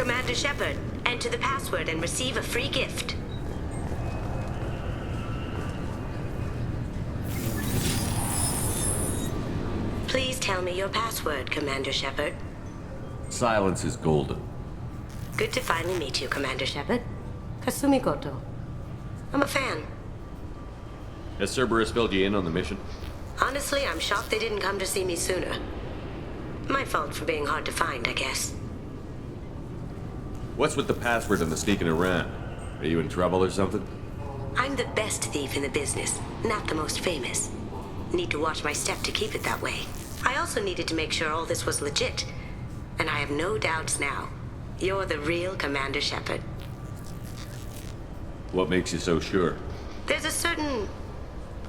Commander Shepard, enter the password and receive a free gift. Please tell me your password, Commander Shepard. Silence is golden. Good to finally meet you, Commander Shepard. Kasumi Goto. I'm a fan. Has Cerberus filled you in on the mission? Honestly, I'm shocked they didn't come to see me sooner. My fault for being hard to find, I guess. What's with the password and the sneaking around? Are you in trouble or something? I'm the best thief in the business, not the most famous. Need to watch my step to keep it that way. I also needed to make sure all this was legit. And I have no doubts now. You're the real Commander Shepard. What makes you so sure? There's a certain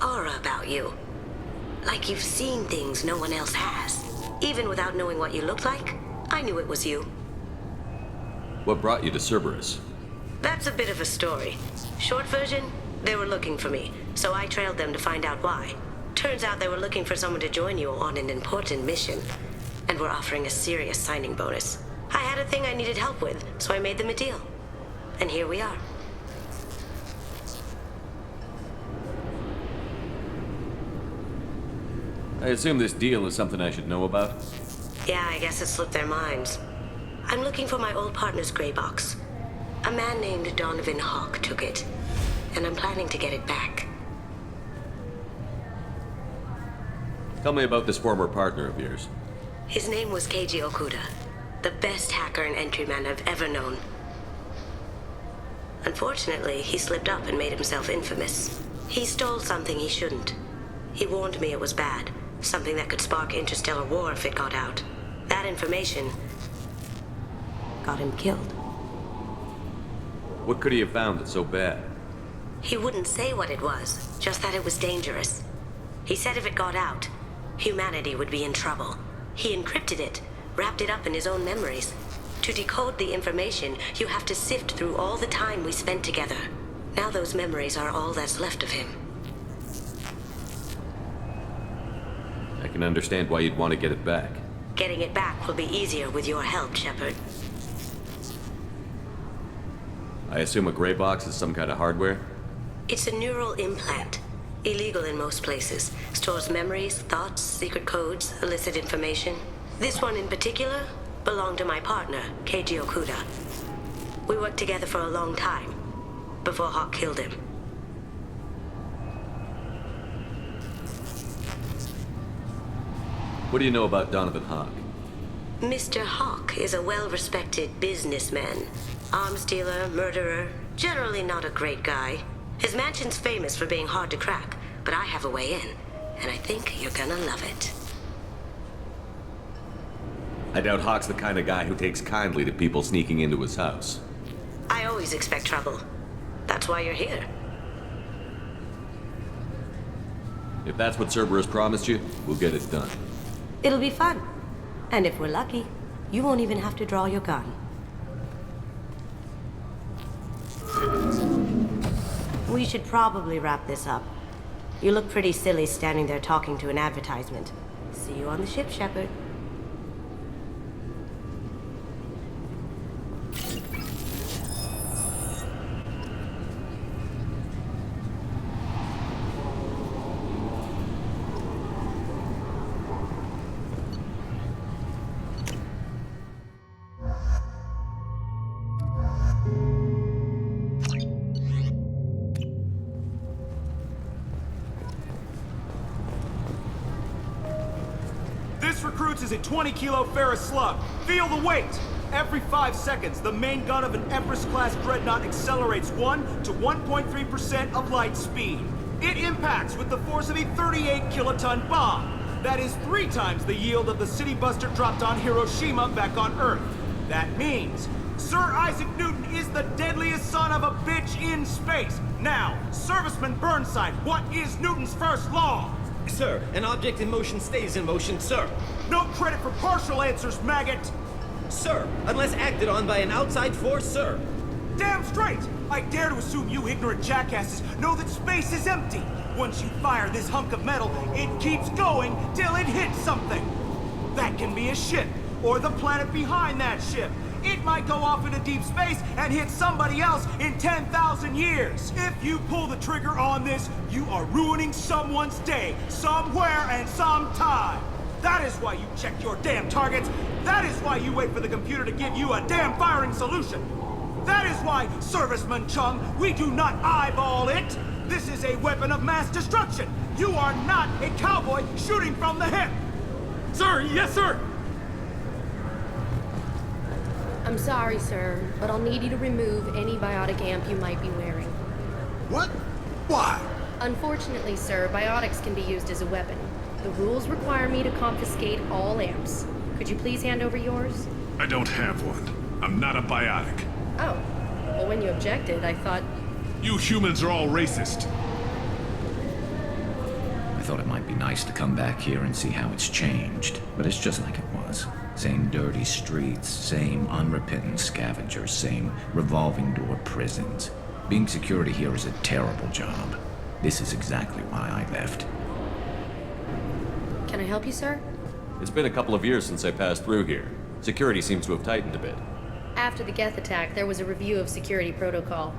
aura about you. Like you've seen things no one else has. Even without knowing what you looked like, I knew it was you. What brought you to Cerberus? That's a bit of a story. Short version, they were looking for me, so I trailed them to find out why. Turns out they were looking for someone to join you on an important mission, and were offering a serious signing bonus. I had a thing I needed help with, so I made them a deal. And here we are. I assume this deal is something I should know about? Yeah, I guess it slipped their minds. I'm looking for my old partner's gray box. A man named Donovan Hawk took it, and I'm planning to get it back. Tell me about this former partner of yours. His name was Keiji Okuda, the best hacker and entryman I've ever known. Unfortunately, he slipped up and made himself infamous. He stole something he shouldn't. He warned me it was bad, something that could spark interstellar war if it got out. That information got him killed. What could he have found that's so bad? He wouldn't say what it was, just that it was dangerous. He said if it got out, humanity would be in trouble. He encrypted it, wrapped it up in his own memories. To decode the information, you have to sift through all the time we spent together. Now those memories are all that's left of him. I can understand why you'd want to get it back. Getting it back will be easier with your help, Shepard. I assume a gray box is some kind of hardware? It's a neural implant. Illegal in most places. Stores memories, thoughts, secret codes, illicit information. This one in particular belonged to my partner, Keiji Okuda. We worked together for a long time, before Hawk killed him. What do you know about Donovan Hawk? Mr. Hawk is a well-respected businessman. Arms dealer, murderer, generally not a great guy. His mansion's famous for being hard to crack, but I have a way in, and I think you're gonna love it. I doubt Hawk's the kind of guy who takes kindly to people sneaking into his house. I always expect trouble. That's why you're here. If that's what Cerberus promised you, we'll get it done. It'll be fun. And if we're lucky, you won't even have to draw your gun. We should probably wrap this up. You look pretty silly standing there talking to an advertisement. See you on the ship, Shepard. This recruits is a 20-kilo Ferris slug. Feel the weight! Every 5 seconds, the main gun of an Empress-class dreadnought accelerates 1 to 1.3% of light speed. It impacts with the force of a 38-kiloton bomb. That is 3 times the yield of the city buster dropped on Hiroshima back on Earth. That means Sir Isaac Newton is the deadliest son of a bitch in space. Now, Serviceman Burnside, what is Newton's first law? Sir, an object in motion stays in motion, sir. No credit for partial answers, maggot! Sir, unless acted on by an outside force, sir. Damn straight! I dare to assume you ignorant jackasses know that space is empty. Once you fire this hunk of metal, it keeps going till it hits something. That can be a ship, or the planet behind that ship. It might go off into deep space and hit somebody else in 10,000 years. If you pull the trigger on this, you are ruining someone's day, somewhere and sometime. That is why you check your damn targets. That is why you wait for the computer to give you a damn firing solution. That is why, Serviceman Chung, we do not eyeball it. This is a weapon of mass destruction. You are not a cowboy shooting from the hip. Sir, yes, sir! I'm sorry, sir, but I'll need you to remove any biotic amp you might be wearing. What? Why? Unfortunately, sir, biotics can be used as a weapon. The rules require me to confiscate all amps. Could you please hand over yours? I don't have one. I'm not a biotic. Oh. Well, when you objected, I thought... You humans are all racist. I thought it might be nice to come back here and see how it's changed, but it's just like it was. Same dirty streets, same unrepentant scavengers, same revolving door prisons. Being security here is a terrible job. This is exactly why I left. Can I help you, sir? It's been a couple of years since I passed through here. Security seems to have tightened a bit. After the Geth attack, there was a review of security protocol.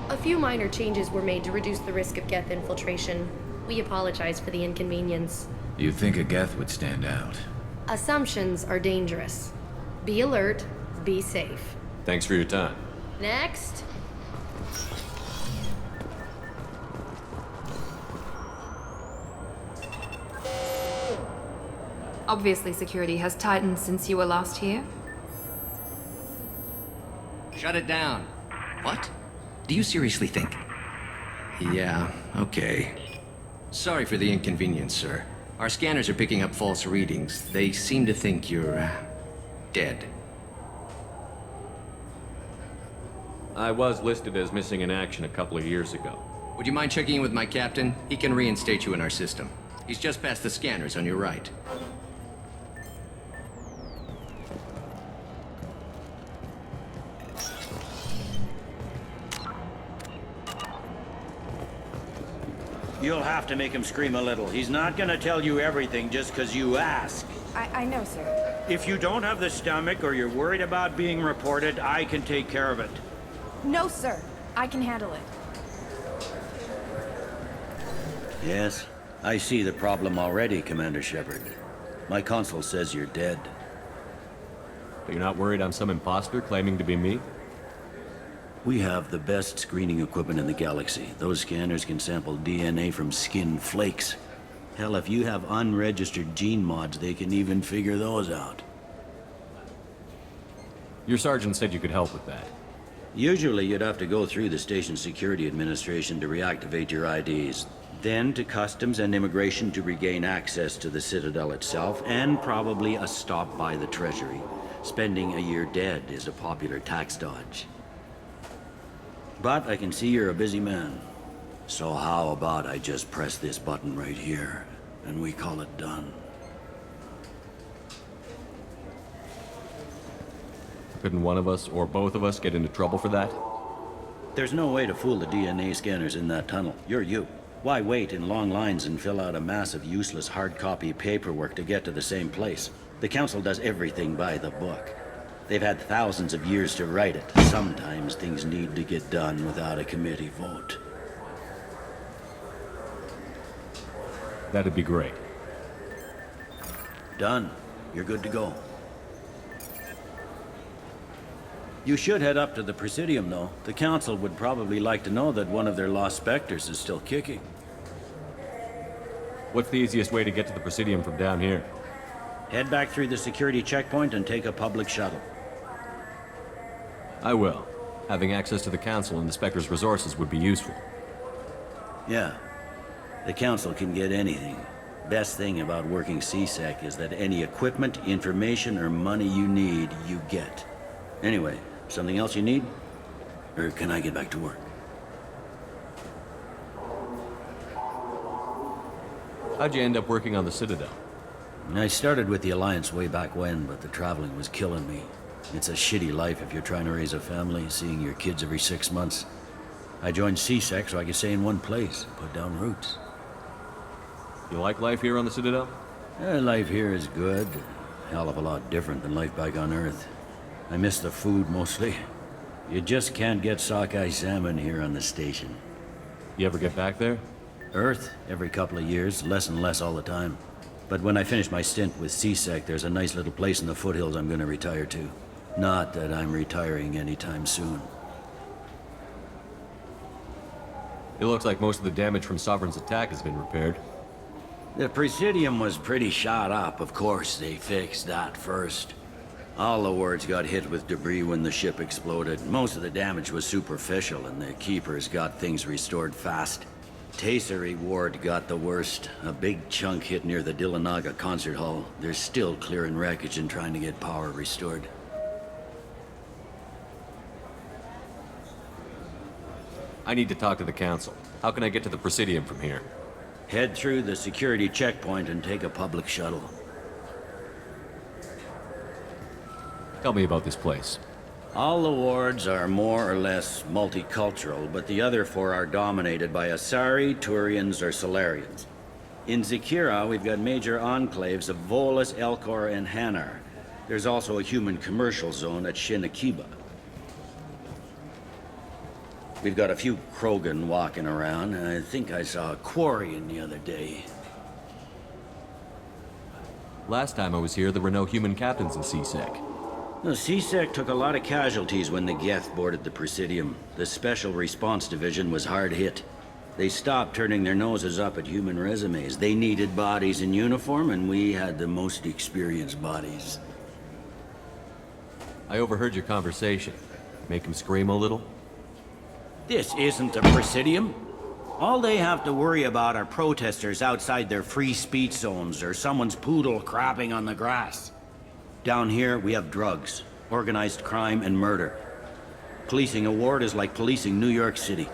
A few minor changes were made to reduce the risk of Geth infiltration. We apologize for the inconvenience. You'd think a Geth would stand out. Assumptions are dangerous. Be alert, be safe. Thanks for your time. Next. Obviously, security has tightened since you were last here. Shut it down. What? Do you seriously think? Yeah, okay. Sorry for the inconvenience, sir. Our scanners are picking up false readings. They seem to think you're, dead. I was listed as missing in action a couple of years ago. Would you mind checking in with my captain? He can reinstate you in our system. He's just past the scanners on your right. You'll have to make him scream a little. He's not gonna tell you everything just 'cause you ask. I know, sir. If you don't have the stomach or you're worried about being reported, I can take care of it. No, sir. I can handle it. Yes, I see the problem already, Commander Shepard. My console says you're dead. But you're not worried I'm some imposter claiming to be me? We have the best screening equipment in the galaxy. Those scanners can sample DNA from skin flakes. Hell, if you have unregistered gene mods, they can even figure those out. Your sergeant said you could help with that. Usually you'd have to go through the Station Security Administration to reactivate your IDs. Then to Customs and Immigration to regain access to the Citadel itself, and probably a stop by the Treasury. Spending a year dead is a popular tax dodge. But I can see you're a busy man. So how about I just press this button right here, and we call it done? Couldn't one of us, or both of us, get into trouble for that? There's no way to fool the DNA scanners in that tunnel. You're you. Why wait in long lines and fill out a massive useless hard copy paperwork to get to the same place? The Council does everything by the book. They've had thousands of years to write it. Sometimes things need to get done without a committee vote. That'd be great. Done. You're good to go. You should head up to the Presidium, though. The Council would probably like to know that one of their lost Spectres is still kicking. What's the easiest way to get to the Presidium from down here? Head back through the security checkpoint and take a public shuttle. I will. Having access to the Council and the Spectre's resources would be useful. Yeah. The Council can get anything. Best thing about working C-Sec is that any equipment, information, or money you need, you get. Anyway, something else you need? Or can I get back to work? How'd you end up working on the Citadel? I started with the Alliance way back when, but the traveling was killing me. It's a shitty life if you're trying to raise a family, seeing your kids every 6 months. I joined C-Sec so I could stay in one place, put down roots. You like life here on the Citadel? Life here is good. hell of a lot different than life back on Earth. I miss the food mostly. You just can't get sockeye salmon here on the station. You ever get back there? Earth, every couple of years, less and less all the time. But when I finish my stint with CSEC, there's a nice little place in the foothills I'm gonna retire to. Not that I'm retiring anytime soon. It looks like most of the damage from Sovereign's attack has been repaired. The Presidium was pretty shot up, of course. They fixed that first. All the wards got hit with debris when the ship exploded. Most of the damage was superficial, and the Keepers got things restored fast. Tasery Ward got the worst. A big chunk hit near the Dillanaga concert hall. They're still clearing wreckage and trying to get power restored. I need to talk to the Council. How can I get to the Presidium from here? Head through the security checkpoint and take a public shuttle. Tell me about this place. All the wards are more or less multicultural, but the other four are dominated by Asari, Turians, or Solarians. In Zakira, we've got major enclaves of Volus, Elcor, and Hanar. There's also a human commercial zone at Shinakiba. We've got a few Krogan walking around, and I think I saw a Quarian the other day. Last time I was here, there were no human captains in CSEC. The CSEC took a lot of casualties when the Geth boarded the Presidium. The Special Response Division was hard hit. They stopped turning their noses up at human resumes. They needed bodies in uniform, and we had the most experienced bodies. I overheard your conversation. Make him scream a little? This isn't the Presidium. All they have to worry about are protesters outside their free speech zones or someone's poodle crapping on the grass. Down here, we have drugs, organized crime, and murder. Policing a ward is like policing New York City.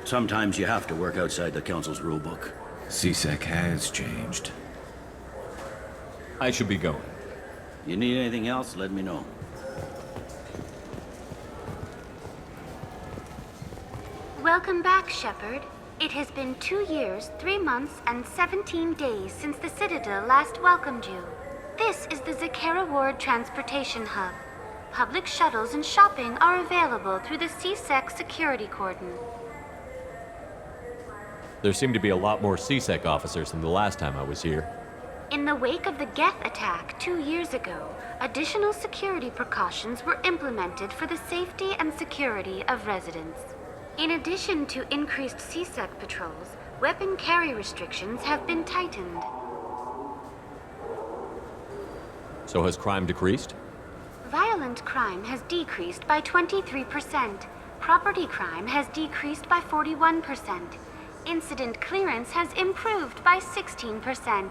Sometimes you have to work outside the Council's rulebook. CSEC has changed. I should be going. You need anything else, let me know. Welcome back, Shepard. It has been 2 years, 3 months, and 17 days since the Citadel last welcomed you. This is the Zakera Ward Transportation Hub. Public shuttles and shopping are available through the CSEC security cordon. There seem to be a lot more CSEC officers than the last time I was here. In the wake of the Geth attack 2 years ago, additional security precautions were implemented for the safety and security of residents. In addition to increased CSEC patrols, weapon carry restrictions have been tightened. So has crime decreased? Violent crime has decreased by 23%. Property crime has decreased by 41%. Incident clearance has improved by 16%.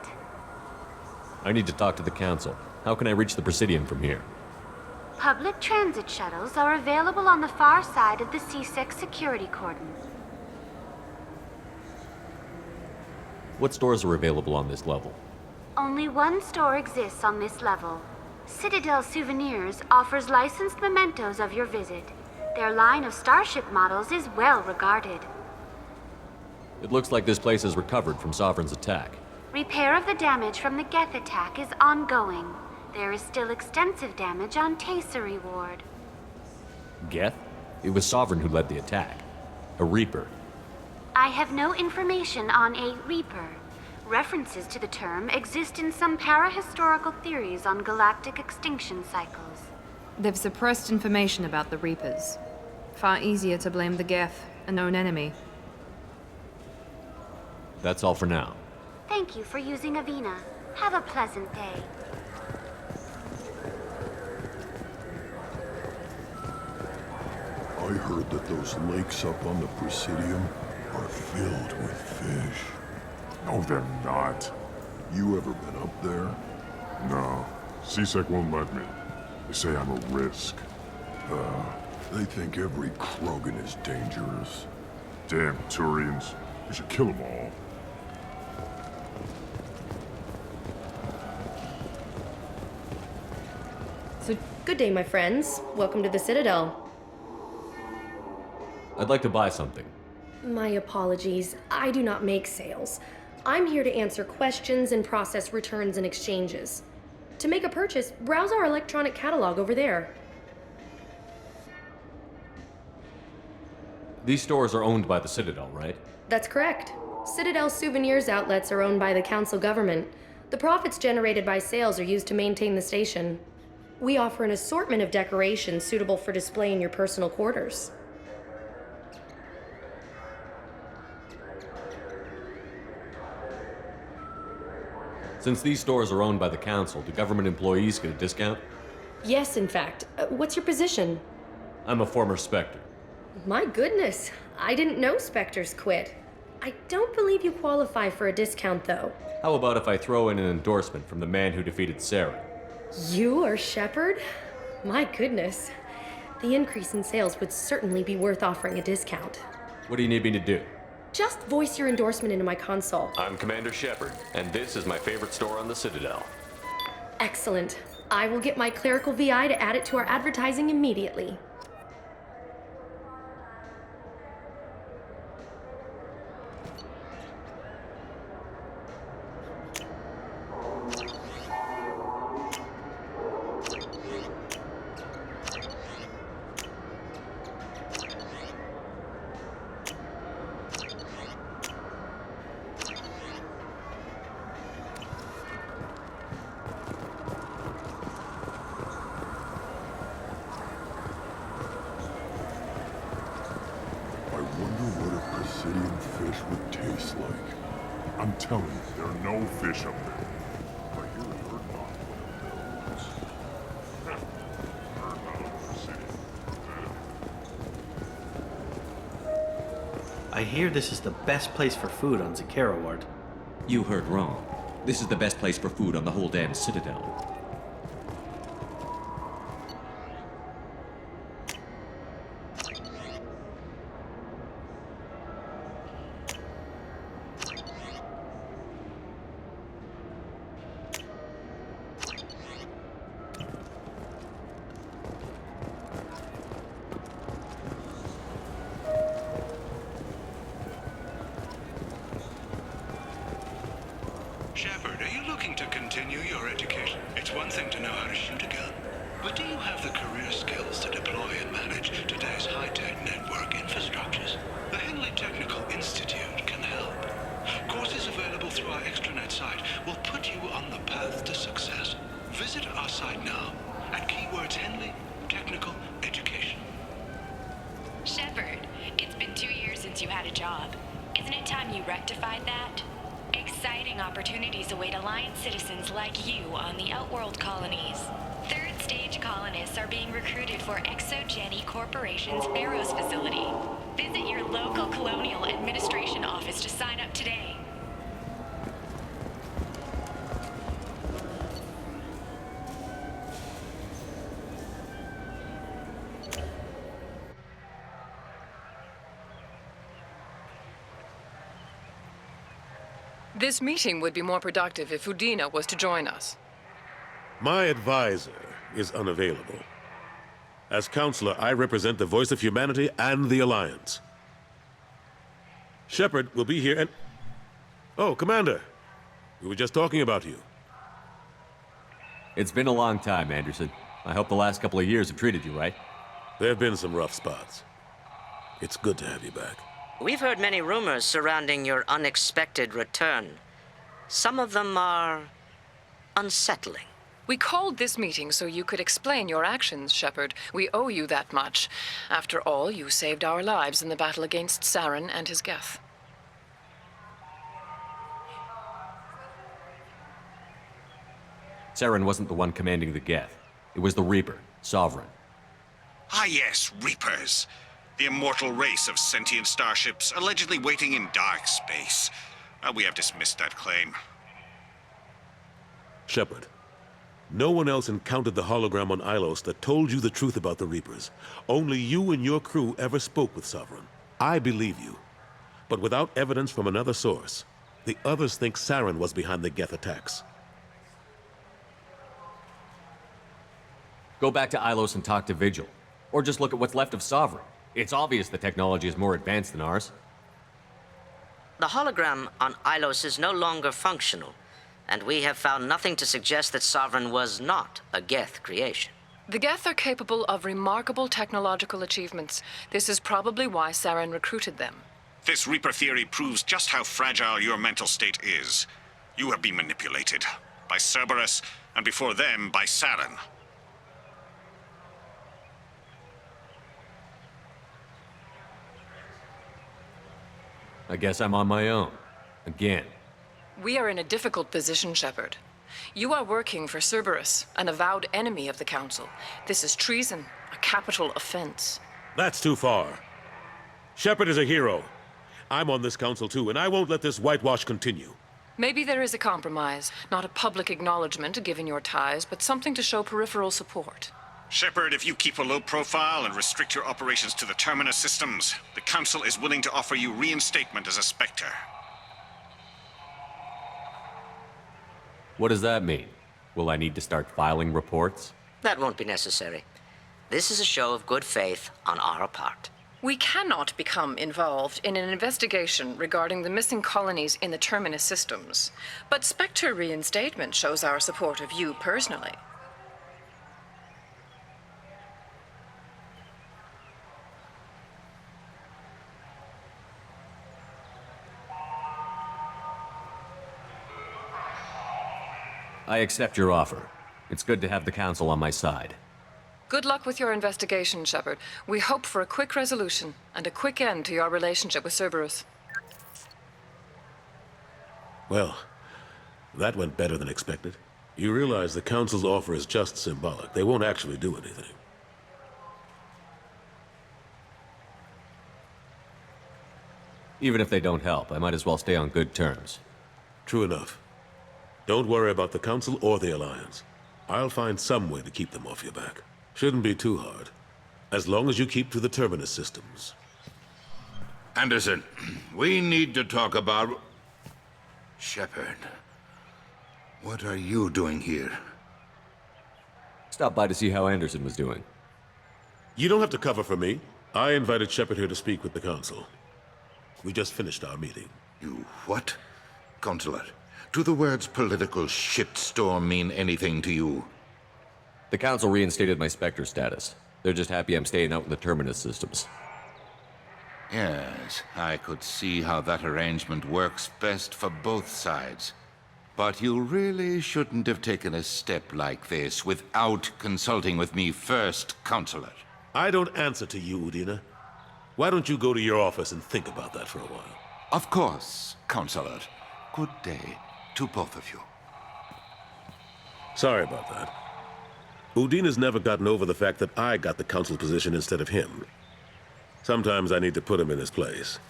I need to talk to the Council. How can I reach the Presidium from here? Public transit shuttles are available on the far side of the CSEC security cordon. What stores are available on this level? Only one store exists on this level. Citadel Souvenirs offers licensed mementos of your visit. Their line of Starship models is well regarded. It looks like this place has recovered from Sovereign's attack. Repair of the damage from the Geth attack is ongoing. There is still extensive damage on Tasery Ward. Geth? It was Sovereign who led the attack. A Reaper. I have no information on a Reaper. References to the term exist in some parahistorical theories on galactic extinction cycles. They've suppressed information about the Reapers. Far easier to blame the Geth, a known enemy. That's all for now. Thank you for using Avina. Have a pleasant day. I heard that those lakes up on the Presidium are filled with fish. No, they're not. You ever been up there? No. CSEC won't let me. They say I'm a risk. They think every Krogan is dangerous. Damn Turians. We should kill them all. So, good day, my friends. Welcome to the Citadel. I'd like to buy something. My apologies. I do not make sales. I'm here to answer questions and process returns and exchanges. To make a purchase, browse our electronic catalog over there. These stores are owned by the Citadel, right? That's correct. Citadel souvenirs outlets are owned by the council government. The profits generated by sales are used to maintain the station. We offer an assortment of decorations suitable for display in your personal quarters. Since these stores are owned by the council, do government employees get a discount? Yes, in fact. What's your position? I'm a former Spectre. My goodness, I didn't know Spectres quit. I don't believe you qualify for a discount, though. How about if I throw in an endorsement from the man who defeated Saren? You are Shepard? My goodness. The increase in sales would certainly be worth offering a discount. What do you need me to do? Just voice your endorsement into my console. I'm Commander Shepard, and this is my favorite store on the Citadel. Excellent. I will get my clerical VI to add it to our advertising immediately. I'm telling you, there are no fish up there. I hear a herd not one of those. Herd not of the city. I hear this is the best place for food on Zakera Ward. You heard wrong. This is the best place for food on the whole damn Citadel. Shepard, are you looking to continue your education? It's one thing to know how to shoot a gun, but do you have the career skills to deploy and manage today's high-tech network infrastructures? The Henley Technical Institute can help. Courses available through our extranet site will put you on the path to success. Visit our site now at keywords Henley Technical Education. Shepard, it's been 2 years since you had a job. Isn't it time you rectified that? Exciting opportunities await Alliance citizens like you on the Outworld colonies. Third stage colonists are being recruited for ExoGeni Corporation's Barrows facility. Visit your local Colonial Administration office to sign up today. This meeting would be more productive if Udina was to join us. My advisor is unavailable. As counselor, I represent the voice of humanity and the Alliance. Shepard will be here and... Oh, Commander. We were just talking about you. It's been a long time, Anderson. I hope the last couple of years have treated you right. There have been some rough spots. It's good to have you back. We've heard many rumors surrounding your unexpected return. Some of them are unsettling. We called this meeting so you could explain your actions, Shepard. We owe you that much. After all, you saved our lives in the battle against Saren and his Geth. Saren wasn't the one commanding the Geth. It was the Reaper, Sovereign. Ah yes, Reapers. The immortal race of sentient starships allegedly waiting in dark space. We have dismissed that claim. Shepard, no one else encountered the hologram on Ilos that told you the truth about the Reapers. Only you and your crew ever spoke with Sovereign. I believe you. But without evidence from another source, the others think Saren was behind the Geth attacks. Go back to Ilos and talk to Vigil. Or just look at what's left of Sovereign. It's obvious the technology is more advanced than ours. The hologram on Ilos is no longer functional, and we have found nothing to suggest that Sovereign was not a Geth creation. The Geth are capable of remarkable technological achievements. This is probably why Saren recruited them. This Reaper theory proves just how fragile your mental state is. You have been manipulated by Cerberus, and before them, by Saren. I guess I'm on my own. Again. We are in a difficult position, Shepard. You are working for Cerberus, an avowed enemy of the Council. This is treason, a capital offense. That's too far. Shepard is a hero. I'm on this council too, and I won't let this whitewash continue. Maybe there is a compromise. Not a public acknowledgement given your ties, but something to show peripheral support. Shepard, if you keep a low profile and restrict your operations to the Terminus systems, the Council is willing to offer you reinstatement as a Spectre. What does that mean? Will I need to start filing reports? That won't be necessary. This is a show of good faith on our part. We cannot become involved in an investigation regarding the missing colonies in the Terminus systems, but Spectre reinstatement shows our support of you personally. I accept your offer. It's good to have the Council on my side. Good luck with your investigation, Shepard. We hope for a quick resolution and a quick end to your relationship with Cerberus. Well, that went better than expected. You realize the Council's offer is just symbolic. They won't actually do anything. Even if they don't help, I might as well stay on good terms. True enough. Don't worry about the Council or the Alliance. I'll find some way to keep them off your back. Shouldn't be too hard. As long as you keep to the Terminus systems. Anderson, we need to talk about... Shepard. What are you doing here? Stopped by to see how Anderson was doing. You don't have to cover for me. I invited Shepard here to speak with the Council. We just finished our meeting. You what? Consular, do the words political shitstorm mean anything to you? The Council reinstated my Spectre status. They're just happy I'm staying out in the Terminus systems. Yes, I could see how that arrangement works best for both sides. But you really shouldn't have taken a step like this without consulting with me first, Consular. I don't answer to you, Udina. Why don't you go to your office and think about that for a while? Of course, Consular. Good day to both of you. Sorry about that. Udina's never gotten over the fact that I got the Council position instead of him. Sometimes I need to put him in his place.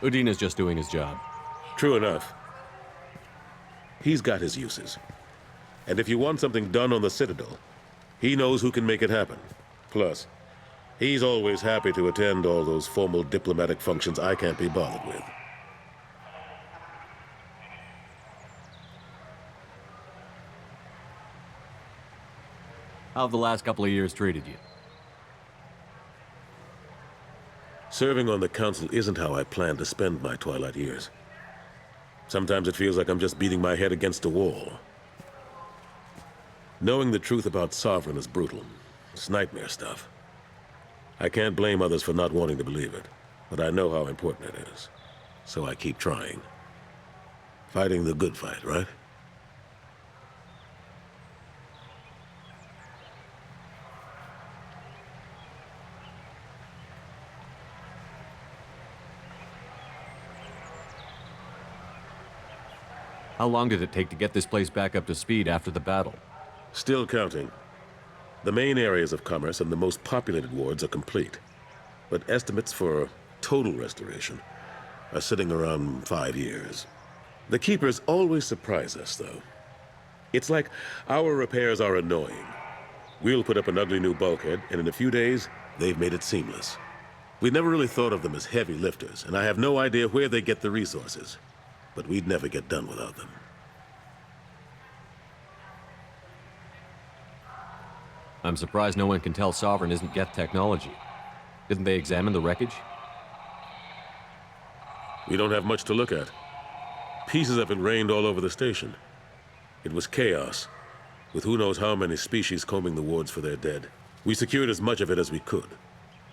Udina's just doing his job. True enough. He's got his uses. And if you want something done on the Citadel, he knows who can make it happen. Plus, he's always happy to attend all those formal diplomatic functions I can't be bothered with. How have the last couple of years treated you? Serving on the Council isn't how I plan to spend my twilight years. Sometimes it feels like I'm just beating my head against a wall. Knowing the truth about Sovereign is brutal. It's nightmare stuff. I can't blame others for not wanting to believe it, but I know how important it is. So I keep trying. Fighting the good fight, right? How long did it take to get this place back up to speed after the battle? Still counting. The main areas of commerce and the most populated wards are complete. But estimates for total restoration are sitting around 5 years. The Keepers always surprise us, though. It's like our repairs are annoying. We'll put up an ugly new bulkhead, and in a few days, they've made it seamless. We never really thought of them as heavy lifters, and I have no idea where they get the resources. But we'd never get done without them. I'm surprised no one can tell Sovereign isn't Geth technology. Didn't they examine the wreckage? We don't have much to look at. Pieces of it rained all over the station. It was chaos, with who knows how many species combing the wards for their dead. We secured as much of it as we could.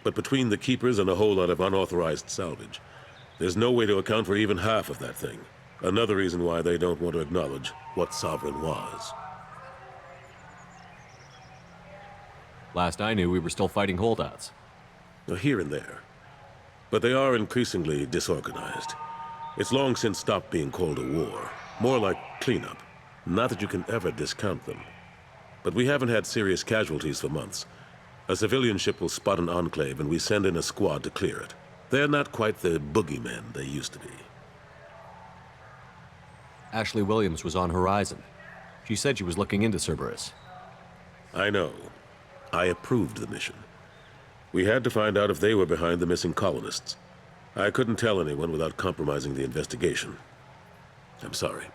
But between the keepers and a whole lot of unauthorized salvage, there's no way to account for even half of that thing. Another reason why they don't want to acknowledge what Sovereign was. Last I knew, we were still fighting holdouts. Here and there. But they are increasingly disorganized. It's long since stopped being called a war. More like cleanup. Not that you can ever discount them. But we haven't had serious casualties for months. A civilian ship will spot an enclave and we send in a squad to clear it. They're not quite the boogeymen they used to be. Ashley Williams was on Horizon. She said she was looking into Cerberus. I know. I approved the mission. We had to find out if they were behind the missing colonists. I couldn't tell anyone without compromising the investigation. I'm sorry.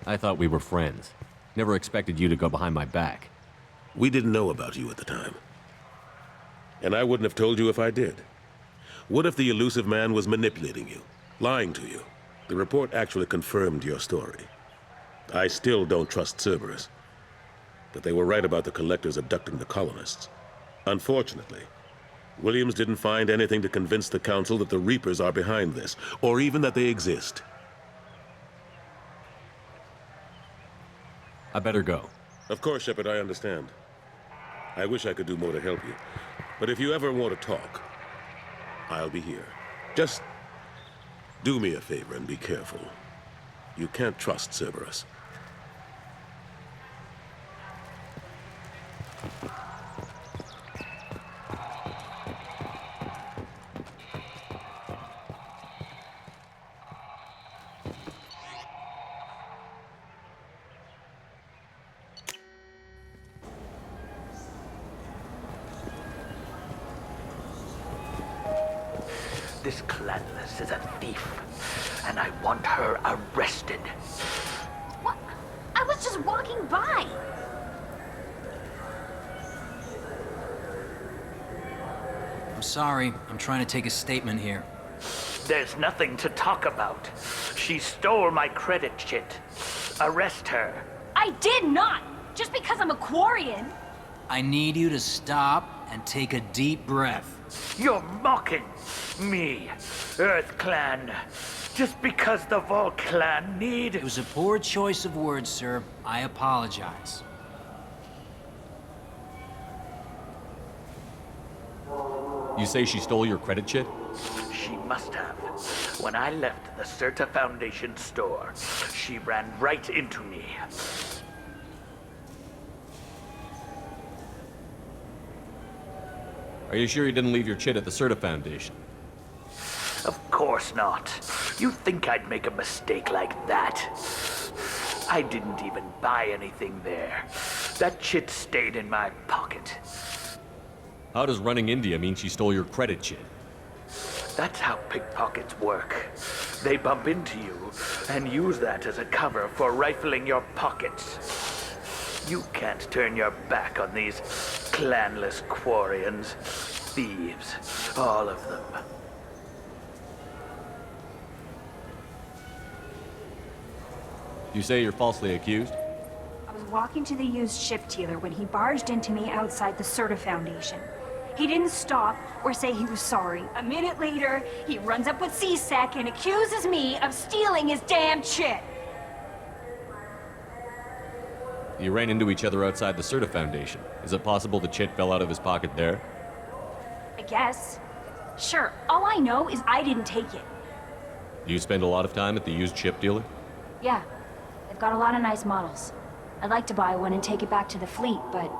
I thought we were friends. Never expected you to go behind my back. We didn't know about you at the time. And I wouldn't have told you if I did. What if the elusive man was manipulating you, lying to you? The report actually confirmed your story. I still don't trust Cerberus. But they were right about the collectors abducting the colonists. Unfortunately, Williams didn't find anything to convince the Council that the Reapers are behind this, or even that they exist. I better go. Of course, Shepard, I understand. I wish I could do more to help you. But if you ever want to talk, I'll be here. Just do me a favor and be careful. You can't trust Cerberus. This Clanless is a thief, and I want her arrested. What? I was just walking by. I'm sorry. I'm trying to take a statement here. There's nothing to talk about. She stole my credit chit. Arrest her. I did not! Just because I'm a Quarian. I need you to stop and take a deep breath. You're mocking me, Earth Clan. Just because the Vol Clan need... It was a poor choice of words, sir. I apologize. You say she stole your credit chit? She must have. When I left the Certa Foundation store, she ran right into me. Are you sure you didn't leave your chit at the Certa Foundation? Of course not. You think I'd make a mistake like that? I didn't even buy anything there. That chit stayed in my pocket. How does running India mean she stole your credit chit? That's how pickpockets work. They bump into you and use that as a cover for rifling your pockets. You can't turn your back on these clanless Quarians. Thieves, all of them. You say you're falsely accused? I was walking to the used ship dealer when he barged into me outside the Certa Foundation. He didn't stop or say he was sorry. A minute later, he runs up with C-Sec and accuses me of stealing his damn chit. You ran into each other outside the Certa Foundation. Is it possible the chit fell out of his pocket there? I guess. Sure, all I know is I didn't take it. Do you spend a lot of time at the used ship dealer? Yeah, they've got a lot of nice models. I'd like to buy one and take it back to the fleet, but...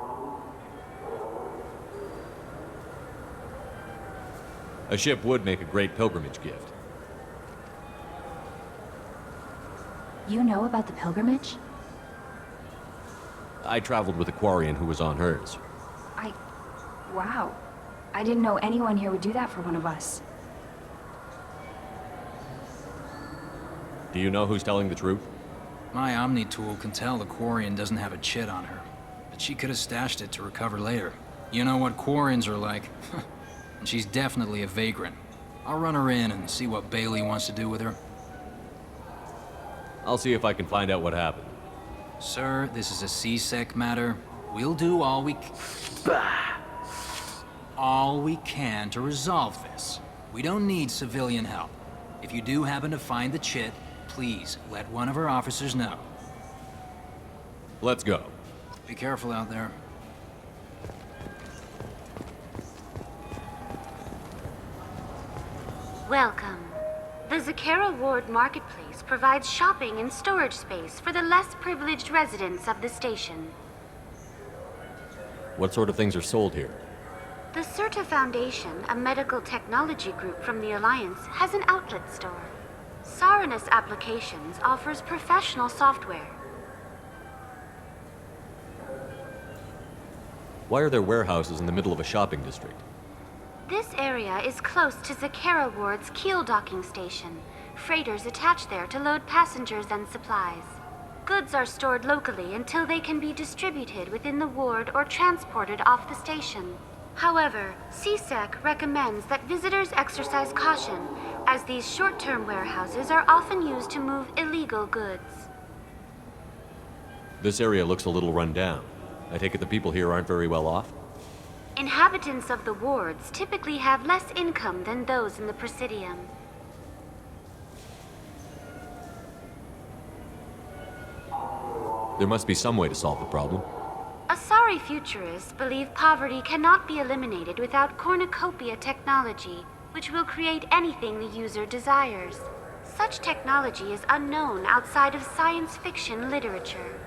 A ship would make a great pilgrimage gift. You know about the pilgrimage? I traveled with a Quarian who was on hers. Wow. I didn't know anyone here would do that for one of us. Do you know who's telling the truth? My Omni tool can tell the Quarian doesn't have a chit on her, but she could have stashed it to recover later. You know what Quarrens are like. And she's definitely a vagrant. I'll run her in and see what Bailey wants to do with her. I'll see if I can find out what happened. Sir, this is a C-Sec matter. We'll do all we can to resolve this. We don't need civilian help. If you do happen to find the chit, please let one of our officers know. Let's go. Be careful out there. Welcome. The Zakera Ward Marketplace provides shopping and storage space for the less privileged residents of the station. What sort of things are sold here? The Certa Foundation, a medical technology group from the Alliance, has an outlet store. Saranus Applications offers professional software. Why are there warehouses in the middle of a shopping district? This area is close to Zakera Ward's keel docking station. Freighters attach there to load passengers and supplies. Goods are stored locally until they can be distributed within the ward or transported off the station. However, C-Sec recommends that visitors exercise caution, as these short-term warehouses are often used to move illegal goods. This area looks a little run down. I take it the people here aren't very well off? Inhabitants of the wards typically have less income than those in the Presidium. There must be some way to solve the problem. Asari futurists believe poverty cannot be eliminated without cornucopia technology, which will create anything the user desires. Such technology is unknown outside of science fiction literature.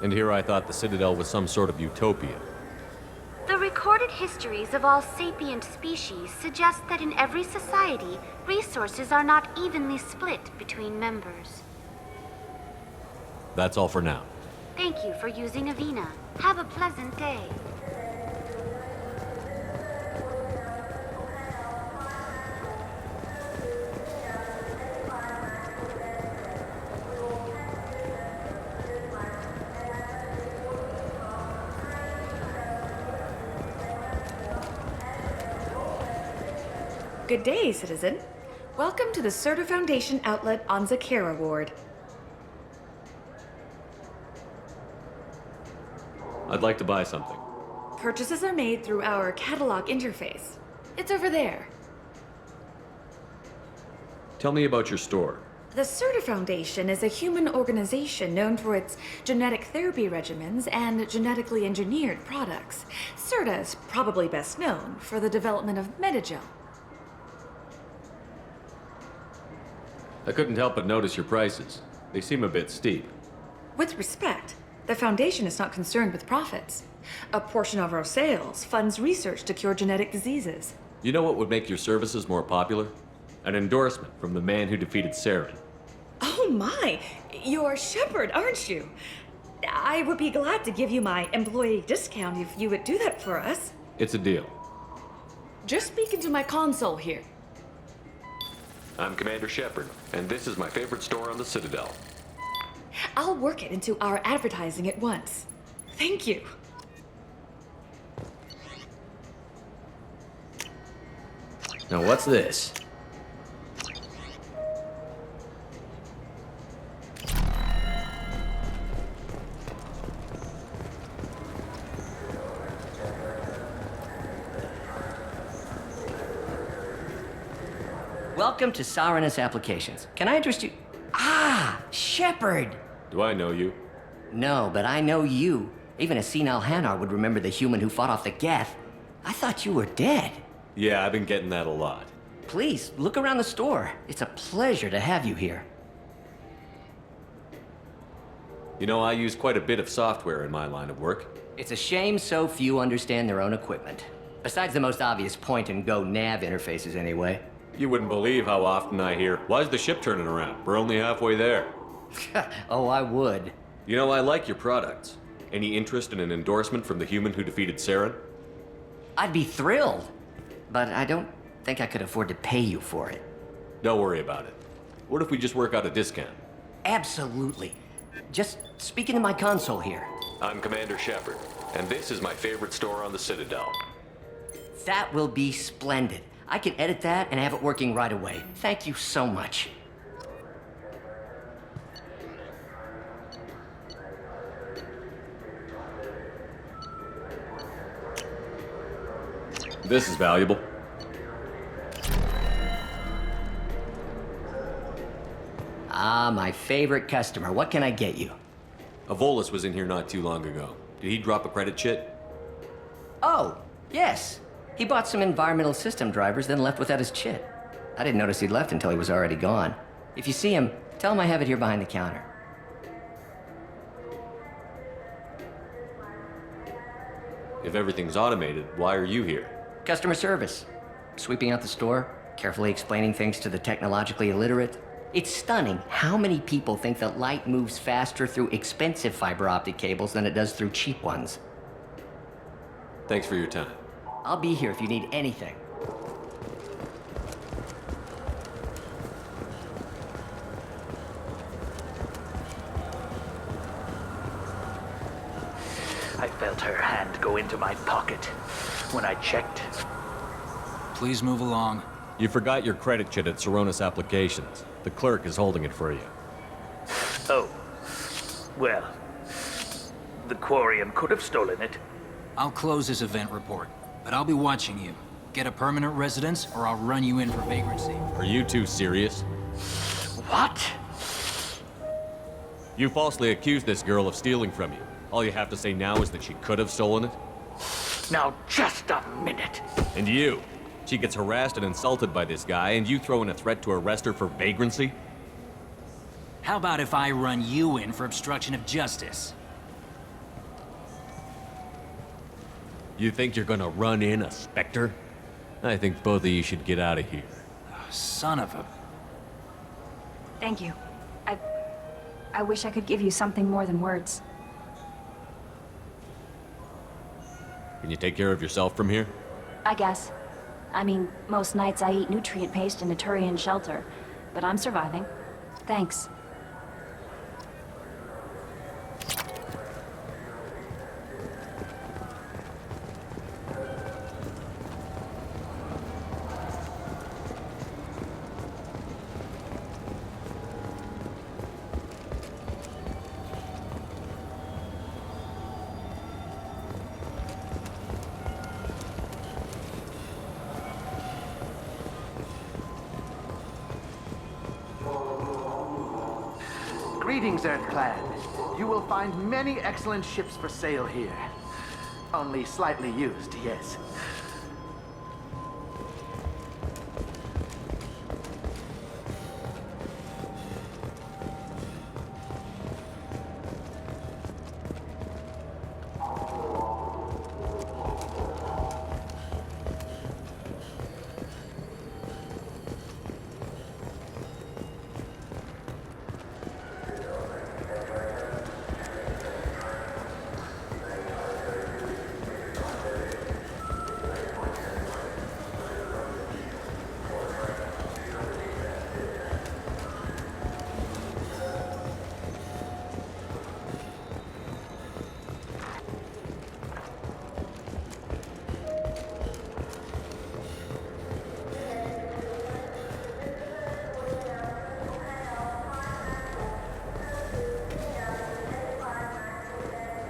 And here I thought the Citadel was some sort of utopia. The recorded histories of all sapient species suggest that in every society, resources are not evenly split between members. That's all for now. Thank you for using Avina. Have a pleasant day. Good day, citizen. Welcome to the Certa Foundation outlet on Zakera Ward. I'd like to buy something. Purchases are made through our catalog interface. It's over there. Tell me about your store. The Certa Foundation is a human organization known for its genetic therapy regimens and genetically engineered products. Certa is probably best known for the development of Metagel. I couldn't help but notice your prices. They seem a bit steep. With respect, the Foundation is not concerned with profits. A portion of our sales funds research to cure genetic diseases. You know what would make your services more popular? An endorsement from the man who defeated Saren. Oh my! You're Shepard, aren't you? I would be glad to give you my employee discount if you would do that for us. It's a deal. Just speak into my console here. I'm Commander Shepard, and this is my favorite store on the Citadel. I'll work it into our advertising at once. Thank you. Now what's this? Welcome to Saranus Applications. Can I interest you? Ah, Shepard! Do I know you? No, but I know you. Even a senile Hanar would remember the human who fought off the Geth. I thought you were dead. Yeah, I've been getting that a lot. Please, look around the store. It's a pleasure to have you here. You know, I use quite a bit of software in my line of work. It's a shame so few understand their own equipment. Besides the most obvious point-and-go nav interfaces, anyway. You wouldn't believe how often I hear, "Why's the ship turning around? We're only halfway there." Oh, I would. You know, I like your products. Any interest in an endorsement from the human who defeated Saren? I'd be thrilled. But I don't think I could afford to pay you for it. Don't worry about it. What if we just work out a discount? Absolutely. Just speak into my console here. I'm Commander Shepard. And this is my favorite store on the Citadel. That will be splendid. I can edit that and have it working right away. Thank you so much. This is valuable. Ah, my favorite customer. What can I get you? Avolis was in here not too long ago. Did he drop a credit chit? Oh, yes. He bought some environmental system drivers, then left without his chit. I didn't notice he'd left until he was already gone. If you see him, tell him I have it here behind the counter. If everything's automated, why are you here? Customer service. Sweeping out the store, carefully explaining things to the technologically illiterate. It's stunning how many people think that light moves faster through expensive fiber optic cables than it does through cheap ones. Thanks for your time. I'll be here if you need anything. I felt her hand go into my pocket when I checked. Please move along. You forgot your credit chit at Saronis Applications. The clerk is holding it for you. Oh. Well, the Quarium could have stolen it. I'll close this event report, but I'll be watching you. Get a permanent residence, or I'll run you in for vagrancy. Are you two serious? What? You falsely accused this girl of stealing from you. All you have to say now is that she could have stolen it? Now, just a minute. And you? She gets harassed and insulted by this guy, and you throw in a threat to arrest her for vagrancy? How about if I run you in for obstruction of justice? You think you're gonna run in a Spectre? I think both of you should get out of here. Oh, son of a... Thank you. I wish I could give you something more than words. Can you take care of yourself from here? I guess. I mean, most nights I eat nutrient paste in a Turian shelter, but I'm surviving. Thanks. Greetings, Earthclan. You will find many excellent ships for sale here. Only slightly used, yes.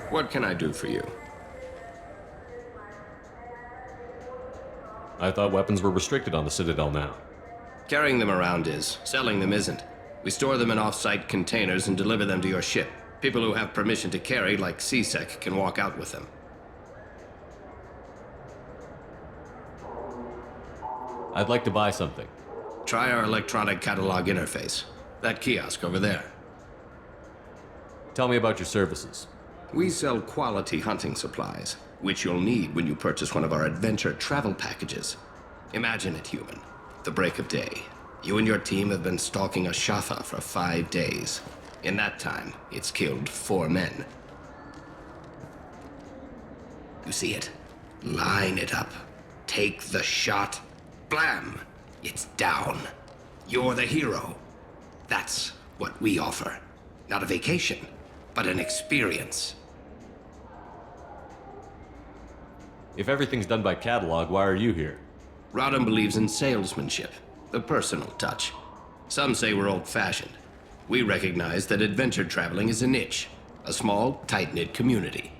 What can I do for you? I thought weapons were restricted on the Citadel now. Carrying them around is. Selling them isn't. We store them in off-site containers and deliver them to your ship. People who have permission to carry, like C-Sec, can walk out with them. I'd like to buy something. Try our electronic catalog interface. That kiosk over there. Tell me about your services. We sell quality hunting supplies, which you'll need when you purchase one of our adventure travel packages. Imagine it, human. The break of day. You and your team have been stalking a Shatha for 5 days. In that time, it's killed 4 men. You see it? Line it up. Take the shot. Blam! It's down. You're the hero. That's what we offer. Not a vacation, but an experience. If everything's done by catalog, why are you here? Rodham believes in salesmanship, the personal touch. Some say we're old-fashioned. We recognize that adventure traveling is a niche, a small, tight-knit community.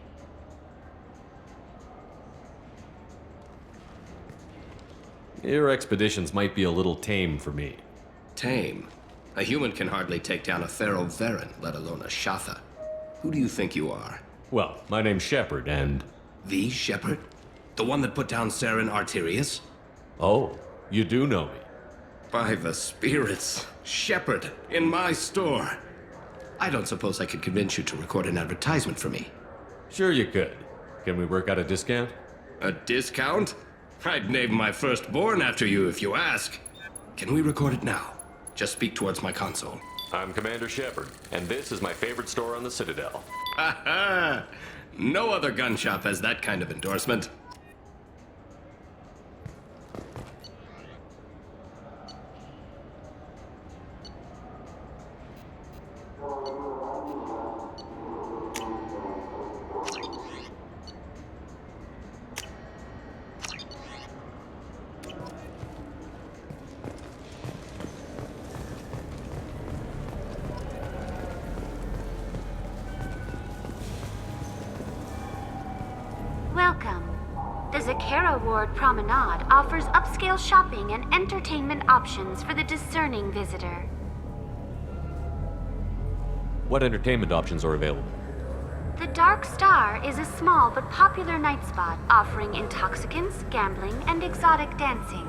Your expeditions might be a little tame for me. Tame? A human can hardly take down a Pharaoh Varen, let alone a Shatha. Who do you think you are? Well, my name's Shepard, and... The Shepard? The one that put down Saren Arterius? Oh, you do know me. By the spirits, Shepard, in my store. I don't suppose I could convince you to record an advertisement for me. Sure you could. Can we work out a discount? A discount? I'd name my firstborn after you if you ask. Can we record it now? Just speak towards my console. I'm Commander Shepard, and this is my favorite store on the Citadel. Ha ha! No other gun shop has that kind of endorsement. Welcome. The Zakera Ward Promenade offers upscale shopping and entertainment options for the discerning visitor. What entertainment options are available? The Dark Star is a small but popular night spot offering intoxicants, gambling, and exotic dancing.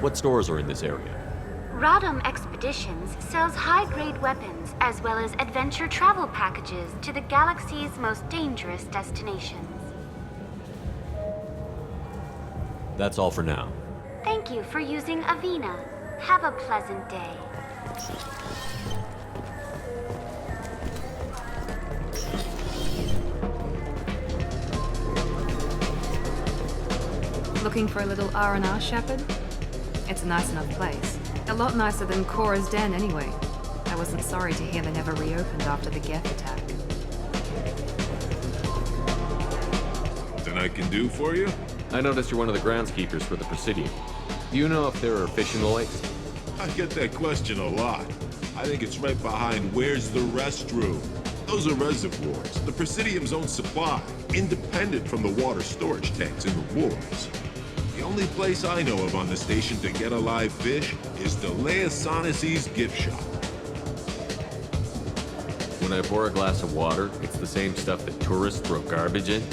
What stores are in this area? Rodham Expeditions sells high-grade weapons as well as adventure travel packages to the galaxy's most dangerous destinations. That's all for now. Thank you for using Avina. Have a pleasant day. Looking for a little R&R, Shepard? It's a nice enough place. A lot nicer than Cora's Den, anyway. I wasn't sorry to hear they never reopened after the Geth attack. Something I can do for you? I noticed you're one of the groundskeepers for the Presidium. Do you know if there are fish in the lakes? I get that question a lot. I think it's right behind where's the restroom. Those are reservoirs, the Presidium's own supply, independent from the water storage tanks in the wards. The only place I know of on the station to get a live fish is the Leosanisi's gift shop. When I pour a glass of water, it's the same stuff that tourists throw garbage in?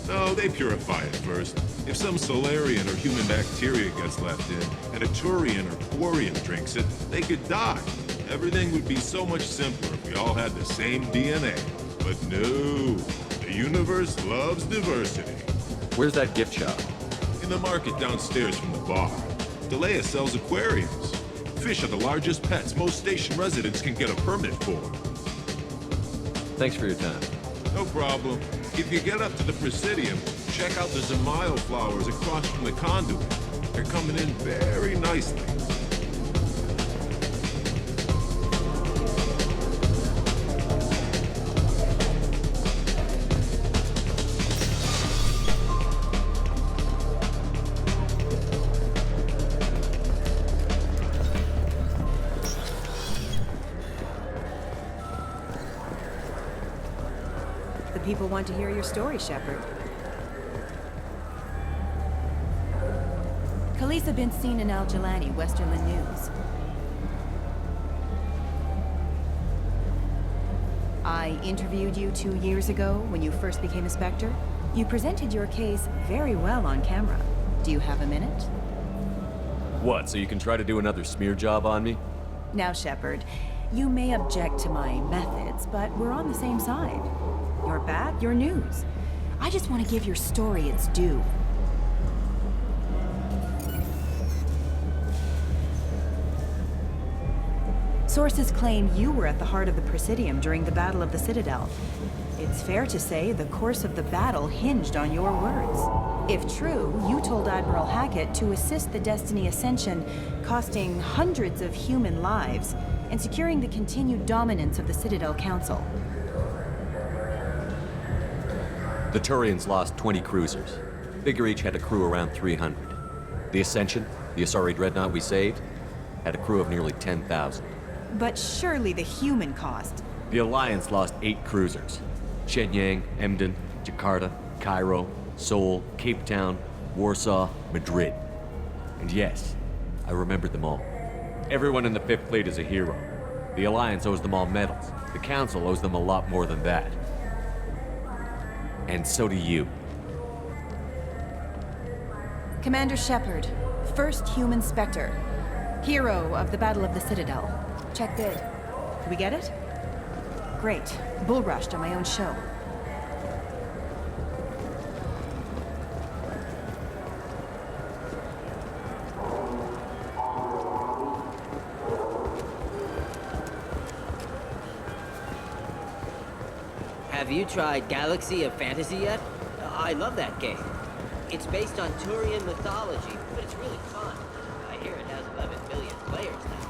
No, they purify it first. If some Solarian or human bacteria gets left in, and a Turian or Quarian drinks it, they could die. Everything would be so much simpler if we all had the same DNA. But no, the universe loves diversity. Where's that gift shop? In the market downstairs from the bar. Delea sells aquariums. Fish are the largest pets most station residents can get a permit for. Thanks for your time. No problem. If you get up to the Presidium, check out the Zamayo flowers across from the conduit. They're coming in very nicely. People want to hear your story, Shepard. Khalisah bint Sinan al-Jalani, Westerland News. I interviewed you 2 years ago when you first became a Spectre. You presented your case very well on camera. Do you have a minute? What, so you can try to do another smear job on me? Now, Shepard, you may object to my methods, but we're on the same side. Your bat, your news. I just want to give your story its due. Sources claim you were at the heart of the Presidium during the Battle of the Citadel. It's fair to say the course of the battle hinged on your words. If true, you told Admiral Hackett to assist the Destiny Ascension, costing hundreds of human lives, and securing the continued dominance of the Citadel Council. The Turians lost 20 cruisers. Figure each had a crew around 300. The Ascension, the Asari dreadnought we saved, had a crew of nearly 10,000. But surely the human cost. The Alliance lost 8 cruisers. Shenyang, Emden, Jakarta, Cairo, Seoul, Cape Town, Warsaw, Madrid. And yes, I remembered them all. Everyone in the Fifth Fleet is a hero. The Alliance owes them all medals. The Council owes them a lot more than that. And so do you. Commander Shepard, first human Spectre. Hero of the Battle of the Citadel. Check bid. Did we get it? Great. Bull rushed on my own show. Have you tried Galaxy of Fantasy yet? I love that game. It's based on Turian mythology, but it's really fun. I hear it has 11 million players now.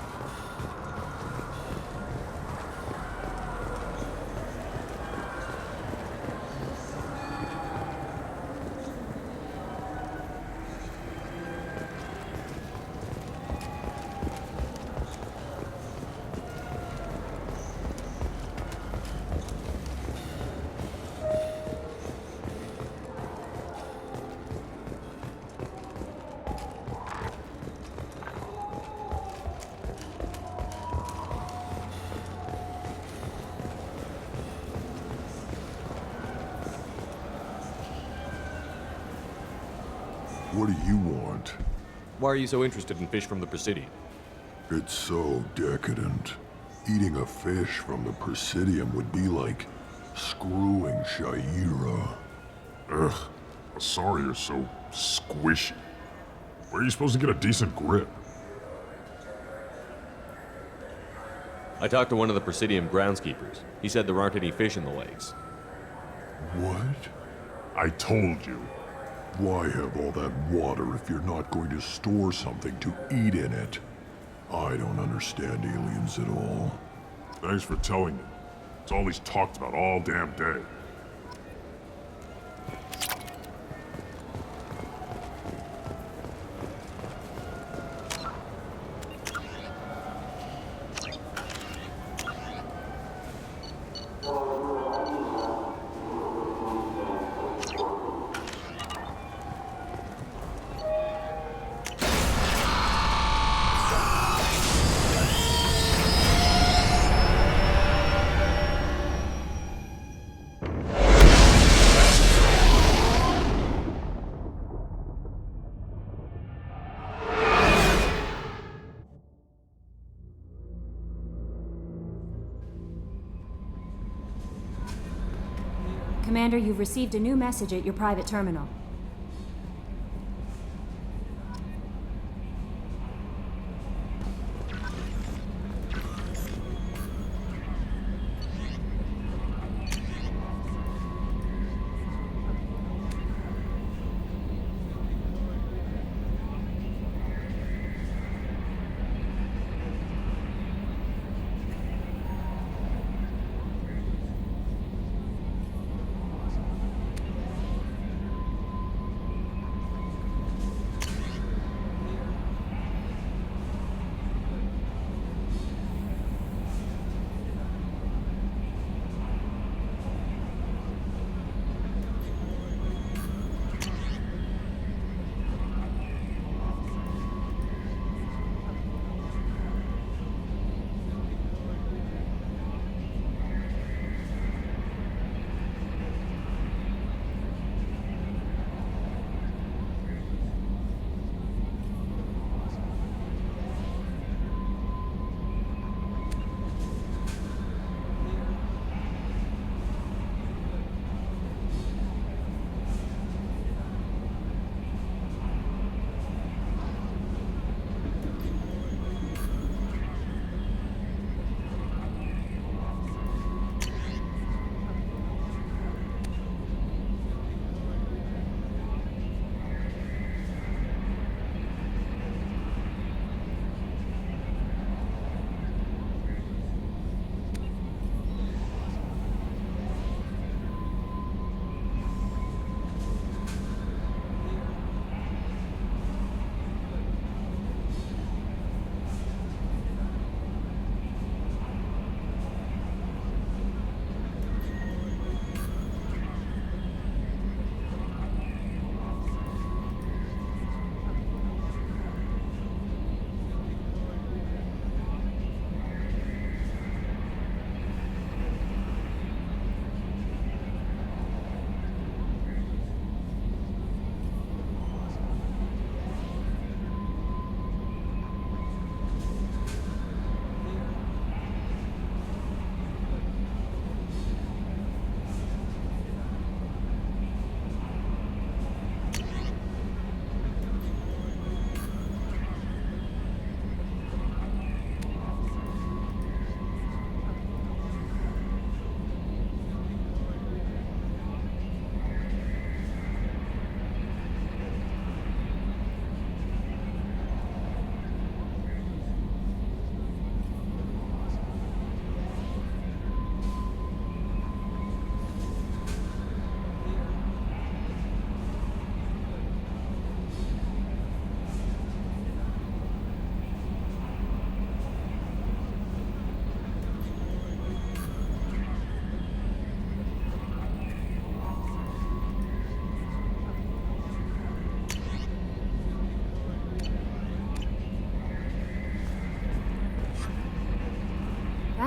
What do you want? Why are you so interested in fish from the Presidium? It's so decadent. Eating a fish from the Presidium would be like screwing Sha'ira. Ugh, Asari are so squishy. Where are you supposed to get a decent grip? I talked to one of the Presidium groundskeepers. He said there aren't any fish in the lakes. What? I told you. Why have all that water if you're not going to store something to eat in it? I don't understand aliens at all. Thanks for telling me. It's all he's talked about all damn day. Commander, you've received a new message at your private terminal.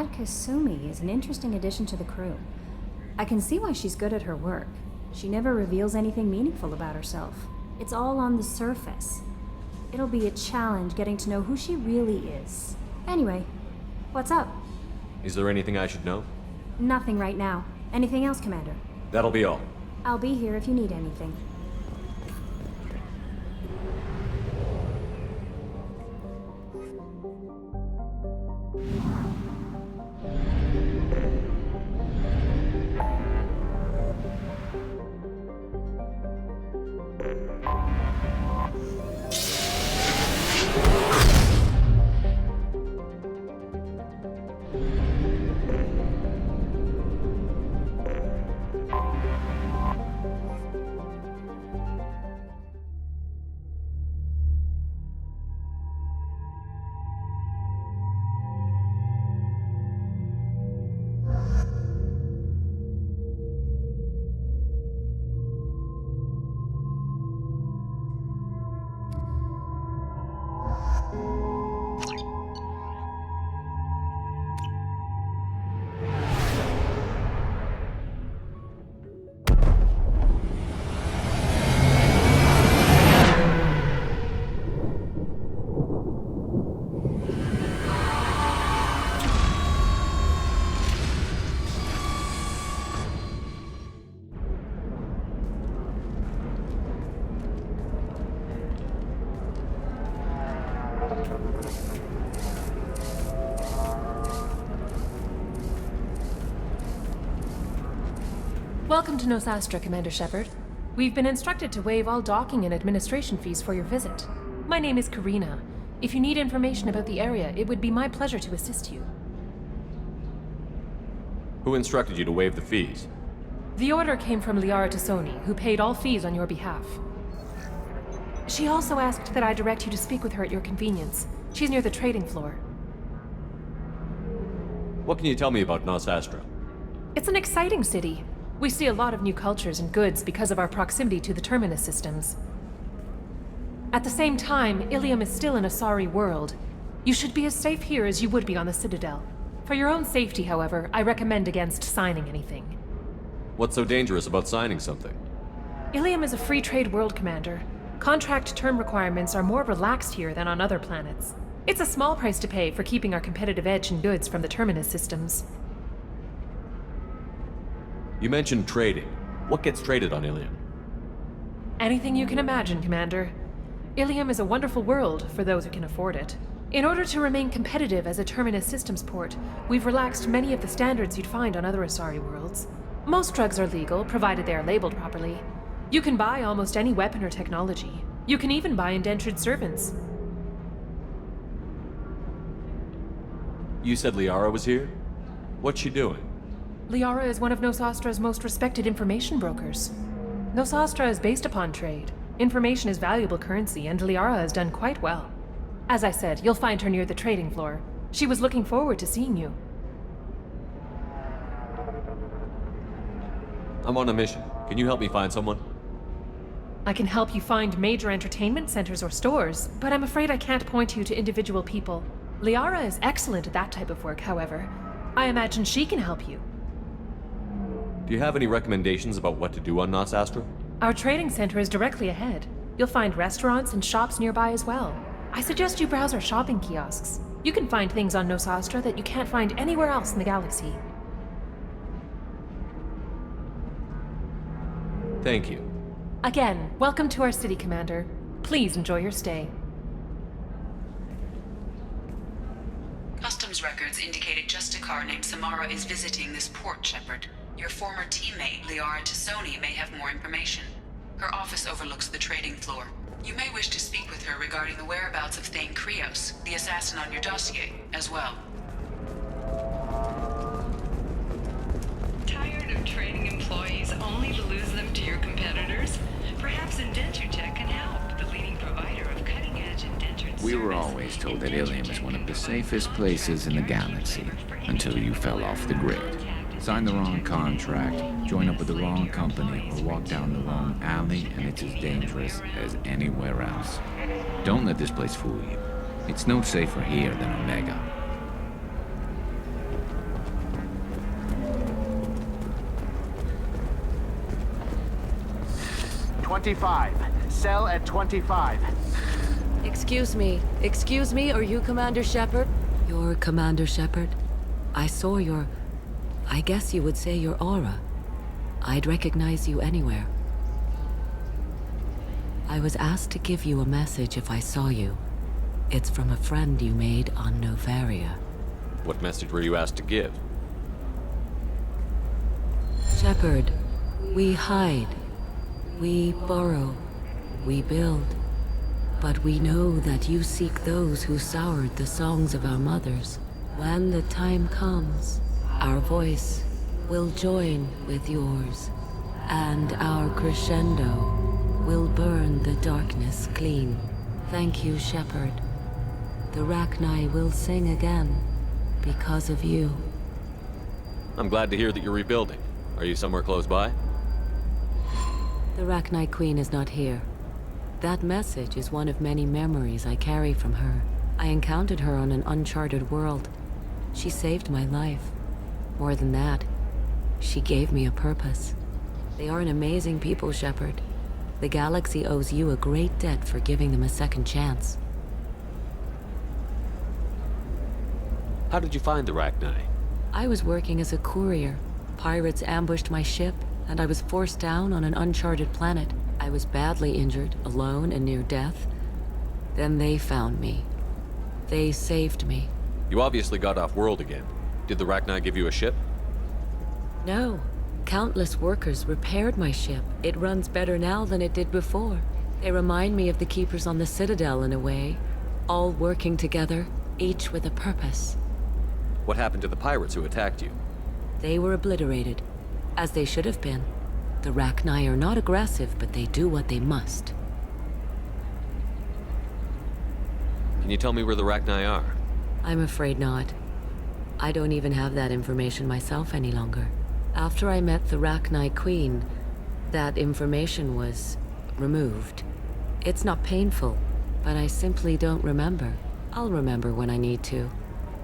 That Kasumi is an interesting addition to the crew. I can see why she's good at her work. She never reveals anything meaningful about herself. It's all on the surface. It'll be a challenge getting to know who she really is. Anyway, what's up? Is there anything I should know? Nothing right now. Anything else, Commander? That'll be all. I'll be here if you need anything. Welcome to Nosastra, Commander Shepard. We've been instructed to waive all docking and administration fees for your visit. My name is Karina. If you need information about the area, it would be my pleasure to assist you. Who instructed you to waive the fees? The order came from Liara Tassoni, who paid all fees on your behalf. She also asked that I direct you to speak with her at your convenience. She's near the trading floor. What can you tell me about Nosastra? It's an exciting city. We see a lot of new cultures and goods because of our proximity to the Terminus systems. At the same time, Ilium is still an Asari world. You should be as safe here as you would be on the Citadel. For your own safety, however, I recommend against signing anything. What's so dangerous about signing something? Ilium is a free trade world, Commander. Contract term requirements are more relaxed here than on other planets. It's a small price to pay for keeping our competitive edge in goods from the Terminus systems. You mentioned trading. What gets traded on Ilium? Anything you can imagine, Commander. Ilium is a wonderful world for those who can afford it. In order to remain competitive as a Terminus systems port, we've relaxed many of the standards you'd find on other Asari worlds. Most drugs are legal, provided they are labeled properly. You can buy almost any weapon or technology. You can even buy indentured servants. You said Liara was here? What's she doing? Liara is one of Nosastra's most respected information brokers. Nosastra is based upon trade. Information is valuable currency, and Liara has done quite well. As I said, you'll find her near the trading floor. She was looking forward to seeing you. I'm on a mission. Can you help me find someone? I can help you find major entertainment centers or stores, but I'm afraid I can't point you to individual people. Liara is excellent at that type of work, however. I imagine she can help you. Do you have any recommendations about what to do on Nosastra? Our trading center is directly ahead. You'll find restaurants and shops nearby as well. I suggest you browse our shopping kiosks. You can find things on Nosastra that you can't find anywhere else in the galaxy. Thank you. Again, welcome to our city, Commander. Please enjoy your stay. Customs records indicated Justicar named Samara is visiting this port, Shepard. Your former teammate, Liara Tassoni, may have more information. Her office overlooks the trading floor. You may wish to speak with her regarding the whereabouts of Thane Krios, the assassin on your dossier, as well. Tired of training employees only to lose them to your competitors? Perhaps IndentureTech can help, the leading provider of cutting-edge indentured We were always told that Ilium is one of the safest places in the galaxy, until you fell off the grid. Sign the wrong contract, join up with the wrong company, or walk down the wrong alley, and it's as dangerous as anywhere else. Don't let this place fool you. It's no safer here than Omega. 25. Cell at 25. Excuse me, are you Commander Shepard? You're Commander Shepard? I saw your... I guess you would say your aura. I'd recognize you anywhere. I was asked to give you a message if I saw you. It's from a friend you made on Novaria. What message were you asked to give? Shepard, we hide. We burrow. We build. But we know that you seek those who soured the songs of our mothers. When the time comes, our voice will join with yours, and our crescendo will burn the darkness clean. Thank you, Shepard. The Rachni will sing again because of you. I'm glad to hear that you're rebuilding. Are you somewhere close by? The Rachni Queen is not here. That message is one of many memories I carry from her. I encountered her on an uncharted world. She saved my life. More than that, she gave me a purpose. They are an amazing people, Shepard. The galaxy owes you a great debt for giving them a second chance. How did you find the Rachni? I was working as a courier. Pirates ambushed my ship, and I was forced down on an uncharted planet. I was badly injured, alone and near death. Then they found me. They saved me. You obviously got off-world again. Did the Rachni give you a ship? No. Countless workers repaired my ship. It runs better now than it did before. They remind me of the Keepers on the Citadel in a way. All working together, each with a purpose. What happened to the pirates who attacked you? They were obliterated, as they should have been. The Rachni are not aggressive, but they do what they must. Can you tell me where the Rachni are? I'm afraid not. I don't even have that information myself any longer. After I met the Rachni Queen, that information was removed. It's not painful, but I simply don't remember. I'll remember when I need to,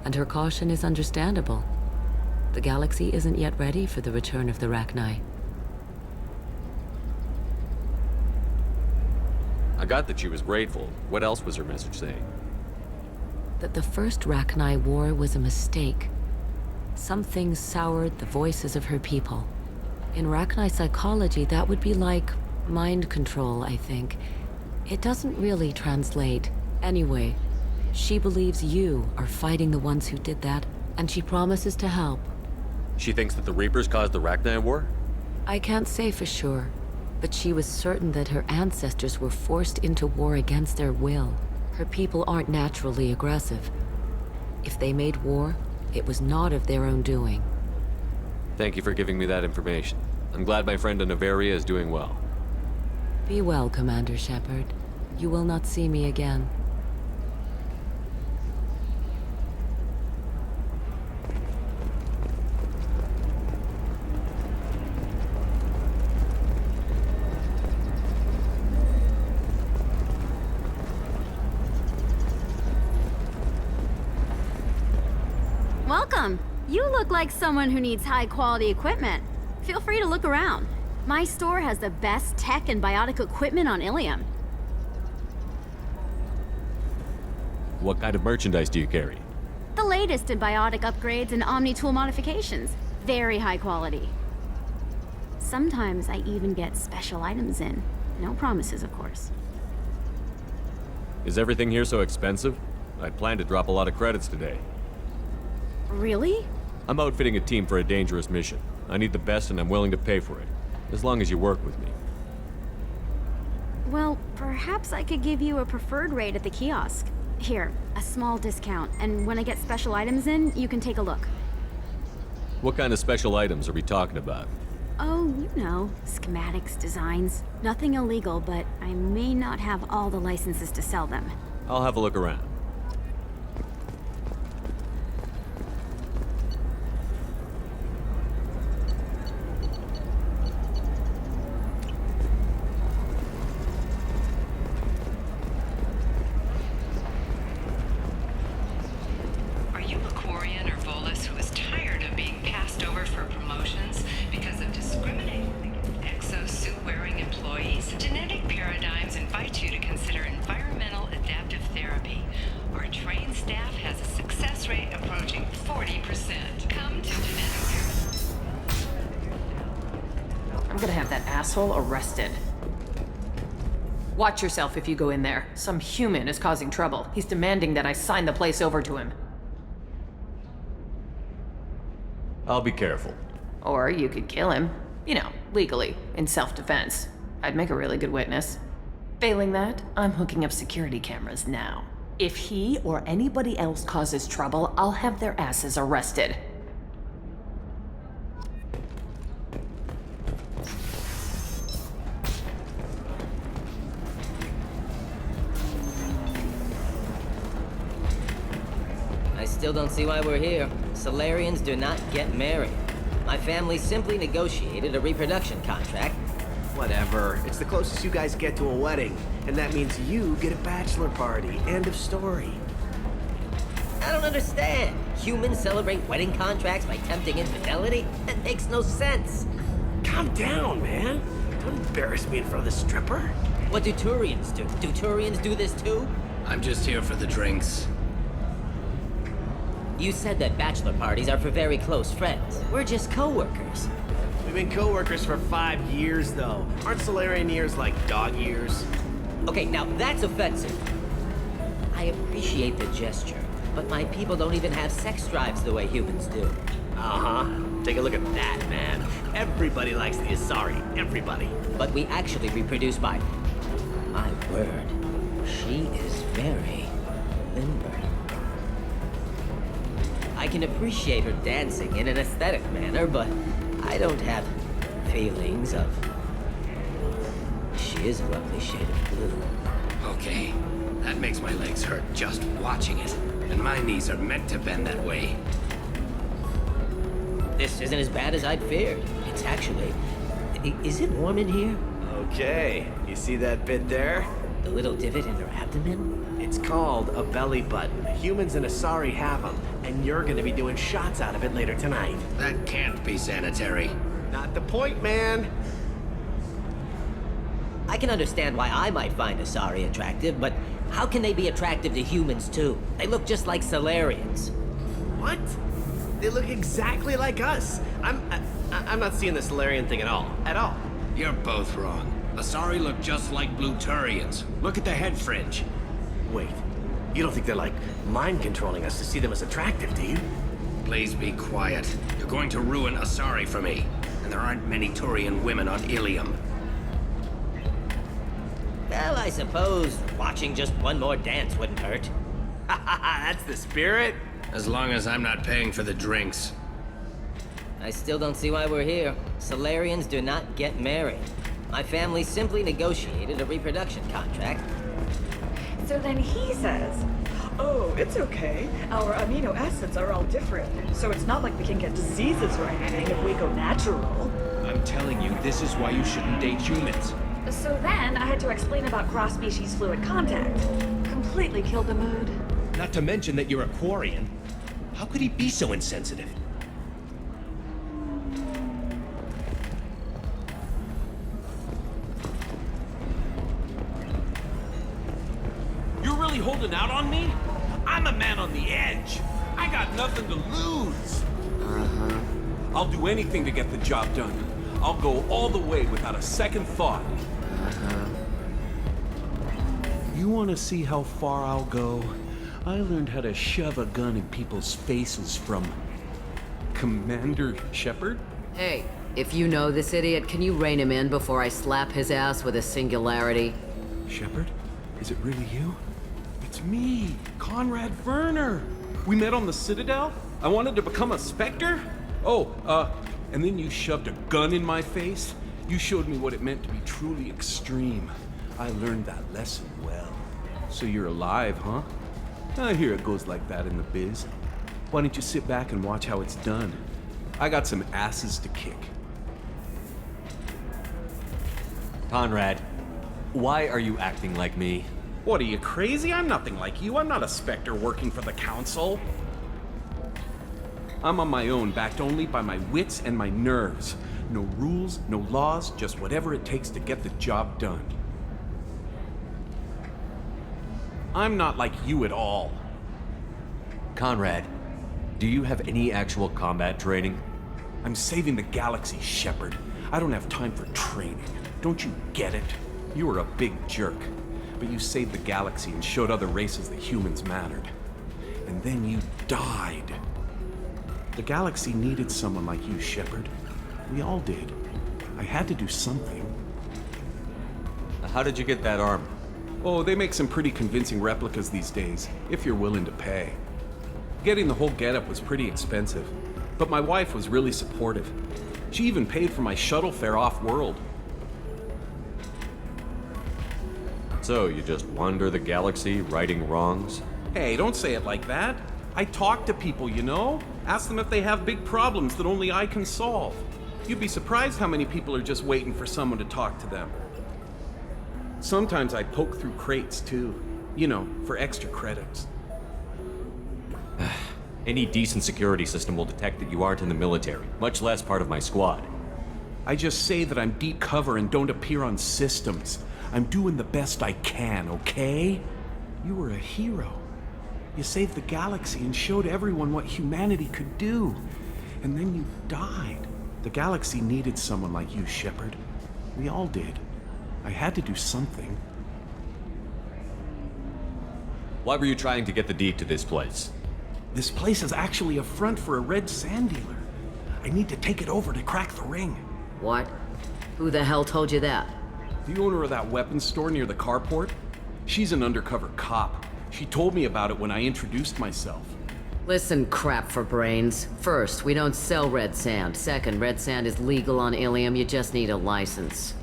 and her caution is understandable. The galaxy isn't yet ready for the return of the Rachni. I got that she was grateful. What else was her message saying? That the first Rachni war was a mistake. Something soured the voices of her people. In Rachni psychology, that would be like mind control, I think. It doesn't really translate. Anyway, she believes you are fighting the ones who did that, and she promises to help. She thinks that the Reapers caused the Rachni war? I can't say for sure, but she was certain that her ancestors were forced into war against their will. Her people aren't naturally aggressive. If they made war, it was not of their own doing. Thank you for giving me that information. I'm glad my friend in Novaria is doing well. Be well, Commander Shepard. You will not see me again. Welcome! You look like someone who needs high-quality equipment. Feel free to look around. My store has the best tech and biotic equipment on Ilium. What kind of merchandise do you carry? The latest in biotic upgrades and Omni-tool modifications. Very high quality. Sometimes I even get special items in. No promises, of course. Is everything here so expensive? I'd planned to drop a lot of credits today. Really? I'm outfitting a team for a dangerous mission. I need the best and I'm willing to pay for it, as long as you work with me. Well, perhaps I could give you a preferred rate at the kiosk. Here, a small discount, and when I get special items in, you can take a look. What kind of special items are we talking about? Oh, you know, schematics, designs. Nothing illegal, but I may not have all the licenses to sell them. I'll have a look around. Are you a Quarian or Volus who is tired of being passed over for promotions because of discriminating exosuit-wearing employees? Genetic asshole arrested. Watch yourself if you go in there. Some human is causing trouble. He's demanding that I sign the place over to him. I'll be careful. Or you could kill him. You know, legally, in self-defense. I'd make a really good witness. Failing that, I'm hooking up security cameras now. If he or anybody else causes trouble, I'll have their asses arrested. I still don't see why we're here. Solarians do not get married. My family simply negotiated a reproduction contract. Whatever. It's the closest you guys get to a wedding. And that means you get a bachelor party. End of story. I don't understand. Humans celebrate wedding contracts by tempting infidelity? That makes no sense. Calm down, man. Don't embarrass me in front of the stripper. What do Turians do? Do Turians do this too? I'm just here for the drinks. You said that bachelor parties are for very close friends. We're just co-workers. We've been co-workers for 5 years, though. Aren't Solarian years like dog years? Okay, now that's offensive. I appreciate the gesture, but my people don't even have sex drives the way humans do. Uh-huh. Take a look at that, man. Everybody likes the Asari. Everybody. But we actually reproduce by... My word. She is very limber. I can appreciate her dancing in an aesthetic manner, but I don't have feelings of... She is a lovely shade of blue. Okay, that makes my legs hurt just watching it. And my knees are meant to bend that way. This isn't as bad as I'd feared. It's actually... Is it warm in here? Okay. You see that bit there? The little divot in her abdomen? It's called a belly button. Humans and Asari have them, and you're gonna be doing shots out of it later tonight. That can't be sanitary. Not the point, man. I can understand why I might find Asari attractive, but how can they be attractive to humans too? They look just like Solarians. What? They look exactly like us. I'm not seeing the Solarian thing at all. At all. You're both wrong. Asari look just like Blue Turians. Look at the head fringe. Wait, you don't think they're like mind controlling us to see them as attractive, do you? Please be quiet. You're going to ruin Asari for me. And there aren't many Turian women on Ilium. Well, I suppose watching just one more dance wouldn't hurt. That's the spirit. As long as I'm not paying for the drinks. I still don't see why we're here. Solarians do not get married. My family simply negotiated a reproduction contract. So then he says, oh, it's okay. Our amino acids are all different, so it's not like we can get diseases or anything if we go natural. I'm telling you, this is why you shouldn't date humans. So then I had to explain about cross-species fluid contact. Completely killed the mood. Not to mention that you're a Quarian. How could he be so insensitive? You're really holding out on me? I'm a man on the edge. I got nothing to lose. Uh-huh. I'll do anything to get the job done. I'll go all the way without a second thought. Uh-huh. You want to see how far I'll go? I learned how to shove a gun in people's faces from Commander Shepard. Hey, if you know this idiot, can you rein him in before I slap his ass with a singularity? Shepard? Is it really you? It's me, Conrad Werner. We met on the Citadel. I wanted to become a Spectre. And then you shoved a gun in my face. You showed me what it meant to be truly extreme. I learned that lesson well. So you're alive, huh? I hear it goes like that in the biz. Why don't you sit back and watch how it's done? I got some asses to kick. Conrad, why are you acting like me? What, are you crazy? I'm nothing like you. I'm not a Spectre working for the Council. I'm on my own, backed only by my wits and my nerves. No rules, no laws, just whatever it takes to get the job done. I'm not like you at all. Conrad, do you have any actual combat training? I'm saving the galaxy, Shepard. I don't have time for training. Don't you get it? You were a big jerk, but you saved the galaxy and showed other races that humans mattered. And then you died. The galaxy needed someone like you, Shepard. We all did. I had to do something. How did you get that armor? Oh, they make some pretty convincing replicas these days, if you're willing to pay. Getting the whole getup was pretty expensive, but my wife was really supportive. She even paid for my shuttle fare off-world. So, you just wander the galaxy, righting wrongs? Hey, don't say it like that. I talk to people, you know? Ask them if they have big problems that only I can solve. You'd be surprised how many people are just waiting for someone to talk to them. Sometimes I poke through crates, too. You know, for extra credits. Any decent security system will detect that you aren't in the military, much less part of my squad. I just say that I'm deep cover and don't appear on systems. I'm doing the best I can, okay? You were a hero. You saved the galaxy and showed everyone what humanity could do. And then you died. The galaxy needed someone like you, Shepard. We all did. I had to do something. Why were you trying to get the deed to this place? This place is actually a front for a red sand dealer. I need to take it over to crack the ring. What? Who the hell told you that? The owner of that weapons store near the carport. She's an undercover cop. She told me about it when I introduced myself. Listen, crap for brains. First, we don't sell red sand. Second, red sand is legal on Ilium. You just need a license.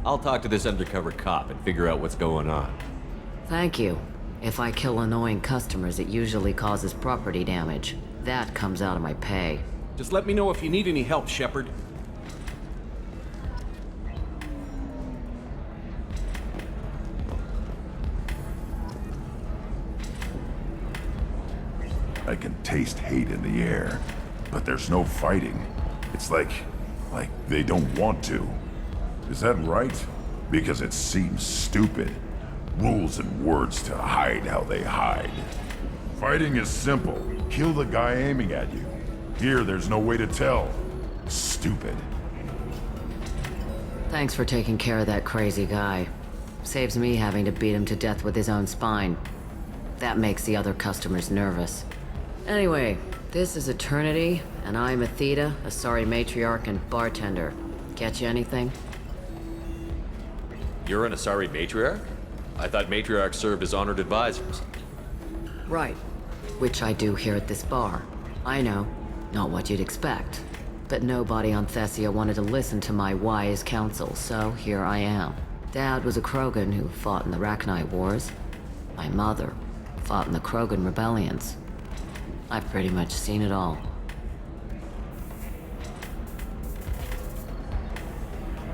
I'll talk to this undercover cop and figure out what's going on. Thank you. If I kill annoying customers, it usually causes property damage. That comes out of my pay. Just let me know if you need any help, Shepard. I can taste hate in the air, but there's no fighting. It's like they don't want to. Is that right? Because it seems stupid. Rules and words to hide how they hide. Fighting is simple. Kill the guy aiming at you. Here, there's no way to tell. Stupid. Thanks for taking care of that crazy guy. Saves me having to beat him to death with his own spine. That makes the other customers nervous. Anyway, this is Eternity, and I'm Athena, a sorry matriarch and bartender. Catch you anything? You're an Asari matriarch? I thought matriarchs served as honored advisors. Right. Which I do here at this bar. I know, not what you'd expect. But nobody on Thessia wanted to listen to my wise counsel, so here I am. Dad was a Krogan who fought in the Rachni Wars. My mother fought in the Krogan rebellions. I've pretty much seen it all.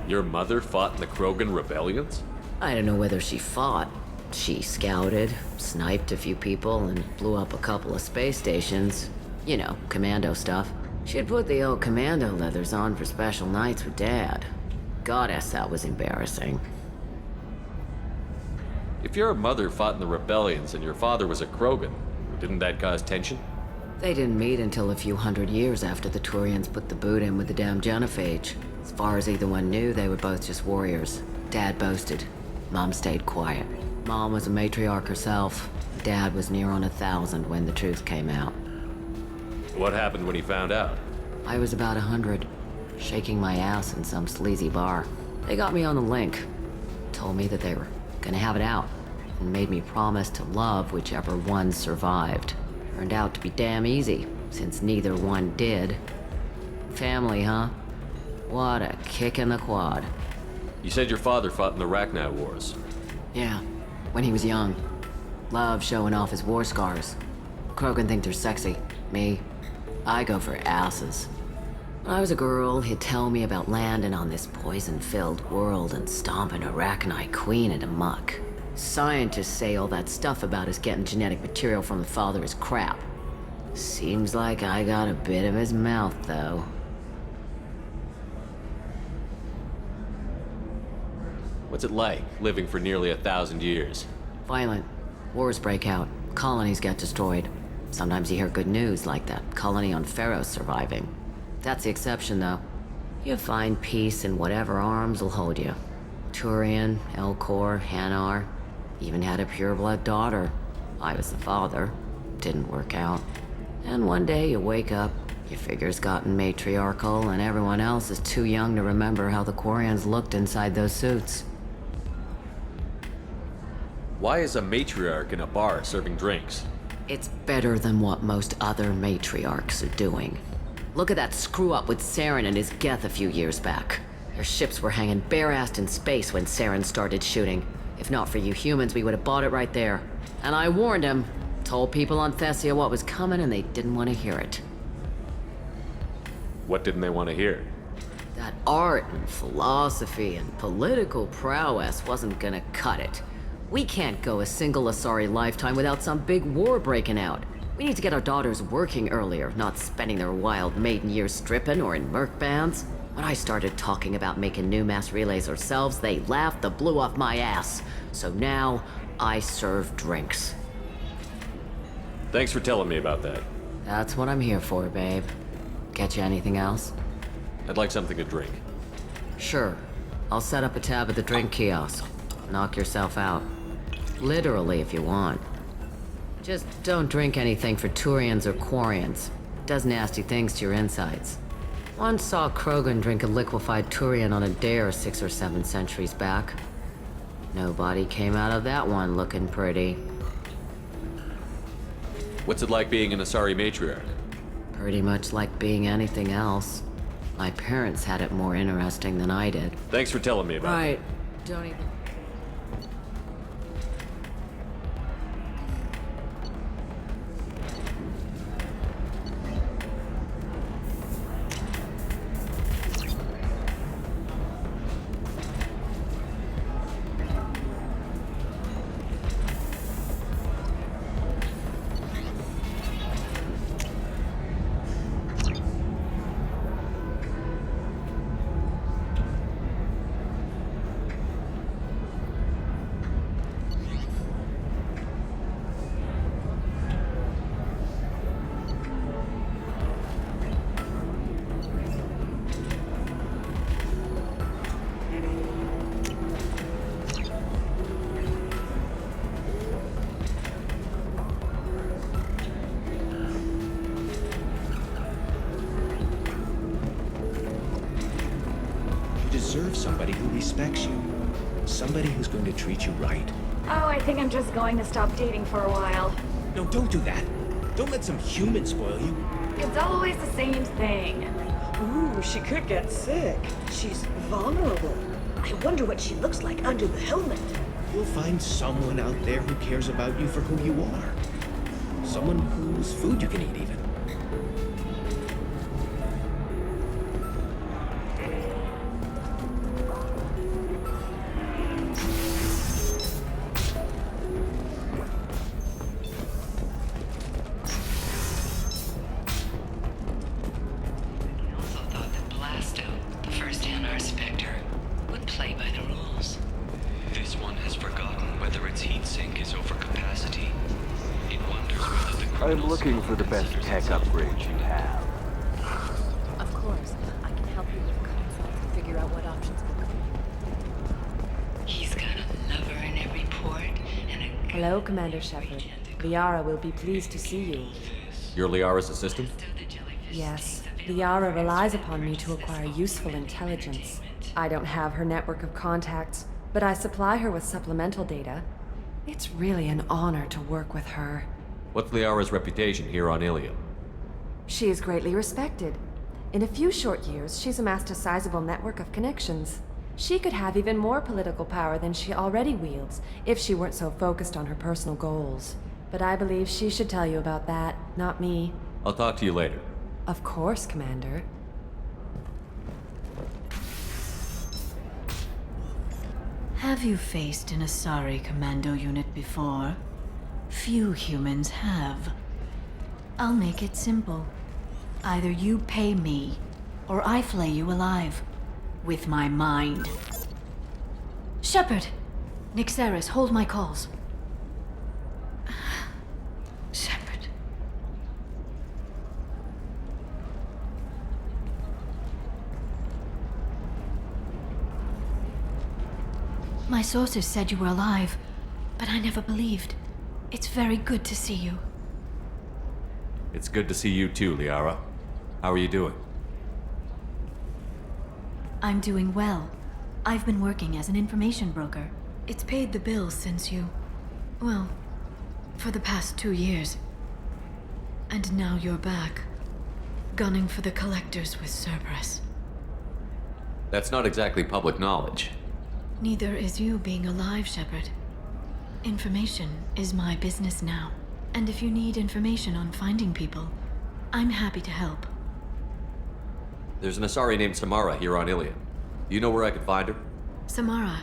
Your mother fought in the Krogan rebellions? I don't know whether she fought. She scouted, sniped a few people, and blew up a couple of space stations. You know, commando stuff. She'd put the old commando leathers on for special nights with Dad. Goddess, that was embarrassing. If your mother fought in the rebellions and your father was a Krogan, didn't that cause tension? They didn't meet until a few hundred years after the Turians put the boot in with the damn Genophage. As far as either one knew, they were both just warriors. Dad boasted. Mom stayed quiet. Mom was a matriarch herself. Dad was near on 1,000 when the truth came out. What happened when he found out? I was about 100, shaking my ass in some sleazy bar. They got me on the link. Told me that they were gonna have it out, and made me promise to love whichever one survived. Turned out to be damn easy, since neither one did. Family, huh? What a kick in the quad. You said your father fought in the Rachni Wars. Yeah, when he was young. Loved showing off his war scars. Krogan think they're sexy. Me, I go for asses. When I was a girl, he'd tell me about landing on this poison-filled world and stomping a Rachni queen into muck. Scientists say all that stuff about us getting genetic material from the father is crap. Seems like I got a bit of his mouth, though. What's it like, living for nearly 1,000 years? Violent. Wars break out. Colonies get destroyed. Sometimes you hear good news, like that colony on Pharaoh surviving. That's the exception, though. You find peace in whatever arms will hold you. Turian, Elcor, Hanar, even had a pureblood daughter. I was the father. Didn't work out. And one day you wake up, your figure's gotten matriarchal, and everyone else is too young to remember how the Quarians looked inside those suits. Why is a matriarch in a bar serving drinks? It's better than what most other matriarchs are doing. Look at that screw-up with Saren and his Geth a few years back. Their ships were hanging bare-assed in space when Saren started shooting. If not for you humans, we would have bought it right there. And I warned him. Told people on Thessia what was coming, and they didn't want to hear it. What didn't they want to hear? That art and philosophy and political prowess wasn't gonna cut it. We can't go a single Asari lifetime without some big war breaking out. We need to get our daughters working earlier, not spending their wild maiden years stripping or in merc bands. When I started talking about making new mass relays ourselves, they laughed the blue off my ass. So now, I serve drinks. Thanks for telling me about that. That's what I'm here for, babe. Get you anything else? I'd like something to drink. Sure. I'll set up a tab at the drink kiosk. Knock yourself out. Literally, if you want. Just don't drink anything for Turians or Quarians. It does nasty things to your insides. Once saw Krogan drink a liquefied Turian on a dare 6 or 7 centuries back. Nobody came out of that one looking pretty. What's it like being an Asari matriarch? Pretty much like being anything else. My parents had it more interesting than I did. Thanks for telling me about it. Right. Don't even... deserve somebody who respects you. Somebody who's going to treat you right. Oh, I think I'm just going to stop dating for a while. No, don't do that. Don't let some human spoil you. It's always the same thing. Ooh, she could get sick. She's vulnerable. I wonder what she looks like under the helmet. You'll find someone out there who cares about you for who you are. Someone whose food you can eat, even. I'm looking for the best tech upgrades you have. Of course. I can help you with concepts and figure out what options work for you. He's got a lover in every port and a... Hello, Commander Shepard. Liara will be pleased to see you. You're Liara's assistant? Yes. Liara relies upon me to acquire useful intelligence. I don't have her network of contacts, but I supply her with supplemental data. It's really an honor to work with her. What's Liara's reputation here on Ilium? She is greatly respected. In a few short years, she's amassed a sizable network of connections. She could have even more political power than she already wields, if she weren't so focused on her personal goals. But I believe she should tell you about that, not me. I'll talk to you later. Of course, Commander. Have you faced an Asari commando unit before? Few humans have. I'll make it simple. Either you pay me, or I flay you alive. With my mind. Shepard! Nixeris, hold my calls. Shepard. My sources said you were alive, but I never believed. It's very good to see you. It's good to see you too, Liara. How are you doing? I'm doing well. I've been working as an information broker. It's paid the bills since you... well, for the past 2 years. And now you're back, gunning for the collectors with Cerberus. That's not exactly public knowledge. Neither is you being alive, Shepard. Information is my business now. And if you need information on finding people, I'm happy to help. There's an Asari named Samara here on Ilium. Do you know where I could find her? Samara.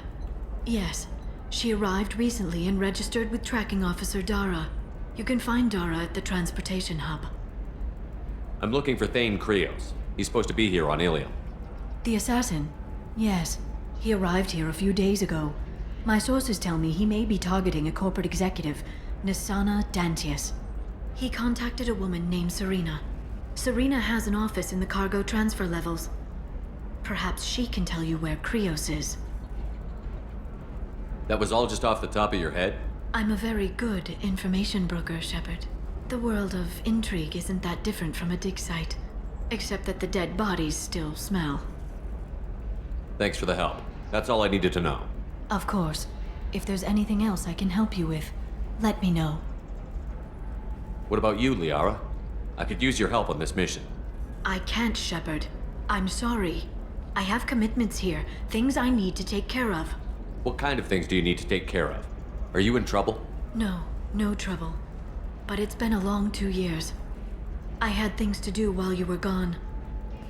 Yes. She arrived recently and registered with Tracking Officer Dara. You can find Dara at the transportation hub. I'm looking for Thane Krios. He's supposed to be here on Ilium. The assassin? Yes. He arrived here a few days ago. My sources tell me he may be targeting a corporate executive, Nisana Dantius. He contacted a woman named Serena. Serena has an office in the cargo transfer levels. Perhaps she can tell you where Krios is. That was all just off the top of your head? I'm a very good information broker, Shepard. The world of intrigue isn't that different from a dig site, except that the dead bodies still smell. Thanks for the help. That's all I needed to know. Of course. If there's anything else I can help you with, let me know. What about you, Liara? I could use your help on this mission. I can't, Shepard. I'm sorry. I have commitments here, things I need to take care of. What kind of things do you need to take care of? Are you in trouble? No, no trouble. But it's been a long 2 years. I had things to do while you were gone.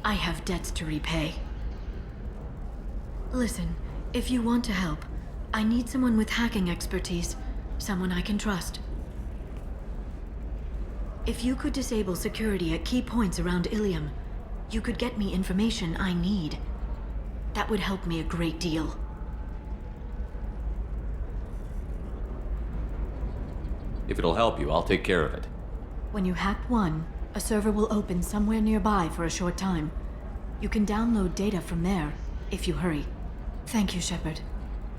I have debts to repay. Listen, if you want to help, I need someone with hacking expertise. Someone I can trust. If you could disable security at key points around Ilium, you could get me information I need. That would help me a great deal. If it'll help you, I'll take care of it. When you hack one, a server will open somewhere nearby for a short time. You can download data from there, if you hurry. Thank you, Shepard.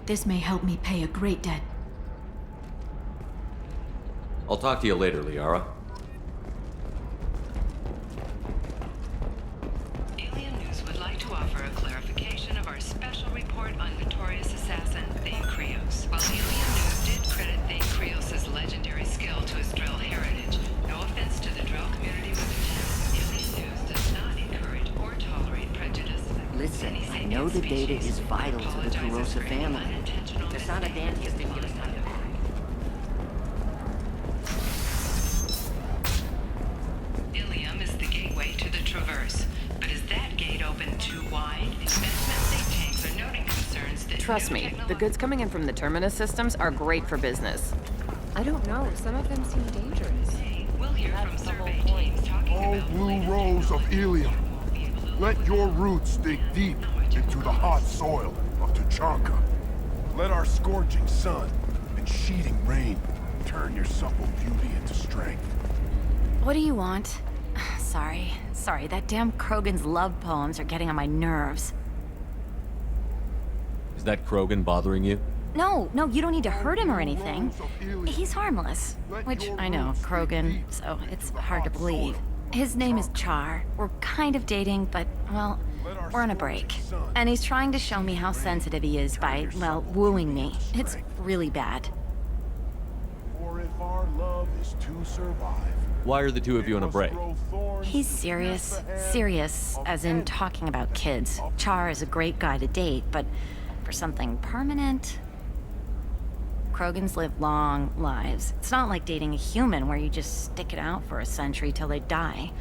This may help me pay a great debt. I'll talk to you later, Liara. Alien News would like to offer a clarification of our special report on notorious assassin Thane Krios. While Alien News did credit Thane Krios' legendary skill to his Drell heritage, no offense to the Drell community within Alien News does not encourage or tolerate prejudice. Listen, I know the data is vital to the Kurosa family. Nisana Dantius didn't give us time to... Ilium is the gateway to the Traverse, but is that gate open too wide? Investment think tanks are noting concerns that Trust me, the goods coming in from the Terminus systems are great for business. I don't know, some of them seem dangerous. We'll hear from survey teams talking about Blue Rose of Ilium. Let your roots dig deep into the hot soil of Tuchanka. Let our scorching sun and sheeting rain turn your supple beauty into strength. What do you want? Sorry, that damn Krogan's love poems are getting on my nerves. Is that Krogan bothering you? No, you don't need to hurt him or anything. He's harmless. Which, I know, Krogan, so it's hard to believe. His name is Char. We're kind of dating, but, well, we're on a break. And he's trying to show me how sensitive he is by, well, wooing me. It's really bad. For if our love is to survive... Why are the two of you on a break? He's serious. Serious, as in talking about kids. Char is a great guy to date, but for something permanent... Krogans live long lives. It's not like dating a human where you just stick it out for a century till they die.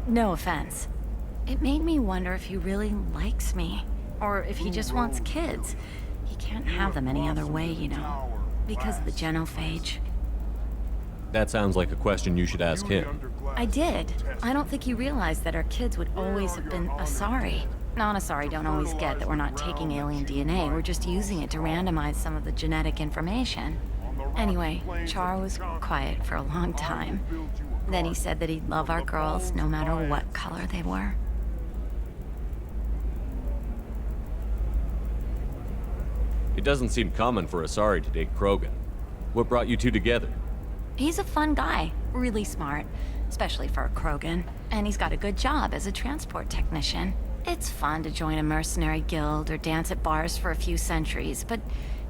No offense. It made me wonder if he really likes me. Or if he just wants kids. He can't have them any other way, you know. Because of the genophage. That sounds like a question you should ask him. I did. I don't think he realized that our kids would always have been Asari. Non-Asari don't always get that we're not taking alien DNA, we're just using it to randomize some of the genetic information. Anyway, Char was quiet for a long time. Then he said that he'd love our girls no matter what color they were. It doesn't seem common for Asari to date Krogan. What brought you two together? He's a fun guy, really smart, especially for a Krogan. And he's got a good job as a transport technician. It's fun to join a mercenary guild or dance at bars for a few centuries, but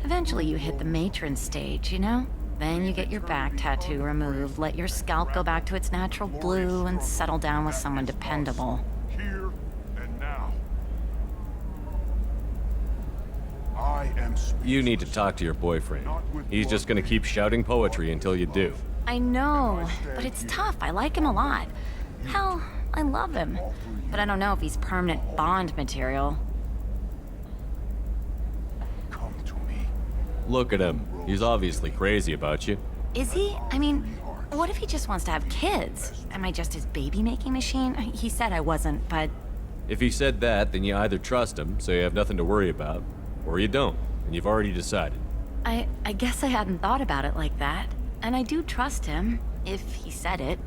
eventually you hit the matron stage, you know? Then you get your back tattoo removed, let your scalp go back to its natural blue, and settle down with someone dependable. Here and now. I am You need to talk to your boyfriend. He's just gonna keep shouting poetry until you do. I know, but it's tough. I like him a lot. Hell, I love him. But I don't know if he's permanent Bond material. Look at him. He's obviously crazy about you. Is he? I mean, what if he just wants to have kids? Am I just his baby-making machine? He said I wasn't, but... If he said that, then you either trust him, so you have nothing to worry about, or you don't, and you've already decided. I guess I hadn't thought about it like that. And I do trust him, if he said it.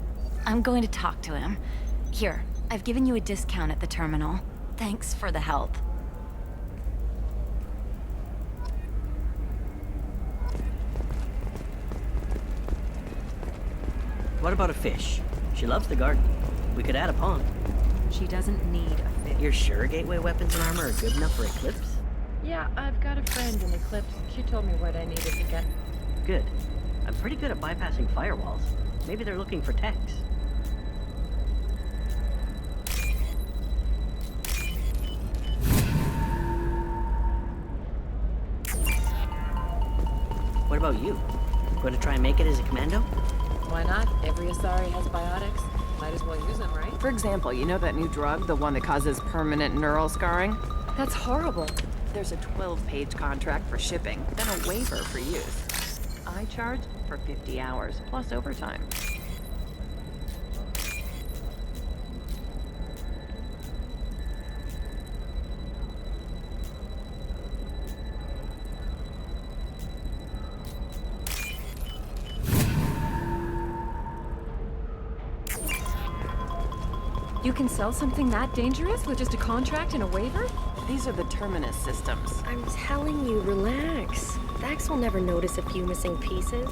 I'm going to talk to him. Here, I've given you a discount at the terminal. Thanks for the help. What about a fish? She loves the garden. We could add a pond. She doesn't need a fish. You're sure gateway weapons and armor are good enough for Eclipse? Yeah, I've got a friend in Eclipse. She told me what I needed to get. Good. I'm pretty good at bypassing firewalls. Maybe they're looking for techs. What about you? Going to try and make it as a commando? Why not? Every Asari has biotics. Might as well use them, right? For example, you know that new drug, the one that causes permanent neural scarring? That's horrible. There's a 12-page contract for shipping, then a waiver for use. I charge for 50 hours, plus overtime. You can sell something that dangerous with just a contract and a waiver? These are the Terminus systems. I'm telling you, relax. Vax will never notice a few missing pieces.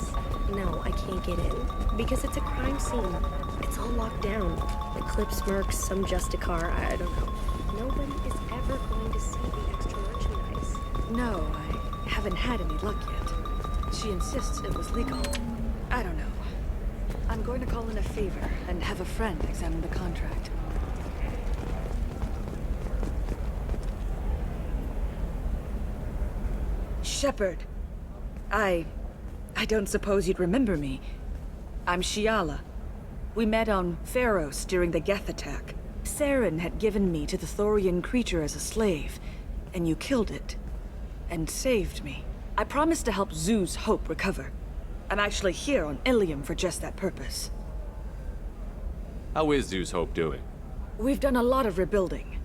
No, I can't get in. Because it's a crime scene. It's all locked down. Eclipse mercs, some Justicar, I don't know. Nobody is ever going to see the extra merchandise. No, I haven't had any luck yet. She insists it was legal. I don't know. I'm going to call in a favor and have a friend examine the contract. Shepard. I don't suppose you'd remember me. I'm Shiala. We met on Pharos during the Geth attack. Saren had given me to the Thorian creature as a slave, and you killed it. And saved me. I promised to help Zeus Hope recover. I'm actually here on Ilium for just that purpose. How is Zeus Hope doing? We've done a lot of rebuilding.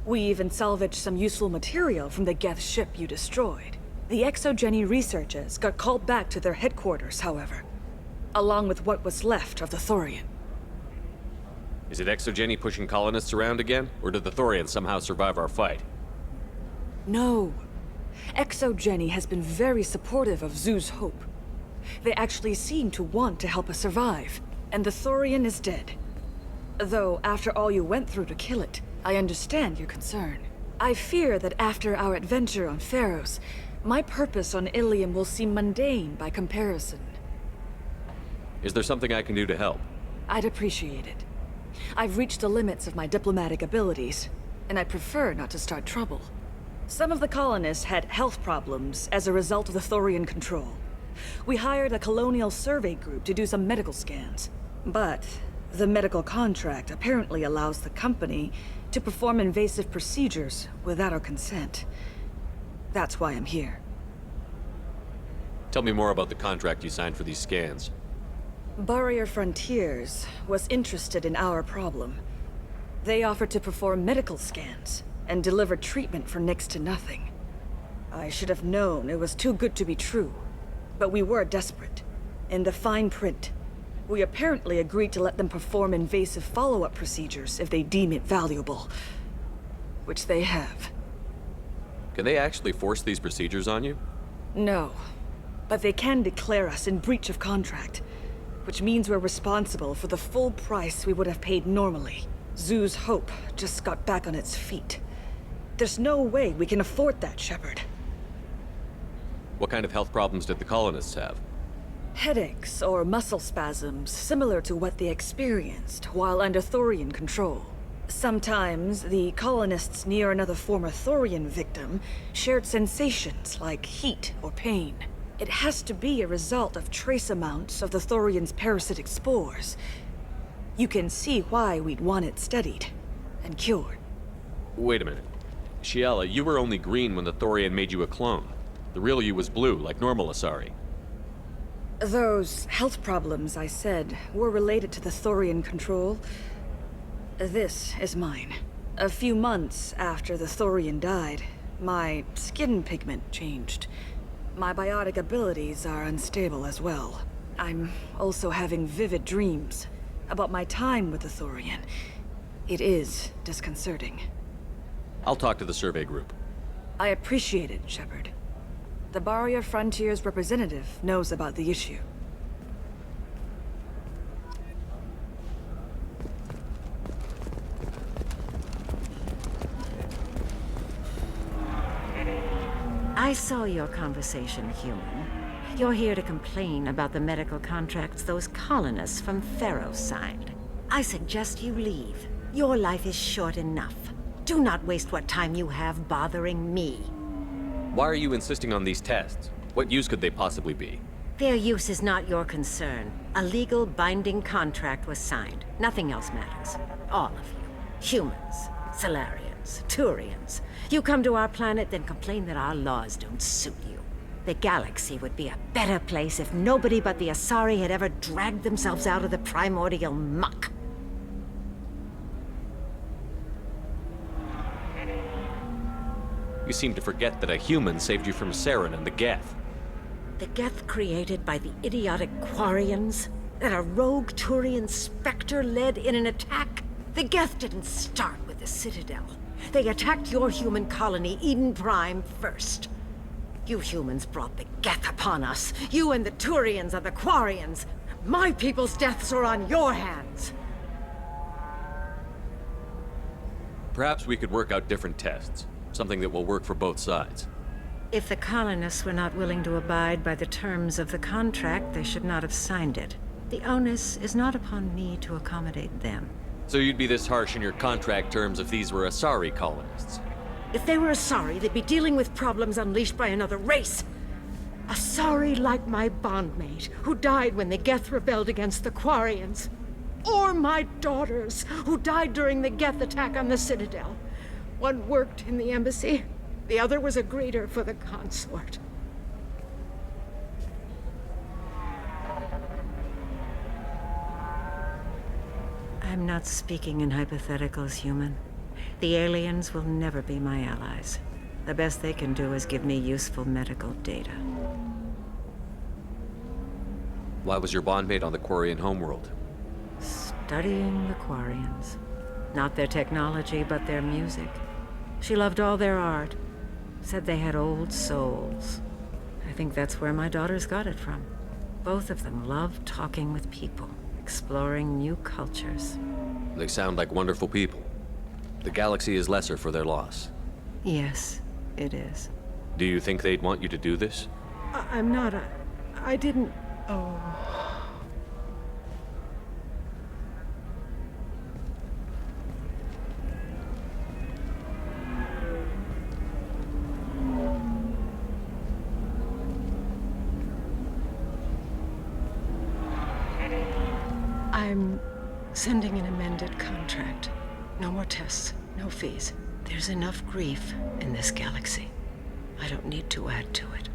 We even salvaged some useful material from the Geth ship you destroyed. The Exogeny researchers got called back to their headquarters, however, along with what was left of the Thorian. Is it Exogeny pushing colonists around again, or did the Thorians somehow survive our fight? No. Exogeny has been very supportive of Zeus Hope. They actually seem to want to help us survive, and the Thorian is dead. Though, after all you went through to kill it, I understand your concern. I fear that after our adventure on Pharos, my purpose on Ilium will seem mundane by comparison. Is there something I can do to help? I'd appreciate it. I've reached the limits of my diplomatic abilities, and I prefer not to start trouble. Some of the colonists had health problems as a result of the Thorian control. We hired a colonial survey group to do some medical scans. But the medical contract apparently allows the company to perform invasive procedures without our consent. That's why I'm here. Tell me more about the contract you signed for these scans. Barrier Frontiers was interested in our problem. They offered to perform medical scans and deliver treatment for next to nothing. I should have known it was too good to be true, but we were desperate. In the fine print, we apparently agreed to let them perform invasive follow-up procedures if they deem it valuable. Which they have. Can they actually force these procedures on you? No. But they can declare us in breach of contract, which means we're responsible for the full price we would have paid normally. Zoo's Hope just got back on its feet. There's no way we can afford that, Shepard. What kind of health problems did the colonists have? Headaches or muscle spasms, similar to what they experienced while under Thorian control. Sometimes, the colonists near another former Thorian victim shared sensations like heat or pain. It has to be a result of trace amounts of the Thorian's parasitic spores. You can see why we'd want it studied and cured. Wait a minute. Shiala, you were only green when the Thorian made you a clone. The real you was blue, like normal Asari. Those health problems I said were related to the Thorian control. This is mine. A few months after the Thorian died, my skin pigment changed. My biotic abilities are unstable as well. I'm also having vivid dreams about my time with the Thorian. It is disconcerting. I'll talk to the survey group. I appreciate it, Shepard. The Barrier Frontiers representative knows about the issue. I saw your conversation, human. You're here to complain about the medical contracts those colonists from Pharaoh signed. I suggest you leave. Your life is short enough. Do not waste what time you have bothering me. Why are you insisting on these tests? What use could they possibly be? Their use is not your concern. A legal, binding contract was signed. Nothing else matters. All of you. Humans, Salarians, Turians. You come to our planet, then complain that our laws don't suit you. The galaxy would be a better place if nobody but the Asari had ever dragged themselves out of the primordial muck. You seem to forget that a human saved you from Saren and the Geth. The Geth created by the idiotic Quarians? That a rogue Turian Spectre led in an attack? The Geth didn't start with the Citadel. They attacked your human colony, Eden Prime, first. You humans brought the Geth upon us. You and the Turians are the Quarians. My people's deaths are on your hands. Perhaps we could work out different tests. Something that will work for both sides. If the colonists were not willing to abide by the terms of the contract, they should not have signed it. The onus is not upon me to accommodate them. So you'd be this harsh in your contract terms if these were Asari colonists? If they were Asari, they'd be dealing with problems unleashed by another race. Asari like my bondmate, who died when the Geth rebelled against the Quarians. Or my daughters, who died during the Geth attack on the Citadel. One worked in the embassy, the other was a greeter for the consort. I'm not speaking in hypotheticals, human. The aliens will never be my allies. The best they can do is give me useful medical data. Why was your bondmate on the Quarian homeworld? Studying the Quarians. Not their technology, but their music. She loved all their art. Said they had old souls. I think that's where my daughters got it from. Both of them loved talking with people, exploring new cultures. They sound like wonderful people. The galaxy is lesser for their loss. Yes, it is. Do you think they'd want you to do this? I'm not I didn't... Oh... I'm sending an amended contract. No more tests, no fees. There's enough grief in this galaxy. I don't need to add to it.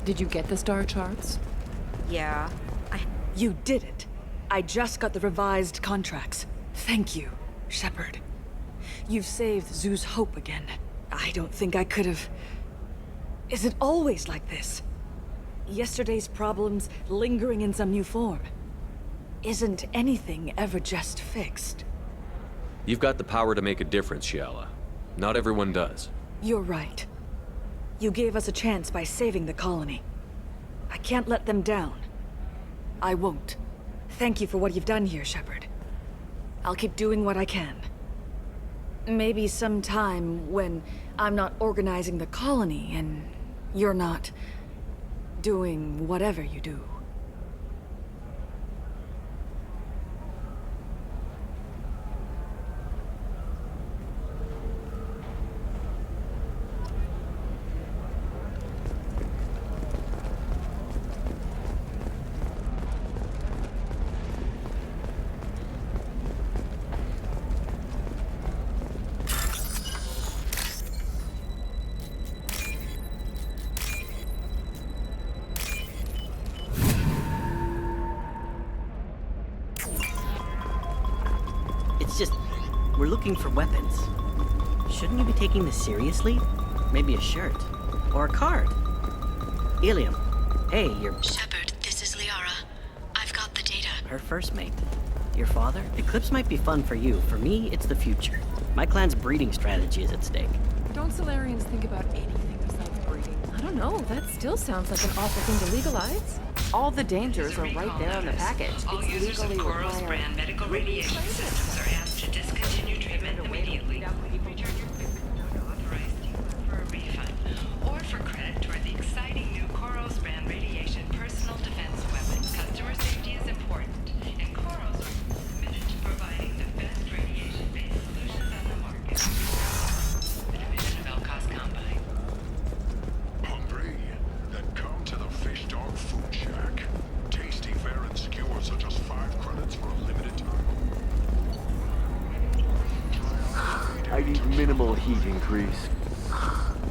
Did you get the star charts? Yeah, You did it. I just got the revised contracts. Thank you, Shepard. You've saved Zoo's hope again. I don't think I could have... Is it always like this? Yesterday's problems lingering in some new form? isn't anything ever just fixed? You've got the power to make a difference, Shiala. Not everyone does. You're right. You gave us a chance by saving the colony. I can't let them down. I won't. Thank you for what you've done here, Shepard. I'll keep doing what I can. Maybe sometime when I'm not organizing the colony and you're not doing whatever you do. It's just, we're looking for weapons. Shouldn't you be taking this seriously? Maybe a shirt. Or a card. Ilium. Hey, you're... Shepard, this is Liara. I've got the data. her first mate. Your father? Eclipse might be fun for you. For me, it's the future. My clan's breeding strategy is at stake. Don't Solarians think about anything besides breeding? I don't know. That still sounds like an awful thing to legalize. All the dangers are right there on the package. All users of Coral's brand medical radiation systems are asked to discontinue treatment immediately. Return your equipment to authorized dealer for a refund, or for credit toward the exciting new Coral's brand radiation personal defense weapon. Customer safety is important, and Coral's is committed to providing the best radiation-based solutions on the market. The division of Elcos Combine. Hungry? Then come to the Fish Dog Food Shack. Tasty fare and skewers are just 5 credits for a limited time. I need minimal heat increase.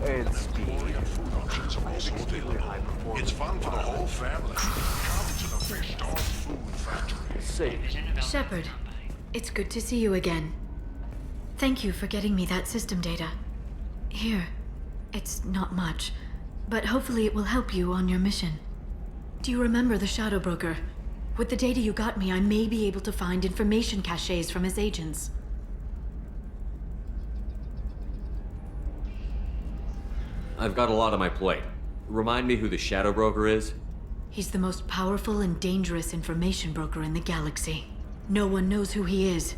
And speed. Food options are also available. It's fun for the whole family. Come to the Fish Dog Food Factory. Safe. Shepard, it's good to see you again. Thank you for getting me that system data. Here, it's not much, but hopefully it will help you on your mission. Do you remember the Shadow Broker? With the data you got me, I may be able to find information caches from his agents. I've got a lot on my plate. Remind me who the Shadow Broker is? He's the most powerful and dangerous information broker in the galaxy. No one knows who he is.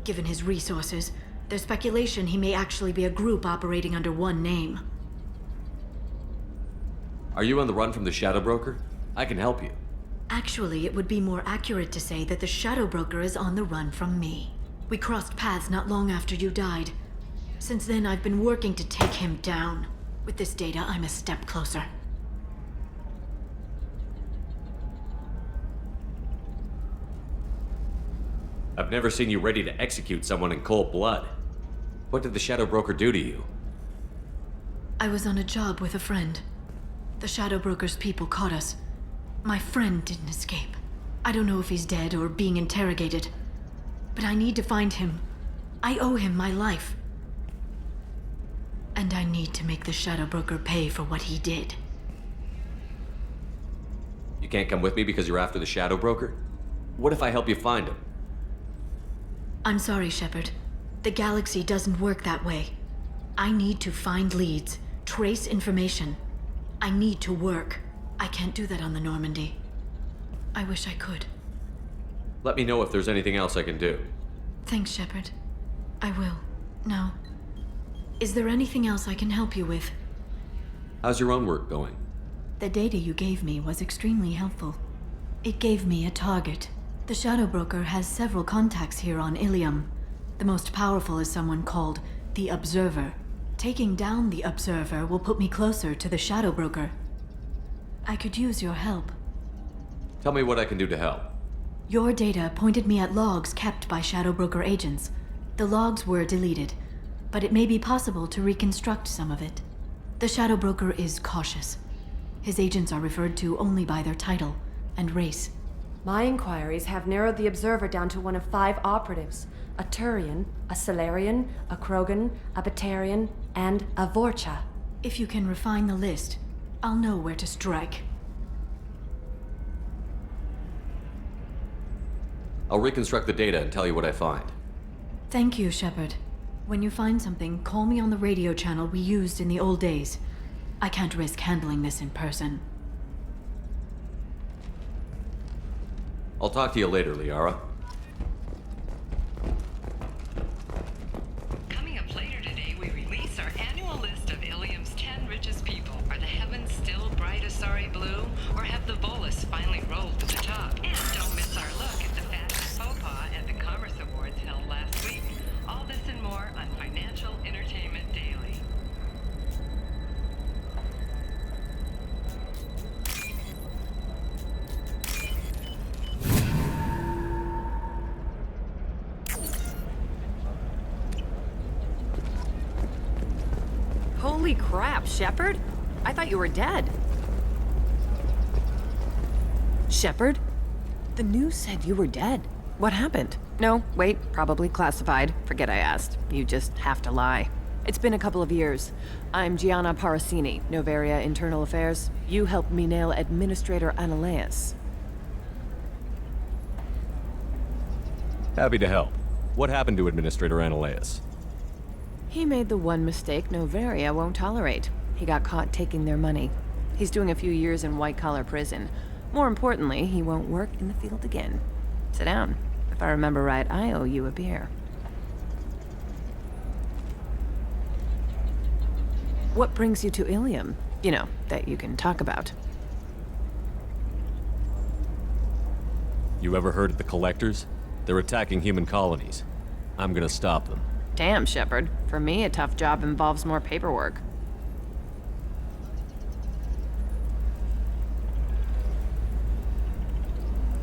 Given his resources, there's speculation he may actually be a group operating under one name. Are you on the run from the Shadow Broker? I can help you. Actually, it would be more accurate to say that the Shadow Broker is on the run from me. We crossed paths not long after you died. Since then, I've been working to take him down. With this data, I'm a step closer. I've never seen you ready to execute someone in cold blood. What did the Shadow Broker do to you? I was on a job with a friend. The Shadow Broker's people caught us. My friend didn't escape. I don't know if he's dead or being interrogated. But I need to find him. I owe him my life. And I need to make the Shadow Broker pay for what he did. You can't come with me because you're after the Shadow Broker? What if I help you find him? I'm sorry, Shepard. The galaxy doesn't work that way. I need to find leads, trace information. I need to work. I can't do that on the Normandy. I wish I could. Let me know if there's anything else I can do. Thanks, Shepard. I will. Now, is there anything else I can help you with? How's your own work going? The data you gave me was extremely helpful. It gave me a target. The Shadow Broker has several contacts here on Ilium. The most powerful is someone called the Observer. Taking down the Observer will put me closer to the Shadow Broker. I could use your help. Tell me what I can do to help. Your data pointed me at logs kept by Shadow Broker agents. The logs were deleted, but it may be possible to reconstruct some of it. The Shadow Broker is cautious. His agents are referred to only by their title and race. My inquiries have narrowed the Observer down to one of 5 operatives. A Turian, a Solarian, a Krogan, a Batarian, and a Vorcha. If you can refine the list, I'll know where to strike. I'll reconstruct the data and tell you what I find. Thank you, Shepard. When you find something, call me on the radio channel we used in the old days. I can't risk handling this in person. I'll talk to you later, Liara. Coming up later today, we release our annual list of Ilium's 10 richest people. Are the heavens still bright Asari blue, or have the Volus finally rolled to the top? And don't miss our look at the fastest faux pas at the Commerce Awards held last week. All this and more on Financial Entertainment Daily. Holy crap, Shepard? I thought you were dead. Shepard? The news said you were dead. What happened? No, wait, probably classified. Forget I asked. You just have to lie. It's been a couple of years. I'm Gianna Parasini, Noveria Internal Affairs. You helped me nail Administrator Analeas. Happy to help. What happened to Administrator Analeas? He made the one mistake Noveria won't tolerate. He got caught taking their money. He's doing a few years in white-collar prison. More importantly, he won't work in the field again. Sit down. If I remember right, I owe you a beer. What brings you to Ilium? You know, that you can talk about. You ever heard of the Collectors? They're attacking human colonies. I'm gonna stop them. Damn, Shepard. For me, a tough job involves more paperwork.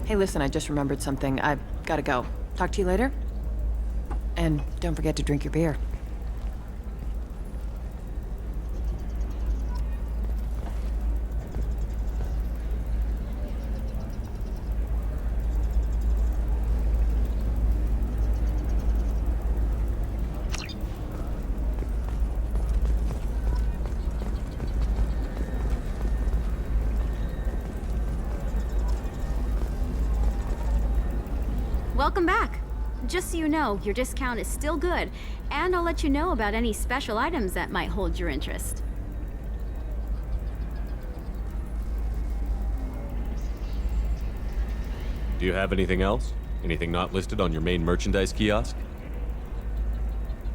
Hey, listen, I just remembered something. I've gotta go. Talk to you later? And don't forget to drink your beer. Welcome back. Just so you know, your discount is still good, and I'll let you know about any special items that might hold your interest. Do you have anything else? Anything not listed on your main merchandise kiosk?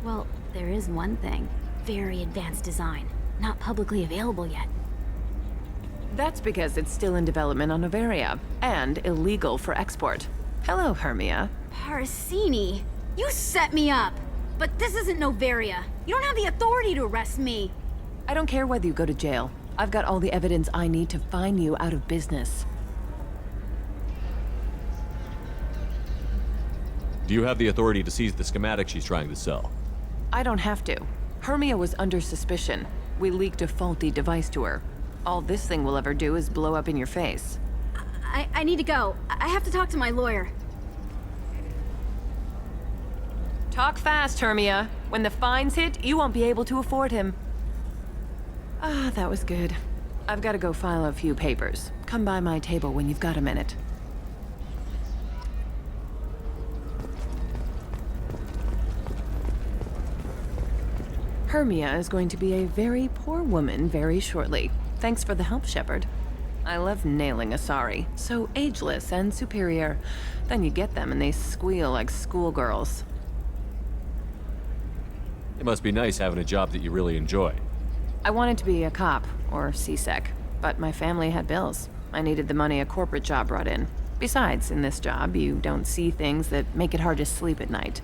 Well, there is one thing. Very advanced design. Not publicly available yet. That's because it's still in development on Noveria, and illegal for export. Hello, Hermia. Parasini, you set me up! But this isn't Noveria. You don't have the authority to arrest me. I don't care whether you go to jail. I've got all the evidence I need to find you out of business. Do you have the authority to seize the schematic she's trying to sell? I don't have to. Hermia was under suspicion. We leaked a faulty device to her. All this thing will ever do is blow up in your face. I need to go. I have to talk to my lawyer. Talk fast, Hermia. When the fines hit, you won't be able to afford him. Ah, that was good. I've got to go file a few papers. Come by my table when you've got a minute. Hermia is going to be a very poor woman very shortly. Thanks for the help, Shepard. I love nailing Asari. So ageless and superior. Then you get them and they squeal like schoolgirls. It must be nice having a job that you really enjoy. I wanted to be a cop, or CSEC, but my family had bills. I needed the money a corporate job brought in. Besides, in this job, you don't see things that make it hard to sleep at night.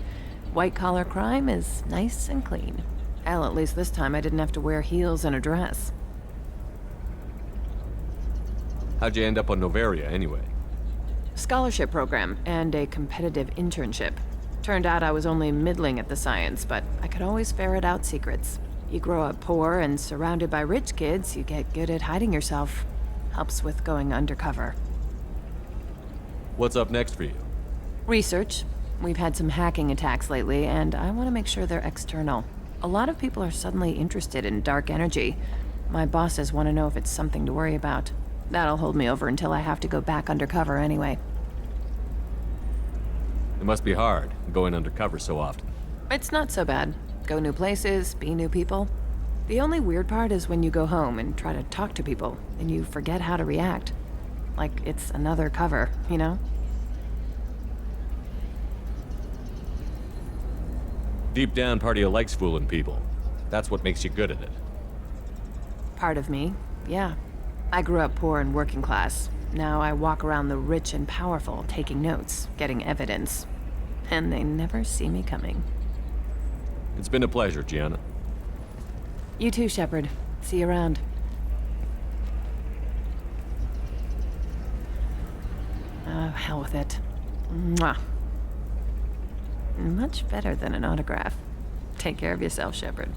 White-collar crime is nice and clean. Hell, at least this time I didn't have to wear heels and a dress. How'd you end up on Noveria, anyway? Scholarship program and a competitive internship. Turned out I was only middling at the science, but I could always ferret out secrets. You grow up poor and surrounded by rich kids, you get good at hiding yourself. Helps with going undercover. What's up next for you? Research. We've had some hacking attacks lately, and I want to make sure they're external. A lot of people are suddenly interested in dark energy. My bosses want to know if it's something to worry about. That'll hold me over until I have to go back undercover anyway. It must be hard, going undercover so often. It's not so bad. Go new places, be new people. The only weird part is when you go home and try to talk to people, and you forget how to react. Like it's another cover, you know? Deep down, part of you likes fooling people. That's what makes you good at it. Part of me, yeah. I grew up poor and working class. Now I walk around the rich and powerful, taking notes, getting evidence. And they never see me coming. It's been a pleasure, Gianna. You too, Shepard. See you around. Oh, hell with it. Mwah. Much better than an autograph. Take care of yourself, Shepard.